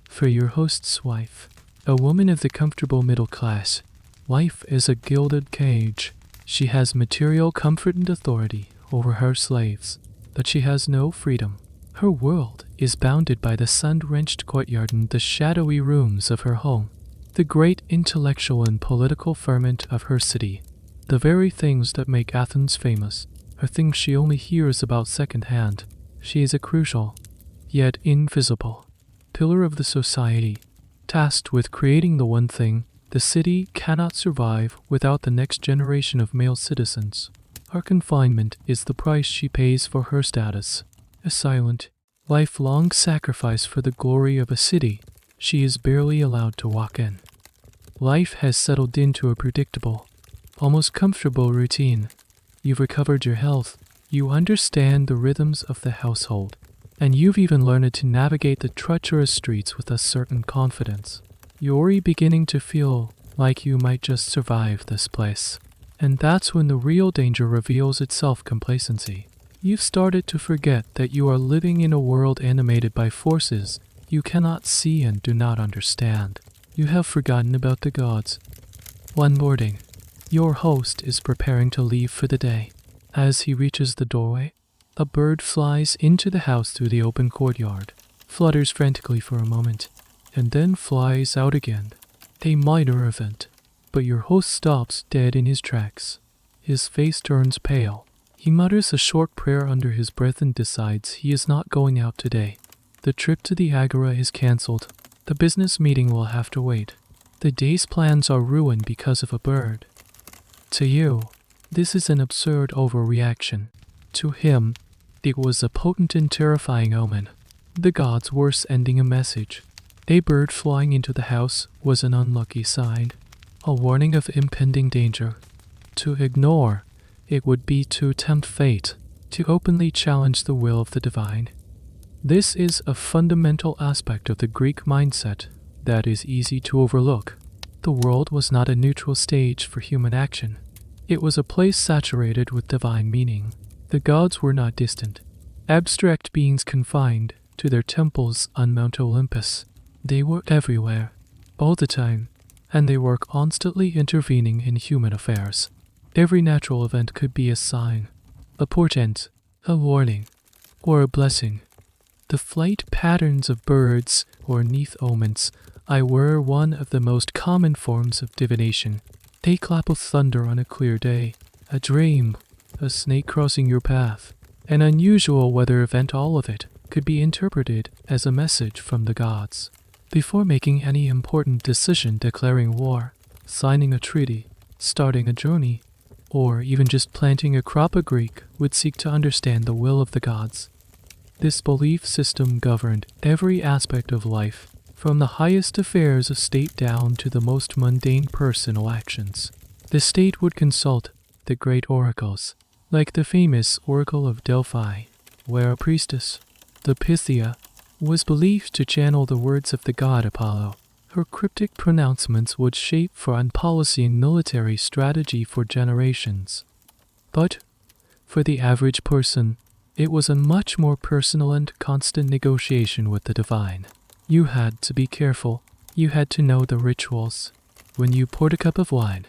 For your host's wife, a woman of the comfortable middle class, life is a gilded cage. She has material comfort and authority over her slaves, but she has no freedom. Her world is bounded by the sun-drenched courtyard and the shadowy rooms of her home, the great intellectual and political ferment of her city. The very things that make Athens famous are things she only hears about secondhand. She is a crucial, yet invisible, pillar of the society, tasked with creating the one thing the city cannot survive without the next generation of male citizens. Her confinement is the price she pays for her status. A silent, lifelong sacrifice for the glory of a city she is barely allowed to walk in. Life has settled into a predictable, almost comfortable routine. You've recovered your health, you understand the rhythms of the household, and you've even learned to navigate the treacherous streets with a certain confidence. You're beginning to feel like you might just survive this place. And that's when the real danger reveals itself: complacency. You've started to forget that you are living in a world animated by forces you cannot see and do not understand. You have forgotten about the gods. One morning, your host is preparing to leave for the day. As he reaches the doorway, a bird flies into the house through the open courtyard, flutters frantically for a moment, and then flies out again. A minor event, but your host stops dead in his tracks. His face turns pale. He mutters a short prayer under his breath and decides he is not going out today. The trip to the agora is cancelled. The business meeting will have to wait. The day's plans are ruined because of a bird. To you, this is an absurd overreaction. To him, it was a potent and terrifying omen. The gods were sending a message. A bird flying into the house was an unlucky sign, a warning of impending danger. To ignore it would be to tempt fate, to openly challenge the will of the divine. This is a fundamental aspect of the Greek mindset that is easy to overlook. The world was not a neutral stage for human action. It was a place saturated with divine meaning. The gods were not distant, abstract beings confined to their temples on Mount Olympus. They were everywhere, all the time, and they were constantly intervening in human affairs. Every natural event could be a sign, a portent, a warning, or a blessing. The flight patterns of birds or neath omens were one of the most common forms of divination. A clap of thunder on a clear day, a dream, a snake crossing your path, an unusual weather event, all of it could be interpreted as a message from the gods. Before making any important decision, declaring war, signing a treaty, starting a journey, or even just planting a crop, a Greek would seek to understand the will of the gods. This belief system governed every aspect of life, from the highest affairs of state down to the most mundane personal actions. The state would consult the great oracles, like the famous Oracle of Delphi, where a priestess, the Pythia, was believed to channel the words of the god Apollo. Her cryptic pronouncements would shape foreign policy and military strategy for generations. But, for the average person, it was a much more personal and constant negotiation with the divine. You had to be careful. You had to know the rituals. When you poured a cup of wine,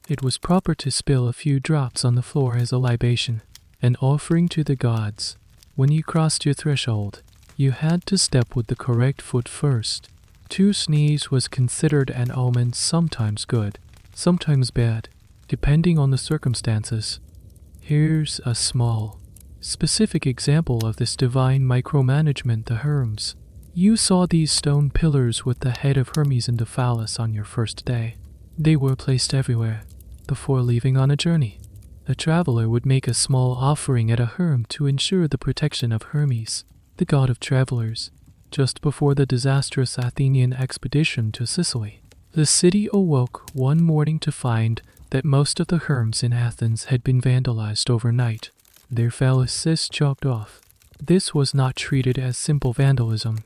it was proper to spill a few drops on the floor as a libation, an offering to the gods. When you crossed your threshold, you had to step with the correct foot first. To sneeze was considered an omen, sometimes good, sometimes bad, depending on the circumstances. Here's a small, specific example of this divine micromanagement: the Hermes. You saw these stone pillars with the head of Hermes and the phallus on your first day. They were placed everywhere. Before leaving on a journey, a traveler would make a small offering at a Herm to ensure the protection of Hermes, the god of travelers. Just before the disastrous Athenian expedition to Sicily, the city awoke one morning to find that most of the Herms in Athens had been vandalized overnight, their phalluses chopped off. This was not treated as simple vandalism.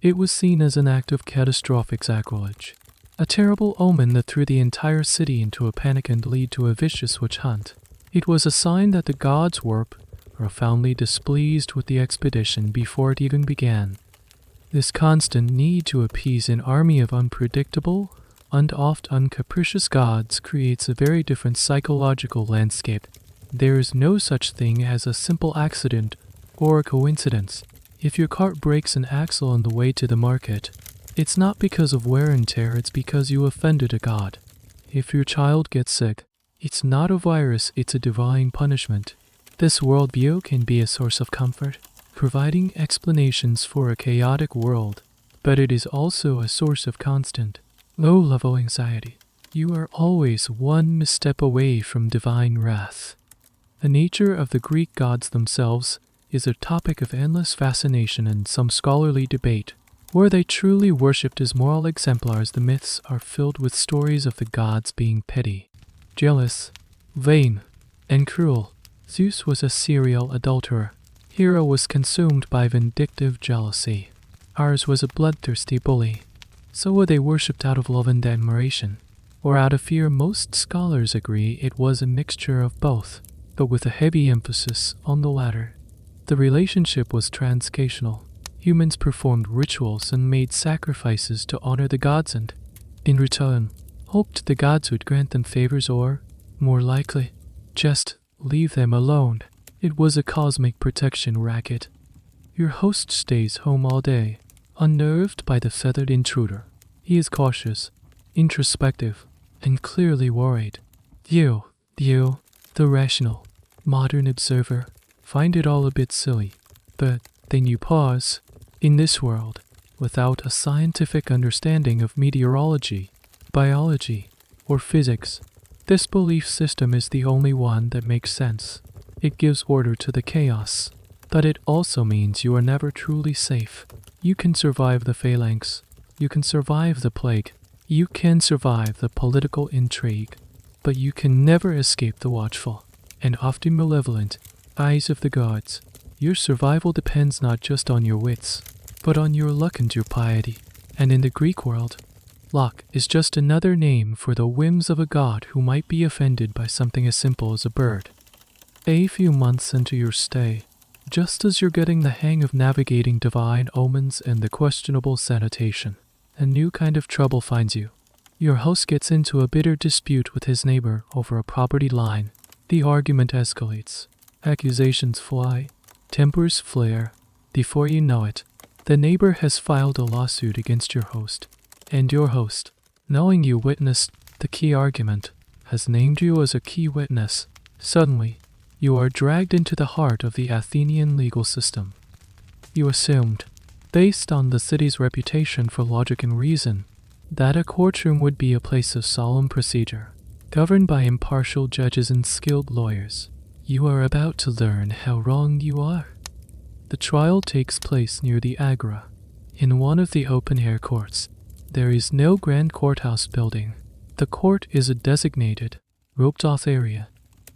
It was seen as an act of catastrophic sacrilege, a terrible omen that threw the entire city into a panic and led to a vicious witch hunt. It was a sign that the gods were profoundly displeased with the expedition before it even began. This constant need to appease an army of unpredictable and oft uncapricious gods creates a very different psychological landscape. There is no such thing as a simple accident or a coincidence. If your cart breaks an axle on the way to the market, it's not because of wear and tear, it's because you offended a god. If your child gets sick, it's not a virus, it's a divine punishment. This worldview can be a source of comfort, providing explanations for a chaotic world, but it is also a source of constant, low-level anxiety. You are always one misstep away from divine wrath. The nature of the Greek gods themselves is a topic of endless fascination and some scholarly debate. Were they truly worshipped as moral exemplars, the myths are filled with stories of the gods being petty, jealous, vain, and cruel. Zeus was a serial adulterer. Hera was consumed by vindictive jealousy. Ares was a bloodthirsty bully. So were they worshipped out of love and admiration, or out of fear? Most scholars agree it was a mixture of both, but with a heavy emphasis on the latter. The relationship was transactional. Humans performed rituals and made sacrifices to honor the gods and, in return, hoped the gods would grant them favors or, more likely, just leave them alone. It was a cosmic protection racket. Your host stays home all day, unnerved by the feathered intruder. He is cautious, introspective, and clearly worried. You, the rational, modern observer, find it all a bit silly. But then you pause. In this world, without a scientific understanding of meteorology, biology, or physics, this belief system is the only one that makes sense. It gives order to the chaos, but it also means you are never truly safe. You can survive the phalanx, you can survive the plague, you can survive the political intrigue, but you can never escape the watchful, and often malevolent, eyes of the gods. Your survival depends not just on your wits, but on your luck and your piety. And in the Greek world, luck is just another name for the whims of a god who might be offended by something as simple as a bird. A few months into your stay, just as you're getting the hang of navigating divine omens and the questionable sanitation, a new kind of trouble finds you. Your host gets into a bitter dispute with his neighbor over a property line. The argument escalates. Accusations fly. Tempers flare. Before you know it, the neighbor has filed a lawsuit against your host, and your host, knowing you witnessed the key argument, has named you as a key witness. Suddenly, you are dragged into the heart of the Athenian legal system. You assumed, based on the city's reputation for logic and reason, that a courtroom would be a place of solemn procedure, governed by impartial judges and skilled lawyers. You are about to learn how wrong you are. The trial takes place near the Agora, in one of the open-air courts. There is no grand courthouse building. The court is a designated, roped-off area.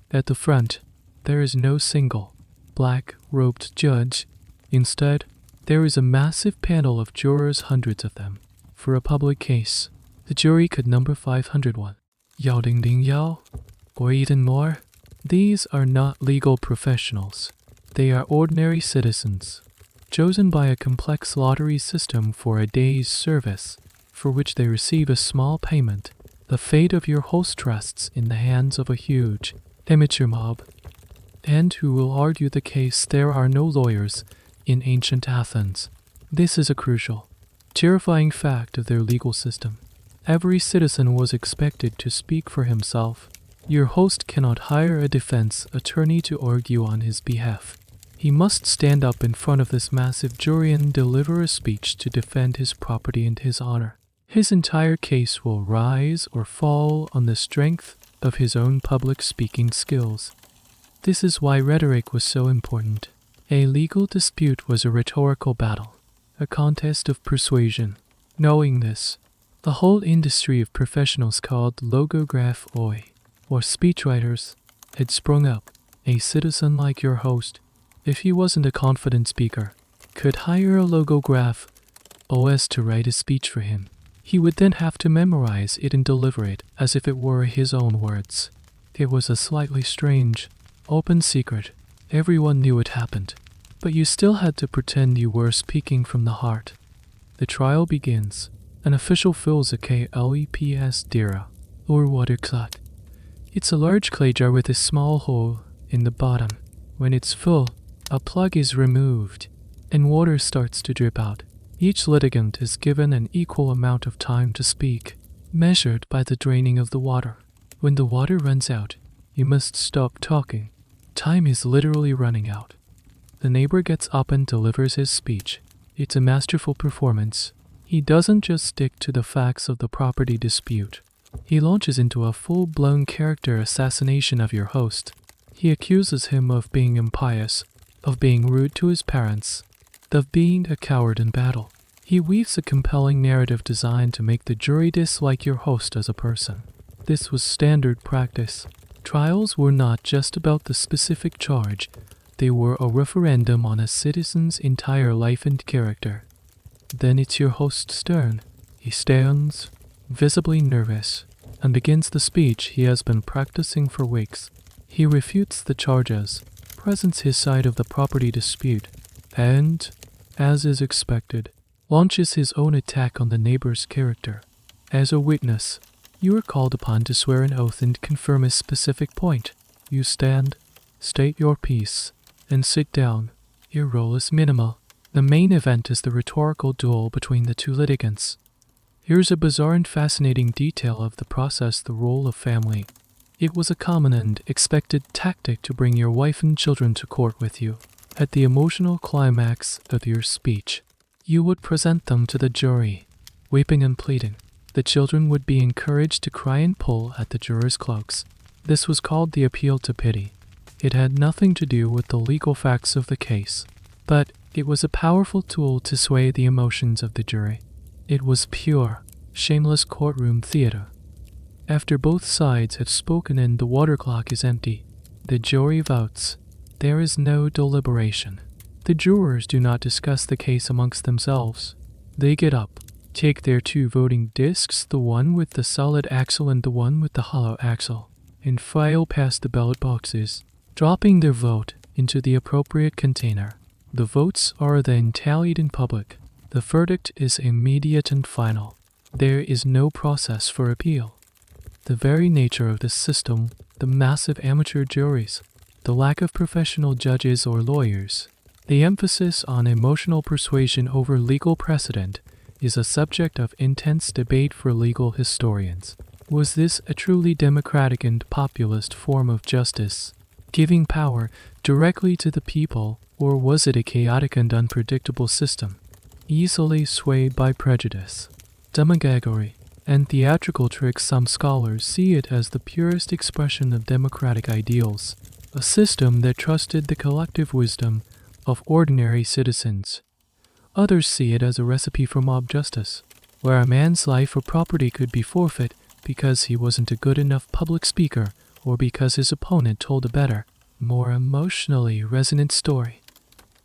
At the front, there is no single, black-robed judge. Instead, there is a massive panel of jurors, hundreds of them. For a public case, the jury could number 501, Yao Ding Ding Yao, or even more. These are not legal professionals. They are ordinary citizens, chosen by a complex lottery system for a day's service, for which they receive a small payment. The fate of your host rests in the hands of a huge amateur mob, and who will argue the case. There are no lawyers in ancient Athens. This is a crucial, terrifying fact of their legal system. Every citizen was expected to speak for himself. Your host cannot hire a defense attorney to argue on his behalf. He must stand up in front of this massive jury and deliver a speech to defend his property and his honor. His entire case will rise or fall on the strength of his own public speaking skills. This is why rhetoric was so important. A legal dispute was a rhetorical battle, a contest of persuasion. Knowing this, the whole industry of professionals called logographoi, or speechwriters, had sprung up. A citizen like your host, if he wasn't a confident speaker, could hire a logograph OS to write a speech for him. He would then have to memorize it and deliver it as if it were his own words. It was a slightly strange, open secret. Everyone knew it happened, but you still had to pretend you were speaking from the heart. The trial begins. An official fills a KLEPS dira, or water clot. It's a large clay jar with a small hole in the bottom. When it's full, a plug is removed, and water starts to drip out. Each litigant is given an equal amount of time to speak, measured by the draining of the water. When the water runs out, you must stop talking. Time is literally running out. The neighbor gets up and delivers his speech. It's a masterful performance. He doesn't just stick to the facts of the property dispute. He launches into a full-blown character assassination of your host. He accuses him of being impious, of being rude to his parents, of being a coward in battle. He weaves a compelling narrative designed to make the jury dislike your host as a person. This was standard practice. Trials were not just about the specific charge. They were a referendum on a citizen's entire life and character. Then it's your host's turn. He stands, visibly nervous, and begins the speech he has been practicing for weeks. He refutes the charges, presents his side of the property dispute, and, as is expected, launches his own attack on the neighbor's character. As a witness, you are called upon to swear an oath and confirm a specific point. You stand, state your piece, and sit down. Your role is minimal. The main event is the rhetorical duel between the two litigants. Here's a bizarre and fascinating detail of the process: the role of family. It was a common and expected tactic to bring your wife and children to court with you. At the emotional climax of your speech, you would present them to the jury, weeping and pleading. The children would be encouraged to cry and pull at the jurors' cloaks. This was called the appeal to pity. It had nothing to do with the legal facts of the case, but it was a powerful tool to sway the emotions of the jury. It was pure, shameless courtroom theater. After both sides have spoken and the water clock is empty, the jury votes. There is no deliberation. The jurors do not discuss the case amongst themselves. They get up, take their two voting discs, the one with the solid axle and the one with the hollow axle, and file past the ballot boxes, dropping their vote into the appropriate container. The votes are then tallied in public. The verdict is immediate and final. There is no process for appeal. The very nature of this system, the massive amateur juries, the lack of professional judges or lawyers, the emphasis on emotional persuasion over legal precedent, is a subject of intense debate for legal historians. Was this a truly democratic and populist form of justice, giving power directly to the people, or was it a chaotic and unpredictable system, easily swayed by prejudice, demagoguery, and theatrical tricks? Some scholars see it as the purest expression of democratic ideals, a system that trusted the collective wisdom of ordinary citizens. Others see it as a recipe for mob justice, where a man's life or property could be forfeit because he wasn't a good enough public speaker or because his opponent told a better, more emotionally resonant story.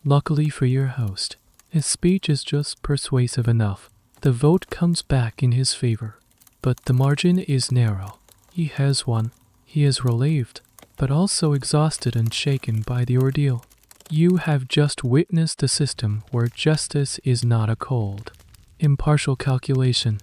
Luckily for your host, his speech is just persuasive enough. The vote comes back in his favor, but the margin is narrow. He has won. He is relieved, but also exhausted and shaken by the ordeal. You have just witnessed a system where justice is not a cold, impartial calculation,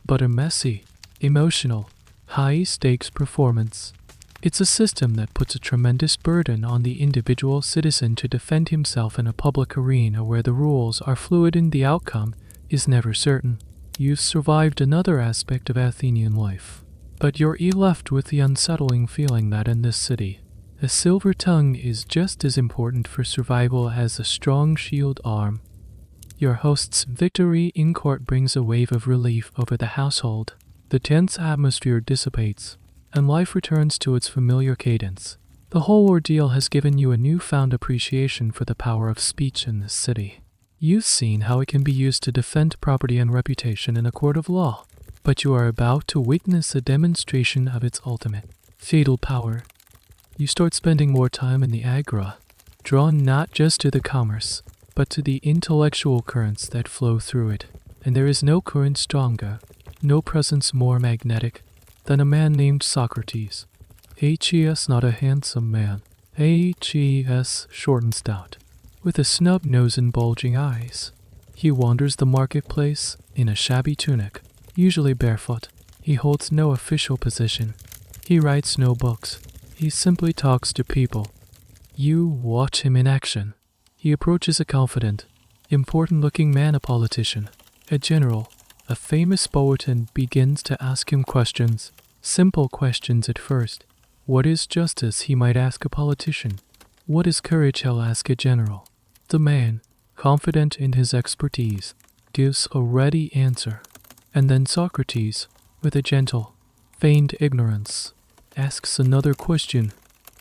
but a messy, emotional, high-stakes performance. It's a system that puts a tremendous burden on the individual citizen to defend himself in a public arena where the rules are fluid and the outcome is never certain. You've survived another aspect of Athenian life, but you're left with the unsettling feeling that in this city, a silver tongue is just as important for survival as a strong shield arm. Your host's victory in court brings a wave of relief over the household. The tense atmosphere dissipates, and life returns to its familiar cadence. The whole ordeal has given you a newfound appreciation for the power of speech in this city. You've seen how it can be used to defend property and reputation in a court of law, but you are about to witness a demonstration of its ultimate, fatal power. You start spending more time in the agora, drawn not just to the commerce, but to the intellectual currents that flow through it. And there is no current stronger, no presence more magnetic, than a man named Socrates. H.E.S. not a handsome man. H.E.S. short and stout, with a snub nose and bulging eyes. He wanders the marketplace in a shabby tunic, usually barefoot. He holds no official position. He writes no books. He simply talks to people. You watch him in action. He approaches a confident, important-looking man, a politician, a general, a famous poet, and begins to ask him questions. Simple questions at first. What is justice, he might ask a politician. What is courage, he'll ask a general. The man, confident in his expertise, gives a ready answer. And then Socrates, with a gentle, feigned ignorance, asks another question,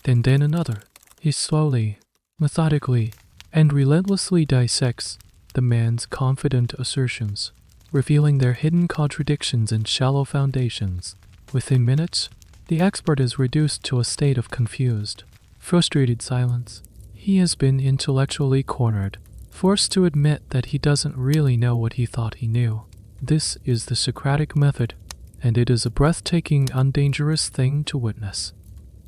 then another. He slowly, methodically, and relentlessly dissects the man's confident assertions, revealing their hidden contradictions and shallow foundations. Within minutes, the expert is reduced to a state of confused, frustrated silence. He has been intellectually cornered, forced to admit that he doesn't really know what he thought he knew. This is the Socratic method, and it is a breathtaking, undangerous thing to witness.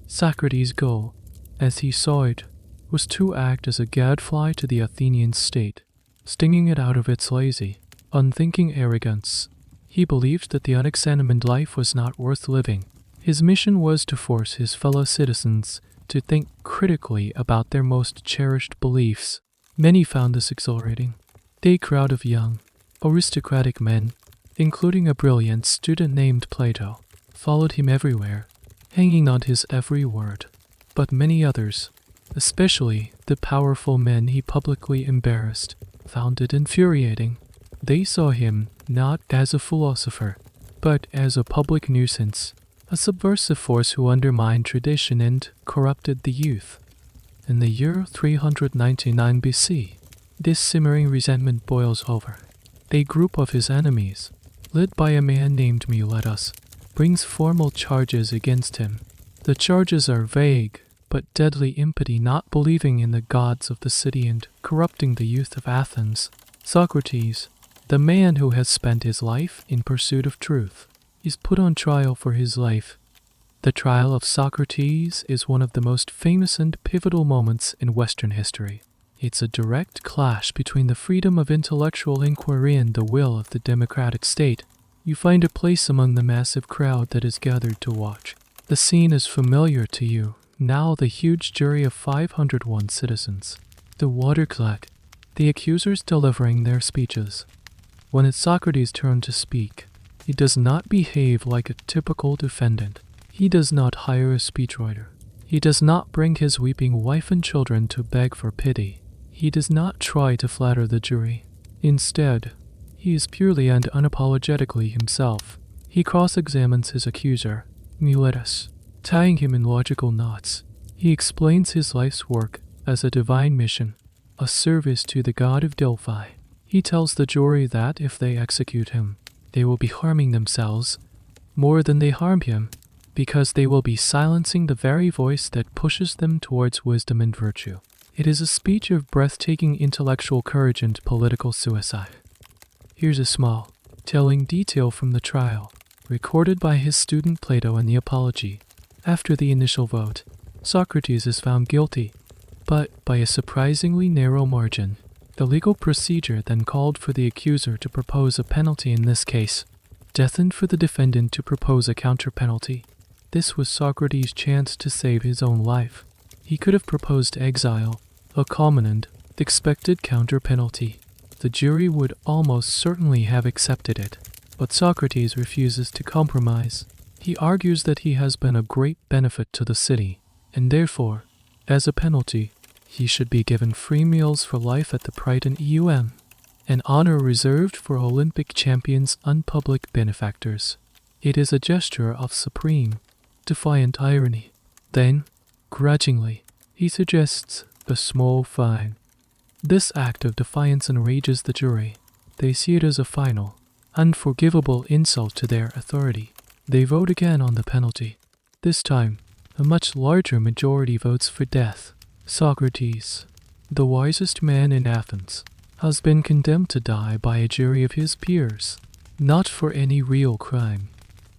Socrates' goal, as he saw it, was to act as a gadfly to the Athenian state, stinging it out of its lazy, unthinking arrogance. He believed that the unexamined life was not worth living. His mission was to force his fellow citizens to think critically about their most cherished beliefs. Many found this exhilarating. A crowd of young, aristocratic men, including a brilliant student named Plato, followed him everywhere, hanging on his every word. But many others, especially the powerful men he publicly embarrassed, found it infuriating. They saw him not as a philosopher, but as a public nuisance, a subversive force who undermined tradition and corrupted the youth. In the year 399 BC, this simmering resentment boils over. A group of his enemies, led by a man named Miletus, brings formal charges against him. The charges are vague, but deadly impiety, not believing in the gods of the city and corrupting the youth of Athens. Socrates, the man who has spent his life in pursuit of truth, is put on trial for his life. The trial of Socrates is one of the most famous and pivotal moments in Western history. It's a direct clash between the freedom of intellectual inquiry and the will of the democratic state. You find a place among the massive crowd that is gathered to watch. The scene is familiar to you. Now the huge jury of 501 citizens. The water clock. The accusers delivering their speeches. When it's Socrates' turn to speak, he does not behave like a typical defendant. He does not hire a speechwriter. He does not bring his weeping wife and children to beg for pity. He does not try to flatter the jury. Instead, he is purely and unapologetically himself. He cross-examines his accuser, Miletus, tying him in logical knots. He explains his life's work as a divine mission, a service to the god of Delphi. He tells the jury that if they execute him, they will be harming themselves more than they harm him. because they will be silencing the very voice that pushes them towards wisdom and virtue. It is a speech of breathtaking intellectual courage and political suicide. Here's a small, telling detail from the trial, recorded by his student Plato in the Apology. After the initial vote, Socrates is found guilty, but by a surprisingly narrow margin. The legal procedure then called for the accuser to propose a penalty in this case, death, and for the defendant to propose a counter-penalty. This was Socrates' chance to save his own life. He could have proposed exile, a common and expected counter-penalty. The jury would almost certainly have accepted it, but Socrates refuses to compromise. He argues that he has been a great benefit to the city, and therefore, as a penalty, he should be given free meals for life at the Pride and Eum, an honor reserved for Olympic champions and public benefactors. It is a gesture of supreme, defiant irony. Then, grudgingly, he suggests a small fine. This act of defiance enrages the jury. They see it as a final, unforgivable insult to their authority. They vote again on the penalty. This time, a much larger majority votes for death. Socrates, the wisest man in Athens, has been condemned to die by a jury of his peers, not for any real crime,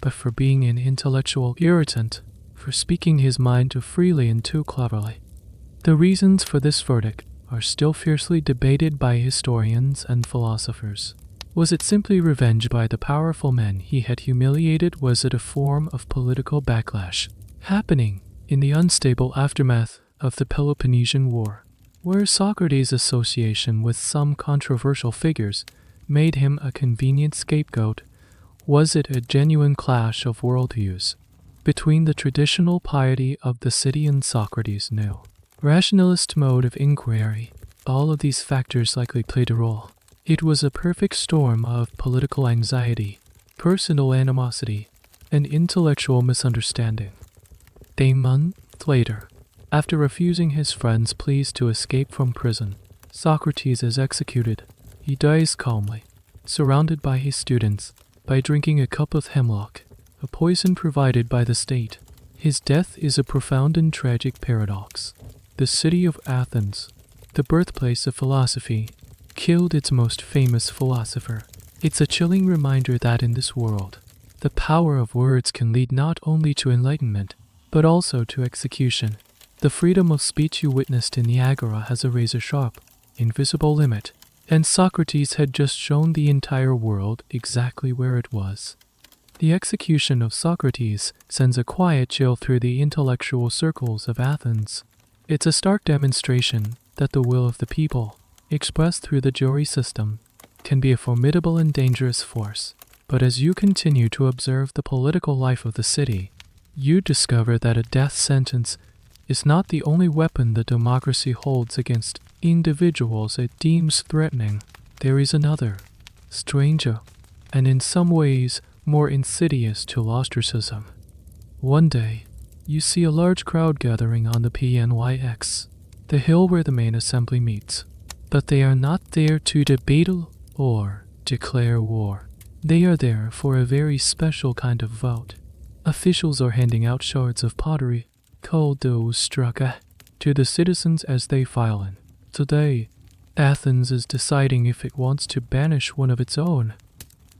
but for being an intellectual irritant, for speaking his mind too freely and too cleverly. The reasons for this verdict are still fiercely debated by historians and philosophers. Was it simply revenge by the powerful men he had humiliated? Was it a form of political backlash happening in the unstable aftermath of the Peloponnesian War, where Socrates' association with some controversial figures made him a convenient scapegoat? Was it a genuine clash of worldviews between the traditional piety of the city and Socrates' new rationalist mode of inquiry? All of these factors likely played a role. It was a perfect storm of political anxiety, personal animosity, and intellectual misunderstanding. A month later, after refusing his friends' pleas to escape from prison, Socrates is executed. He dies calmly, surrounded by his students, by drinking a cup of hemlock, a poison provided by the state. His death is a profound and tragic paradox. The city of Athens, the birthplace of philosophy, killed its most famous philosopher. It's a chilling reminder that in this world, the power of words can lead not only to enlightenment, but also to execution. The freedom of speech you witnessed in the Agora has a razor-sharp, invisible limit, and Socrates had just shown the entire world exactly where it was. The execution of Socrates sends a quiet chill through the intellectual circles of Athens. It's a stark demonstration that the will of the people, expressed through the jury system, can be a formidable and dangerous force. But as you continue to observe the political life of the city, you discover that a death sentence is not the only weapon that democracy holds against individuals it deems threatening. There is another, stranger, and in some ways more insidious tool: ostracism. One day, you see a large crowd gathering on the PNYX, the hill where the main assembly meets. But they are not there to debate or declare war. They are there for a very special kind of vote. Officials are handing out shards of pottery, called ostraka, to the citizens as they file in. Today, Athens is deciding if it wants to banish one of its own.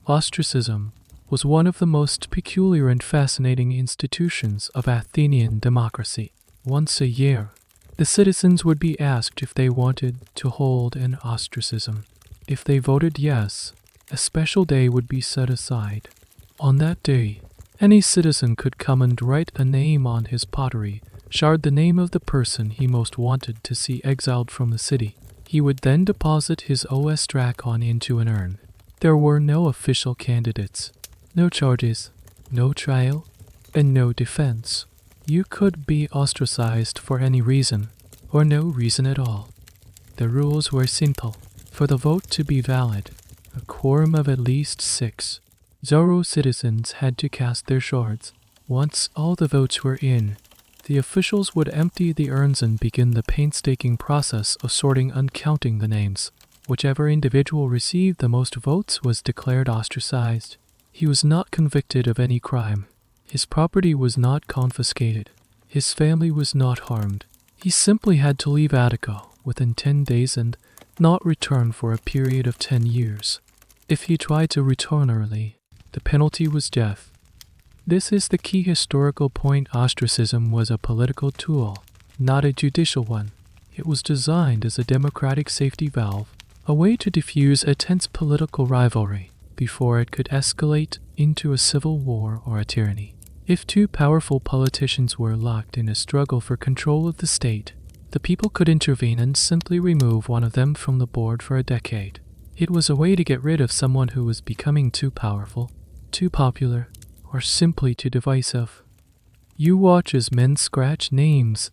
Ostracism was one of the most peculiar and fascinating institutions of Athenian democracy. Once a year, the citizens would be asked if they wanted to hold an ostracism. If they voted yes, a special day would be set aside. On that day, any citizen could come and write a name on his pottery, shard the name of the person he most wanted to see exiled from the city. He would then deposit his ostrakon into an urn. There were no official candidates, no charges, no trial, and no defense. You could be ostracized for any reason, or no reason at all. The rules were simple. For the vote to be valid, a quorum of at least 6 Zoro citizens had to cast their shards. Once all the votes were in, the officials would empty the urns and begin the painstaking process of sorting and counting the names. Whichever individual received the most votes was declared ostracized. He was not convicted of any crime. His property was not confiscated. His family was not harmed. He simply had to leave Attica within 10 days and not return for a period of 10 years. If he tried to return early, the penalty was death. This is the key historical point. Ostracism was a political tool, not a judicial one. It was designed as a democratic safety valve, a way to diffuse a tense political rivalry before it could escalate into a civil war or a tyranny. If two powerful politicians were locked in a struggle for control of the state, the people could intervene and simply remove one of them from the board for a decade. It was a way to get rid of someone who was becoming too powerful, too popular, or simply too divisive. You watch as men scratch names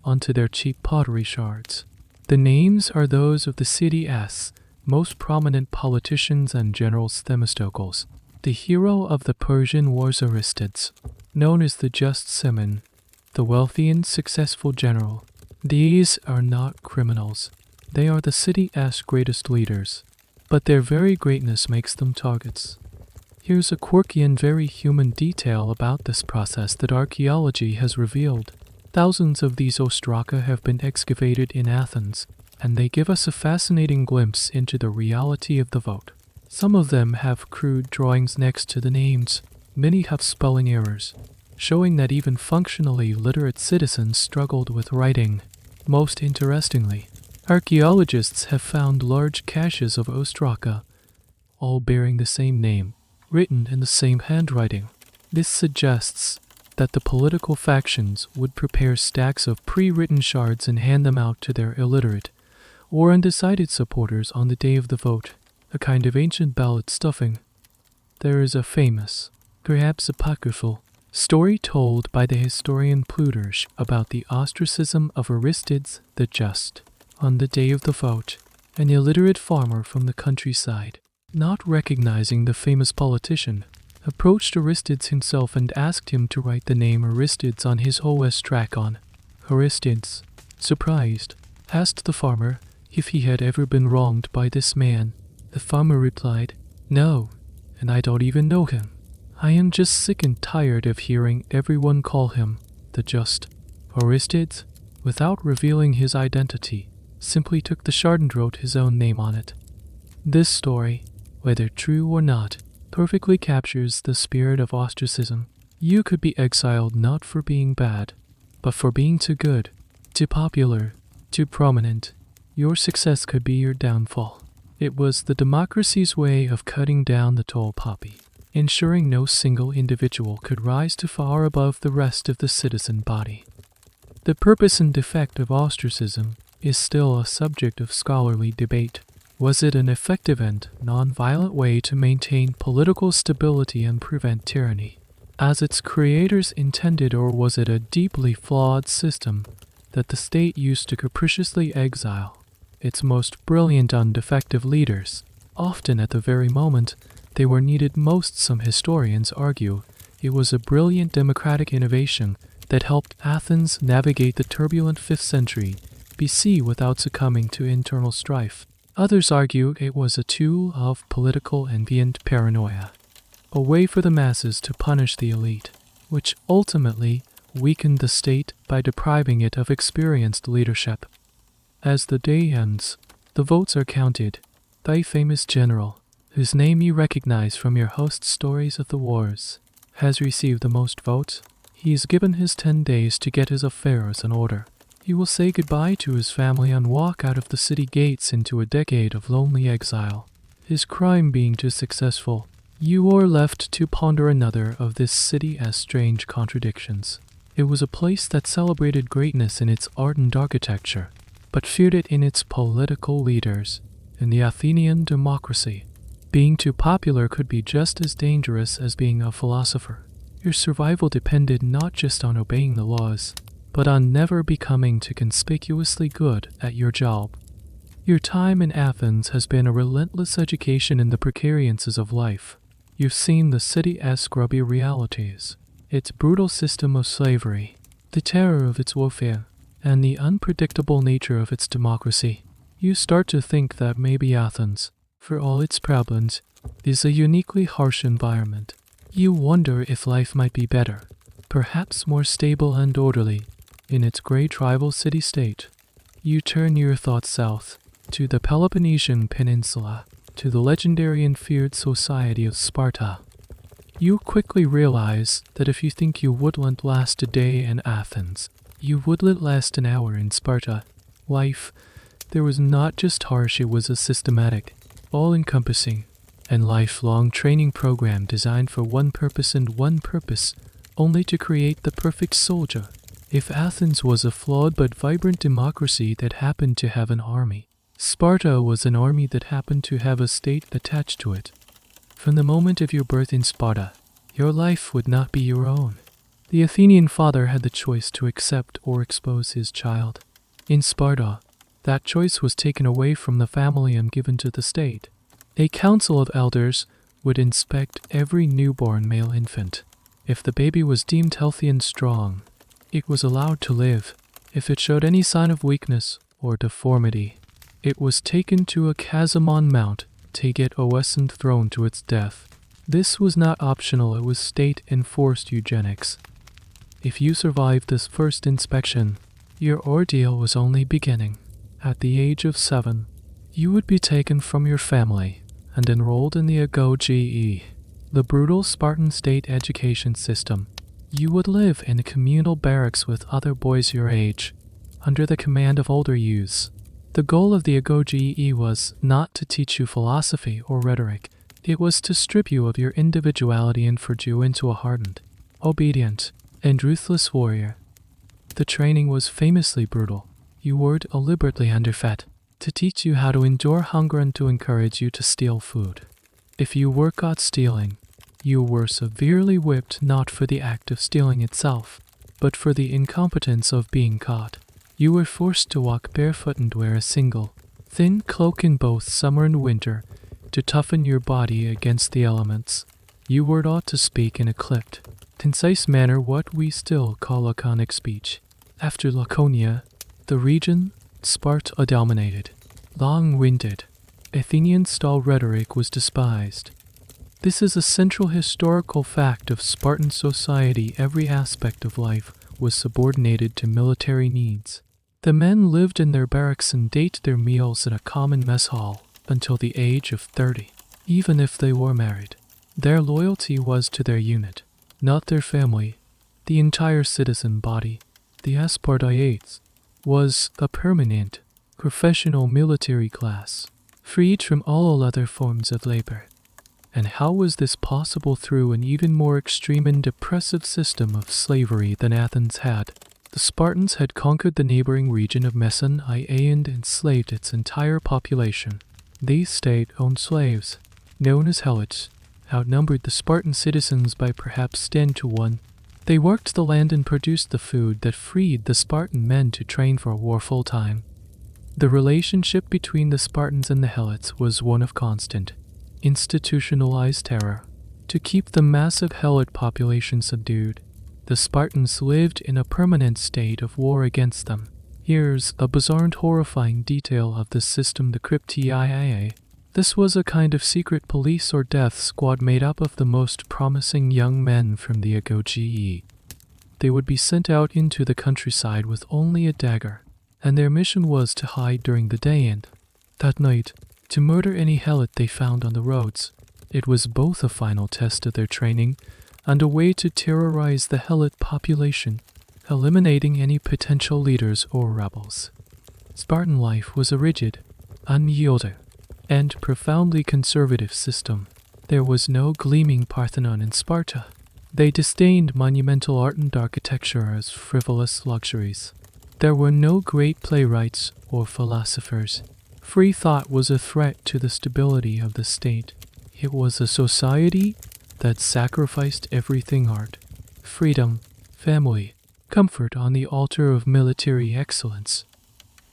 onto their cheap pottery shards. The names are those of the city's most prominent politicians and generals. Themistocles, the hero of the Persian Wars, Aristides, known as the Just Simon, the wealthy and successful general. These are not criminals. They are the city's greatest leaders, but their very greatness makes them targets. Here's a quirky and very human detail about this process that archaeology has revealed. Thousands of these ostraka have been excavated in Athens, and they give us a fascinating glimpse into the reality of the vote. Some of them have crude drawings next to the names. Many have spelling errors, showing that even functionally literate citizens struggled with writing. Most interestingly, archaeologists have found large caches of ostraka, all bearing the same name, written in the same handwriting. This suggests that the political factions would prepare stacks of pre-written shards and hand them out to their illiterate or undecided supporters on the day of the vote, a kind of ancient ballot stuffing. There is a famous, perhaps apocryphal, story told by the historian Plutarch about the ostracism of Aristides the Just. On the day of the vote, an illiterate farmer from the countryside, not recognizing the famous politician, approached Aristides himself and asked him to write the name Aristides on his ostracon. Aristides, surprised, asked the farmer if he had ever been wronged by this man. The farmer replied, "No, and I don't even know him. I am just sick and tired of hearing everyone call him the Just." Aristides, without revealing his identity, simply took the shard and wrote his own name on it. This story, whether true or not, perfectly captures the spirit of ostracism. You could be exiled not for being bad, but for being too good, too popular, too prominent. Your success could be your downfall. It was the democracy's way of cutting down the tall poppy, ensuring no single individual could rise too far above the rest of the citizen body. The purpose and effect of ostracism is still a subject of scholarly debate. Was it an effective and non-violent way to maintain political stability and prevent tyranny, as its creators intended, or was it a deeply flawed system that the state used to capriciously exile its most brilliant and effective leaders, often at the very moment they were needed most? Some historians argue it was a brilliant democratic innovation that helped Athens navigate the turbulent 5th century BC without succumbing to internal strife. Others argue it was a tool of political envy and paranoia, a way for the masses to punish the elite, which ultimately weakened the state by depriving it of experienced leadership. As the day ends, the votes are counted. Thy famous general, whose name you recognize from your host's stories of the wars, has received the most votes. He is given his 10 days to get his affairs in order. He will say goodbye to his family and walk out of the city gates into a decade of lonely exile. His crime being too successful, you are left to ponder another of this city's strange contradictions. It was a place that celebrated greatness in its art and architecture, but feared it in its political leaders. In the Athenian democracy, being too popular could be just as dangerous as being a philosopher. Your survival depended not just on obeying the laws, but on never becoming too conspicuously good at your job. Your time in Athens has been a relentless education in the precariances of life. You've seen the city's scrubby realities, its brutal system of slavery, the terror of its warfare, and the unpredictable nature of its democracy. You start to think that maybe Athens, for all its problems, is a uniquely harsh environment. You wonder if life might be better, perhaps more stable and orderly, in its great tribal city-state. You turn your thoughts south, to the Peloponnesian Peninsula, to the legendary and feared society of Sparta. You quickly realize that if you think you wouldn't last a day in Athens, you wouldn't last an hour in Sparta. Life, there was not just harsh, it was a systematic, all-encompassing, and lifelong training program designed for one purpose and one purpose, only to create the perfect soldier. If Athens was a flawed but vibrant democracy that happened to have an army, Sparta was an army that happened to have a state attached to it. From the moment of your birth in Sparta, your life would not be your own. The Athenian father had the choice to accept or expose his child. In Sparta, that choice was taken away from the family and given to the state. A council of elders would inspect every newborn male infant. If the baby was deemed healthy and strong, it was allowed to live. If it showed any sign of weakness or deformity, it was taken to a Chasmon Mount to get OS and thrown to its death. This was not optional, it was state-enforced eugenics. If you survived this first inspection, your ordeal was only beginning. At the age of 7, you would be taken from your family and enrolled in the agoge, the brutal Spartan state education system. You would live in a communal barracks with other boys your age, under the command of older youths. The goal of the agoge was not to teach you philosophy or rhetoric. It was to strip you of your individuality and forge you into a hardened, obedient, and ruthless warrior. The training was famously brutal. You were deliberately underfed, to teach you how to endure hunger and to encourage you to steal food. If you were caught stealing, you were severely whipped, not for the act of stealing itself, but for the incompetence of being caught. You were forced to walk barefoot and wear a single, thin cloak in both summer and winter to toughen your body against the elements. You were taught to speak in a clipped, concise manner, what we still call laconic speech. After Laconia, the region Sparta dominated. Long-winded, Athenian-style rhetoric was despised. This is a central historical fact of Spartan society. Every aspect of life was subordinated to military needs. The men lived in their barracks and ate their meals in a common mess hall until the age of 30. Even if they were married, their loyalty was to their unit, not their family. The entire citizen body, the Spartiates, was a permanent, professional military class, freed from all other forms of labor. And how was this possible? Through an even more extreme and depressive system of slavery than Athens had. The Spartans had conquered the neighboring region of Messenia and enslaved its entire population. These state-owned slaves, known as helots, outnumbered the Spartan citizens by perhaps 10 to 1. They worked the land and produced the food that freed the Spartan men to train for war full-time. The relationship between the Spartans and the helots was one of constant, institutionalized terror. To keep the massive helot population subdued, the Spartans lived in a permanent state of war against them. Here's a bizarre and horrifying detail of the system: the cryptia. This was a kind of secret police or death squad made up of the most promising young men from the agoge. They would be sent out into the countryside with only a dagger, and their mission was to hide during the day and, that night, to murder any helot they found on the roads. It was both a final test of their training and a way to terrorize the helot population, eliminating any potential leaders or rebels. Spartan life was a rigid, unyielding, and profoundly conservative system. There was no gleaming Parthenon in Sparta. They disdained monumental art and architecture as frivolous luxuries. There were no great playwrights or philosophers. Free thought was a threat to the stability of the state. It was a society that sacrificed everything: art, freedom, family, comfort on the altar of military excellence.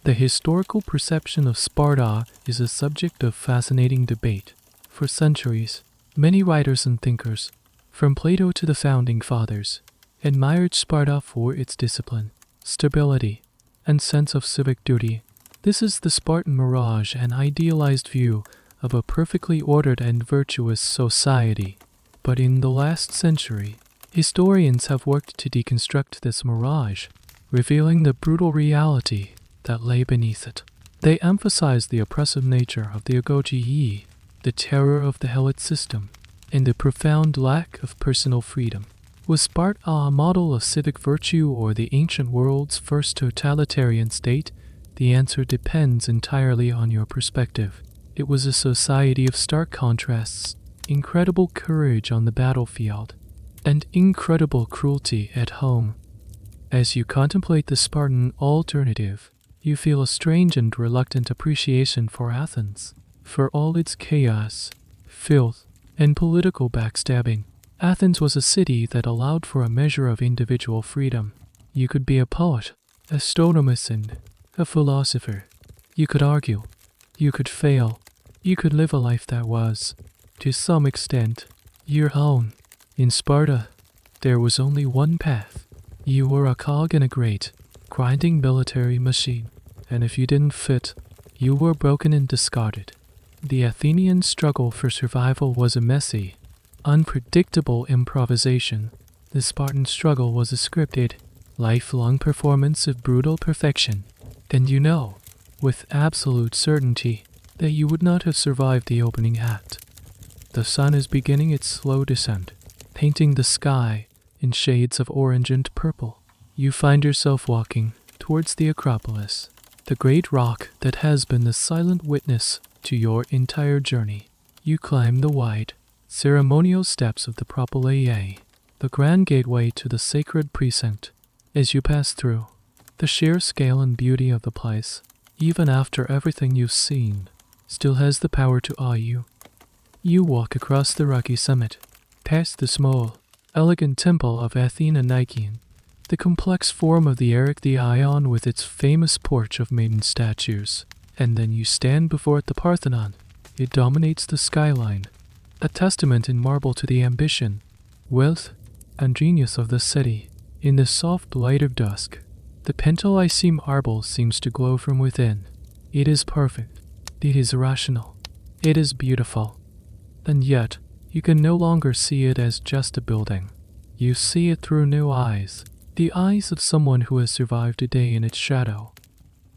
The historical perception of Sparta is a subject of fascinating debate. For centuries, many writers and thinkers, from Plato to the founding fathers, admired Sparta for its discipline, stability, and sense of civic duty. This is the Spartan mirage, an idealized view of a perfectly ordered and virtuous society. But in the last century, historians have worked to deconstruct this mirage, revealing the brutal reality that lay beneath it. They emphasize the oppressive nature of the agoge, the terror of the helot system, and the profound lack of personal freedom. Was Sparta a model of civic virtue or the ancient world's first totalitarian state? The answer depends entirely on your perspective. It was a society of stark contrasts, incredible courage on the battlefield, and incredible cruelty at home. As you contemplate the Spartan alternative, you feel a strange and reluctant appreciation for Athens. For all its chaos, filth, and political backstabbing, Athens was a city that allowed for a measure of individual freedom. You could be a poet, a stonomist, a philosopher. You could argue. You could fail. You could live a life that was, to some extent, your own. In Sparta, there was only one path. You were a cog in a great, grinding military machine, and if you didn't fit, you were broken and discarded. The Athenian struggle for survival was a messy, unpredictable improvisation. The Spartan struggle was a scripted, lifelong performance of brutal perfection. And you know, with absolute certainty, that you would not have survived the opening act. The sun is beginning its slow descent, painting the sky in shades of orange and purple. You find yourself walking towards the Acropolis, the great rock that has been the silent witness to your entire journey. You climb the wide, ceremonial steps of the Propylaea, the grand gateway to the sacred precinct. As you pass through, the sheer scale and beauty of the place, even after everything you've seen, still has the power to awe you. You walk across the rocky summit, past the small, elegant temple of Athena Nikean, the complex form of the Erechtheion with its famous porch of maiden statues, and then you stand before the Parthenon. It dominates the skyline, a testament in marble to the ambition, wealth, and genius of the city. In the soft light of dusk, the Pentelyseum marble seems to glow from within. It is perfect. It is rational. It is beautiful. And yet, you can no longer see it as just a building. You see it through new eyes, the eyes of someone who has survived a day in its shadow.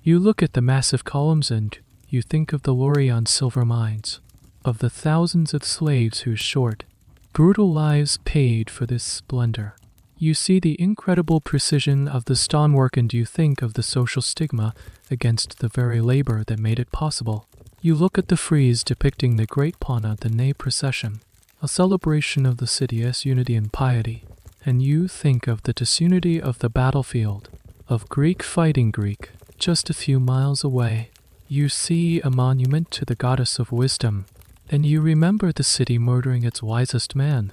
You look at the massive columns and you think of the Laurion silver mines, of the thousands of slaves whose short, brutal lives paid for this splendor. You see the incredible precision of the stonework and you think of the social stigma against the very labor that made it possible. You look at the frieze depicting the Great Pana Danae procession, a celebration of the city's unity and piety, and you think of the disunity of the battlefield, of Greek fighting Greek, just a few miles away. You see a monument to the goddess of wisdom, and you remember the city murdering its wisest man,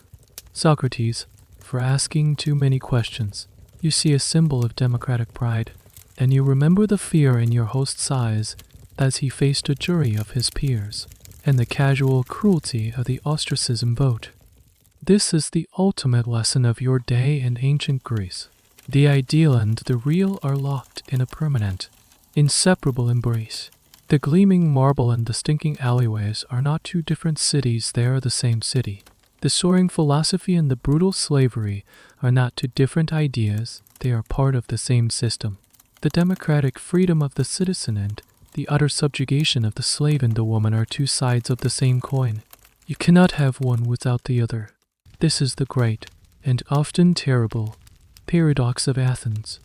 Socrates, for asking too many questions. You see a symbol of democratic pride, and you remember the fear in your host's eyes as he faced a jury of his peers, and the casual cruelty of the ostracism vote. This is the ultimate lesson of your day in ancient Greece. The ideal and the real are locked in a permanent, inseparable embrace. The gleaming marble and the stinking alleyways are not two different cities, they are the same city. The soaring philosophy and the brutal slavery are not two different ideas, they are part of the same system. The democratic freedom of the citizen and the utter subjugation of the slave and the woman are two sides of the same coin. You cannot have one without the other. This is the great, and often terrible, paradox of Athens.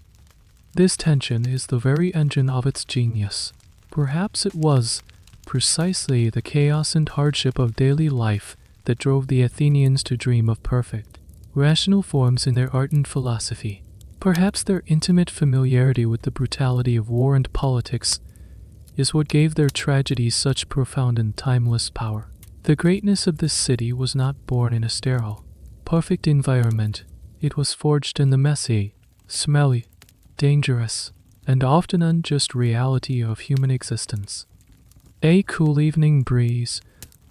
This tension is the very engine of its genius. Perhaps it was precisely the chaos and hardship of daily life that drove the Athenians to dream of perfect, rational forms in their art and philosophy. Perhaps their intimate familiarity with the brutality of war and politics is what gave their tragedies such profound and timeless power. The greatness of this city was not born in a sterile, perfect environment. It was forged in the messy, smelly, dangerous, and often unjust reality of human existence. A cool evening breeze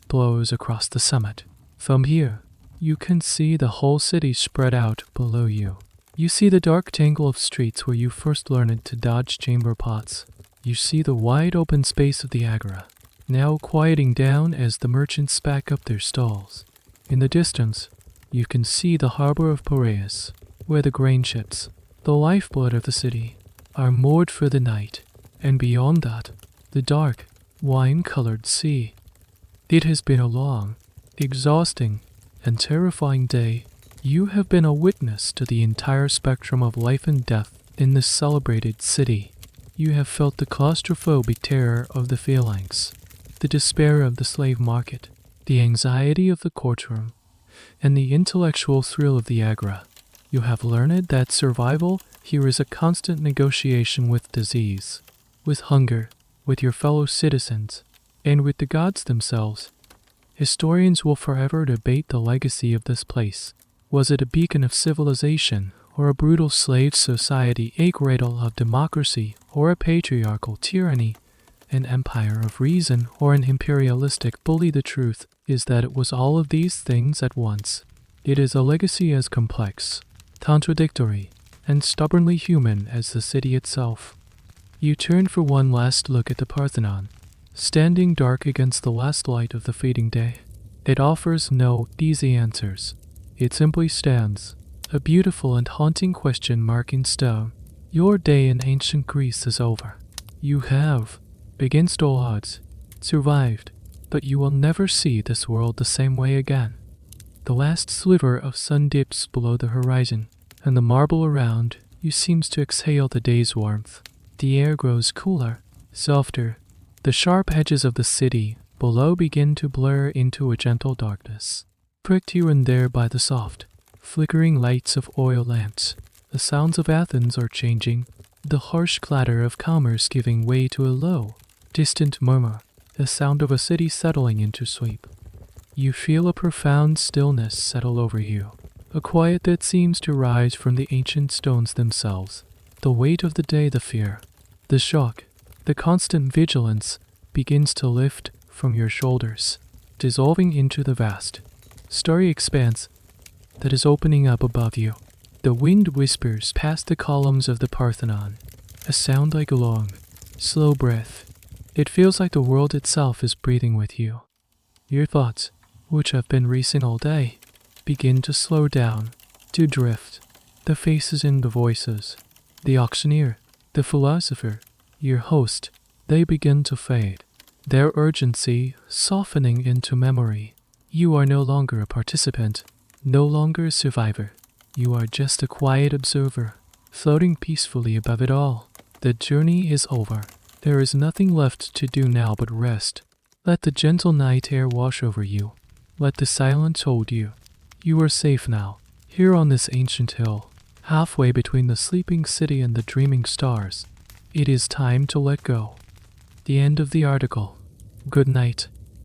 blows across the summit. From here, you can see the whole city spread out below you. You see the dark tangle of streets where you first learned to dodge chamber pots. You see the wide open space of the agora, now quieting down as the merchants pack up their stalls. In the distance, You can see the harbor of Piraeus, where the grain ships, the lifeblood of the city, are moored for the night, and beyond that, the dark, wine-colored sea. It has been a long, exhausting, and terrifying day. You have been a witness to the entire spectrum of life and death in this celebrated city. You have felt the claustrophobic terror of the phalanx, the despair of the slave market, the anxiety of the courtroom, and the intellectual thrill of the agora. You have learned that survival here is a constant negotiation with disease, with hunger, with your fellow citizens, and with the gods themselves. Historians will forever debate the legacy of this place. Was it a beacon of civilization, or a brutal slave society, a cradle of democracy, or a patriarchal tyranny, an empire of reason, or an imperialistic bully? The truth is that it was all of these things at once. It is a legacy as complex, contradictory, and stubbornly human as the city itself. You turn for one last look at the Parthenon, standing dark against the last light of the fading day. It offers no easy answers. It simply stands, a beautiful and haunting question mark in stone. Your day in ancient Greece is over. You have, against all odds, survived, but you will never see this world the same way again. The last sliver of sun dips below the horizon, and the marble around you seems to exhale the day's warmth. The air grows cooler, softer. The sharp edges of the city below begin to blur into a gentle darkness, pricked here and there by the soft, flickering lights of oil lamps. The sounds of Athens are changing, the harsh clatter of commerce giving way to a low, distant murmur, the sound of a city settling into sleep. You feel a profound stillness settle over you, a quiet that seems to rise from the ancient stones themselves. The weight of the day, the fear, the shock, the constant vigilance begins to lift from your shoulders, dissolving into the vast, starry expanse that is opening up above you. The wind whispers past the columns of the Parthenon, a sound like a long, slow breath. It feels like the world itself is breathing with you. Your thoughts, which have been racing all day, begin to slow down, to drift. The faces and the voices, the auctioneer, the philosopher, your host, they begin to fade, their urgency softening into memory. You are no longer a participant, no longer a survivor. You are just a quiet observer, floating peacefully above it all. The journey is over. There is nothing left to do now but rest. Let the gentle night air wash over you. Let the silence hold you. You are safe now, here on this ancient hill, halfway between the sleeping city and the dreaming stars. It is time to let go. The end of the article. Good night.